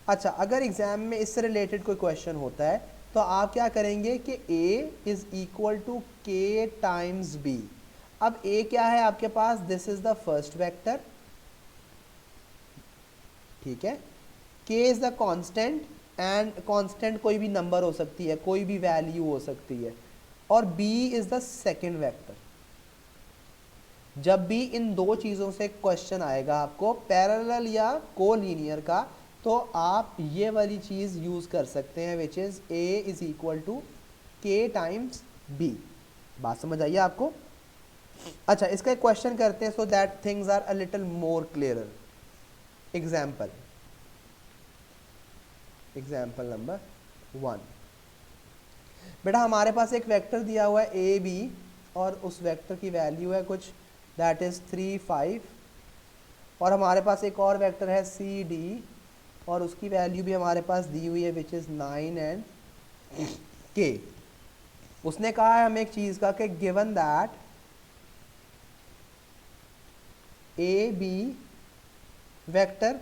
अच्छा, अगर एग्जाम में इससे रिलेटेड कोई क्वेश्चन होता है तो आप क्या करेंगे कि A is equal to K times B। अब A क्या है आपके पास? This is the first vector. ठीक है? K is the constant and constant कोई भी नंबर हो सकती है, कोई भी वैल्यू हो सकती है। और B is the second vector. जब भी इन दो चीज़ों से क्वेश्चन आएगा आपको पैरेलल या कोलीनियर का तो आप ये वाली चीज़ यूज़ कर सकते हैं which is A is equal to K times B. बात समझ आइए आपको? अच्छा, इसका एक क्वेश्चन करते हैं so that things are a little more clearer. Example number 1। बेटा हमारे पास एक वेक्टर दिया हुआ है ए बी और उस वेक्टर की वैल्यू है कुछ दैट इज़ 3 5, और हमारे पास एक और वेक्टर है सी डी और उसकी वैल्यू भी हमारे पास दी हुई है विच इज़ 9 एंड के। उसने कहा है हमें एक चीज़ का कि given that A B vector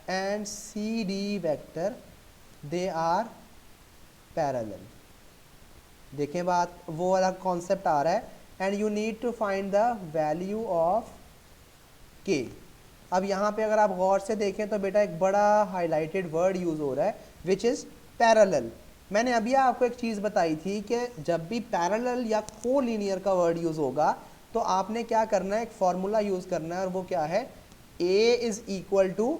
and C D vector they are parallel. देखें बात, वो वाला कॉन्सेप्ट आ रहा है and you need to find the value of K. अब यहाँ पे अगर आप गौर से देखें तो बेटा एक बड़ा हाईलाइटेड वर्ड यूज़ हो रहा है विच इज़ पैरेलल। मैंने अभी आपको एक चीज़ बताई थी कि जब भी पैरेलल या कोलिनियर का वर्ड यूज़ होगा तो आपने क्या करना है, एक फॉर्मूला यूज़ करना है और वो क्या है, ए is equal to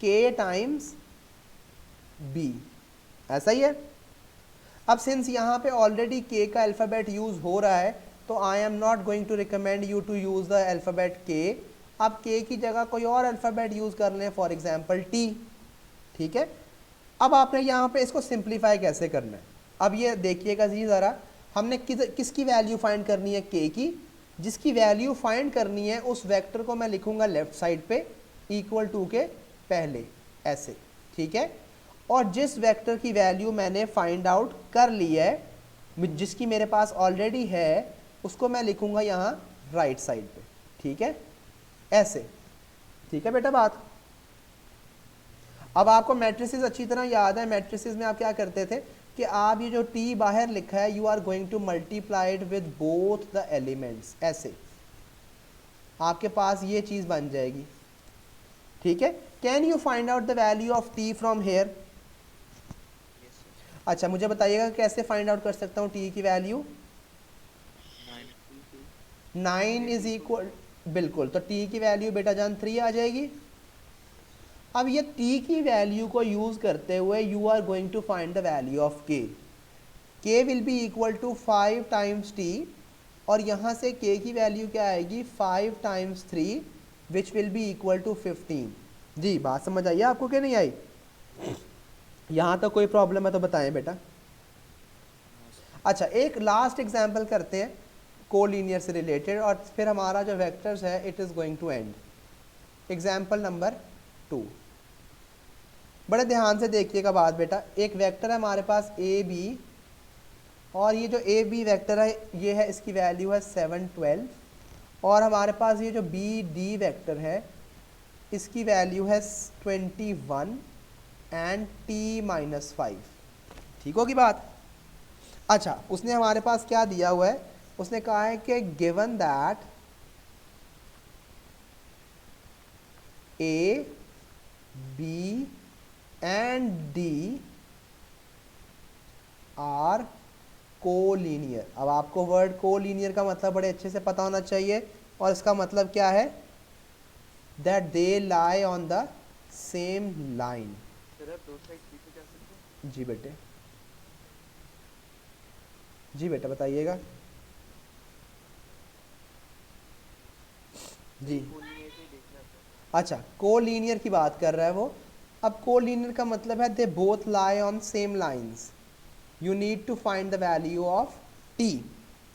K times B. ऐसा ही है। अब सिंस यहाँ पे ऑलरेडी के का अल्फ़ाबेट यूज़ हो रहा है तो I am not going to recommend you to use the alphabet K. अब के की जगह कोई और अल्फ़ाबेट यूज़ कर लें, फॉर एग्जांपल टी। ठीक है। अब आपने यहाँ पे इसको सिंप्लीफाई कैसे करना है, अब ये देखिएगा जी ज़रा, हमने किसकी वैल्यू फाइंड करनी है, के की। जिसकी वैल्यू फाइंड करनी है उस वेक्टर को मैं लिखूँगा लेफ़्ट साइड पे इक्वल टू के पहले, ऐसे। ठीक है। और जिस वेक्टर की वैल्यू मैंने फाइंड आउट कर ली है, जिसकी मेरे पास ऑलरेडी है, उसको मैं लिखूँगा यहाँ राइट साइड पे। ठीक है, ऐसे। ठीक है बेटा बात। अब आपको मैट्रिसेस अच्छी तरह याद है। मैट्रिसेस में आप क्या करते थे कि आप ये जो टी बाहर लिखा है you are going to multiply it with both the elements, ऐसे आपके पास ये चीज़ बन जाएगी। ठीक है। Can you find out the value of T from here? अच्छा, मुझे बताइएगा कैसे फाइंड आउट कर सकता हूँ टी की वैल्यू। 9 इज इक्वल, बिल्कुल, तो टी की वैल्यू बेटा जान 3 आ जाएगी। अब ये t की वैल्यू को यूज़ करते हुए you are going to find the value of k। k will be equal to 5 times t, और यहाँ से k की वैल्यू क्या आएगी, 5 times 3 which will be equal to 15। जी बात समझ आइए आपको कि नहीं आई? यहाँ तक कोई प्रॉब्लम है तो बताएं बेटा। अच्छा, एक लास्ट एग्जाम्पल करते हैं कोलिनियर से रिलेटेड और फिर हमारा जो वेक्टर्स है it is going to end. Example number 2। बड़े ध्यान से देखिएगा बात बेटा। एक वेक्टर है हमारे पास ए बी, और ये जो ए बी वेक्टर है ये है, इसकी वैल्यू है 7 12, और हमारे पास ये जो बी डी वेक्टर है इसकी वैल्यू है 21 एंड t माइनस 5। ठीक होगी बात? अच्छा, उसने हमारे पास क्या दिया हुआ है, उसने कहा है कि given that A B and D are collinear. अब आपको वर्ड कोलिनियर का मतलब बड़े अच्छे से पता होना चाहिए, और इसका मतलब क्या है, that they lie on the same line. जी बेटे, जी बेटा बताइएगा। जी अच्छा, कोलिनियर की बात कर रहा है वो। अब कोलिनियर का मतलब है they both lie on same lines. You need to find the value of T.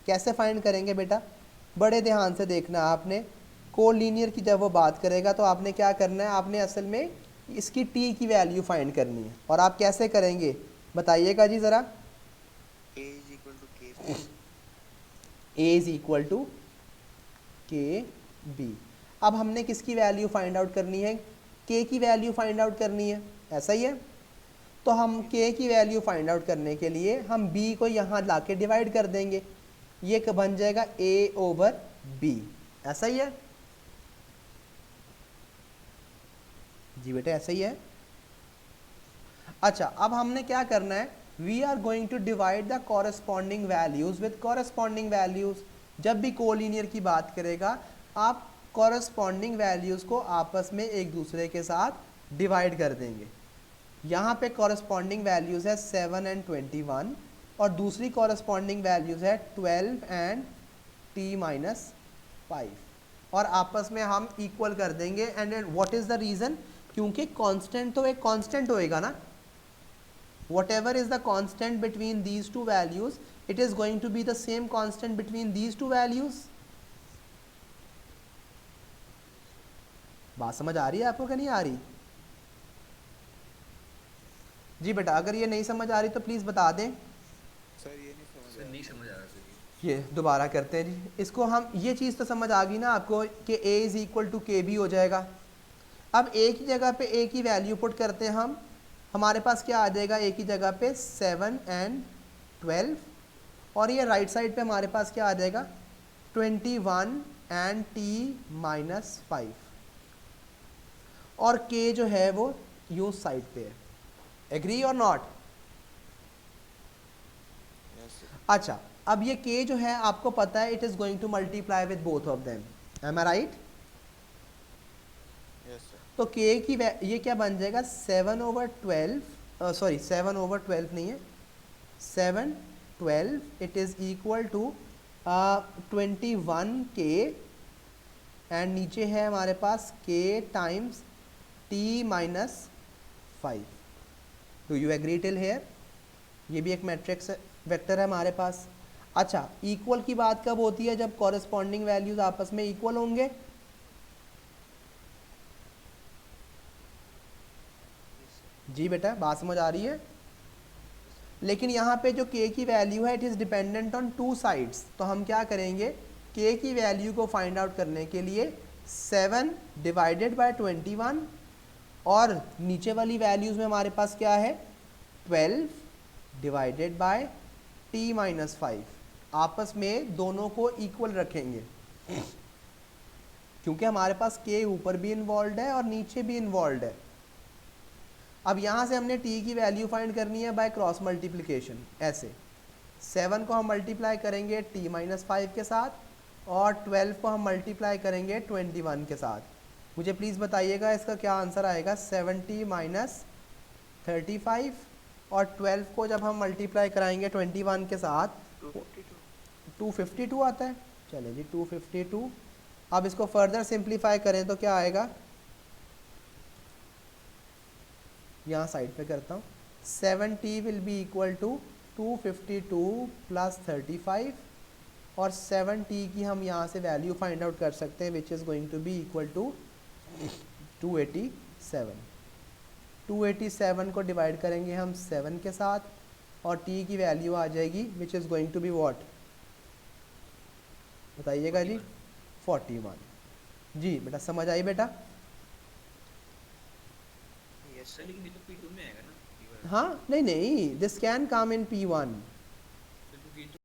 कैसे फाइंड करेंगे बेटा, बड़े ध्यान से देखना आपने। कोलिनियर की जब वो बात करेगा तो आपने क्या करना है, आपने असल में इसकी टी की वैल्यू फाइंड करनी है। और आप कैसे करेंगे बताइएगा जी ज़रा। A is equal to K. A is equal to K B. अब हमने किसकी वैल्यू फाइंड आउट करनी है, k की वैल्यू फाइंड आउट करनी है, ऐसा ही है। तो हम k की वैल्यू फाइंड आउट करने के लिए हम b को यहाँ ला के डिवाइड कर देंगे, ये बन जाएगा a ओवर b, ऐसा ही है जी बेटे, ऐसा ही है। अच्छा, अब हमने क्या करना है, we are going to divide the corresponding values with corresponding values. जब भी कोलिनियर की बात करेगा आप कॉरेस्पॉन्डिंग वैल्यूज को आपस में एक दूसरे के साथ डिवाइड कर देंगे। यहाँ पे कॉरस्पॉन्डिंग वैल्यूज़ है 7 एंड 21 और दूसरी कॉरस्पॉन्डिंग वैल्यूज़ है 12 एंड t-5 और आपस में हम इक्वल कर देंगे। And what is the reason? क्योंकि कांस्टेंट तो एक कांस्टेंट होएगा ना, whatever is the constant between these two values, it is going to be the same constant between these two values. बात समझ आ रही है आपको कि नहीं आ रही? जी बेटा, अगर ये नहीं समझ आ रही तो प्लीज़ बता दें। सर ये नहीं समझ सर आया। नहीं समझ आ रहा सर। ये दोबारा करते हैं जी। इसको हम, ये चीज़ तो समझ आ गई ना आपको कि a is equal to K B हो जाएगा। अब एक ही जगह पे a की वैल्यू पुट करते हैं हम, हमारे पास क्या आ जाएगा एक ही जगह पे 7 एंड 12 और ये राइट साइड पे हमारे पास क्या आ जाएगा 21 एंड t-5 और k जो है वो यूँ साइड पे है। एग्री और नॉट? Yes sir. अच्छा, अब ये k जो है आपको पता है it is going to multiply with both of them, am I right? Yes sir. तो k की ये क्या बन जाएगा 7/12, सॉरी 7/12 नहीं है, 7/12 it is equal to 21k and नीचे है हमारे पास k times t-5। Do you agree till here? ये भी एक मैट्रिक्स वेक्टर है हमारे पास। अच्छा, इक्वल की बात कब होती है? जब कॉरेस्पॉन्डिंग वैल्यूज आपस में इक्वल होंगे। जी बेटा, बात समझ आ रही है? लेकिन यहाँ पे जो k की वैल्यू है it is dependent on two sides. तो हम क्या करेंगे, k की वैल्यू को फाइंड आउट करने के लिए 7 डिवाइडेड बाय 21 और नीचे वाली वैल्यूज़ में हमारे पास क्या है 12 डिवाइडेड बाय t-5, आपस में दोनों को इक्वल रखेंगे क्योंकि हमारे पास k ऊपर भी इन्वॉल्व है और नीचे भी इन्वॉल्व है। अब यहाँ से हमने t की वैल्यू फाइंड करनी है बाय क्रॉस मल्टीप्लिकेशन। ऐसे 7 को हम मल्टीप्लाई करेंगे t-5 के साथ और 12 को हम मल्टीप्लाई करेंगे 21 के साथ। मुझे प्लीज़ बताइएगा इसका क्या आंसर आएगा। 70-35 और 12 को जब हम मल्टीप्लाई कराएंगे 21 के साथ 252 आता है। चले जी 252। अब इसको फर्दर सिंप्लीफाई करें तो क्या आएगा, यहाँ साइड पे करता हूँ। 7t will be equal to 252 plus 35 और 7t की हम यहाँ से वैल्यू फाइंड आउट कर सकते हैं which is going to be equal to 287। 287 को डिवाइड करेंगे हम 7 के साथ और t की वैल्यू आ जाएगी which is going to be what, बताइएगा जी 41। जी बेटा, समझ आई बेटा? Yes sir sir. लेकिन ये तो P2 में आएगा ना P1। हाँ, नहीं this can come in P1।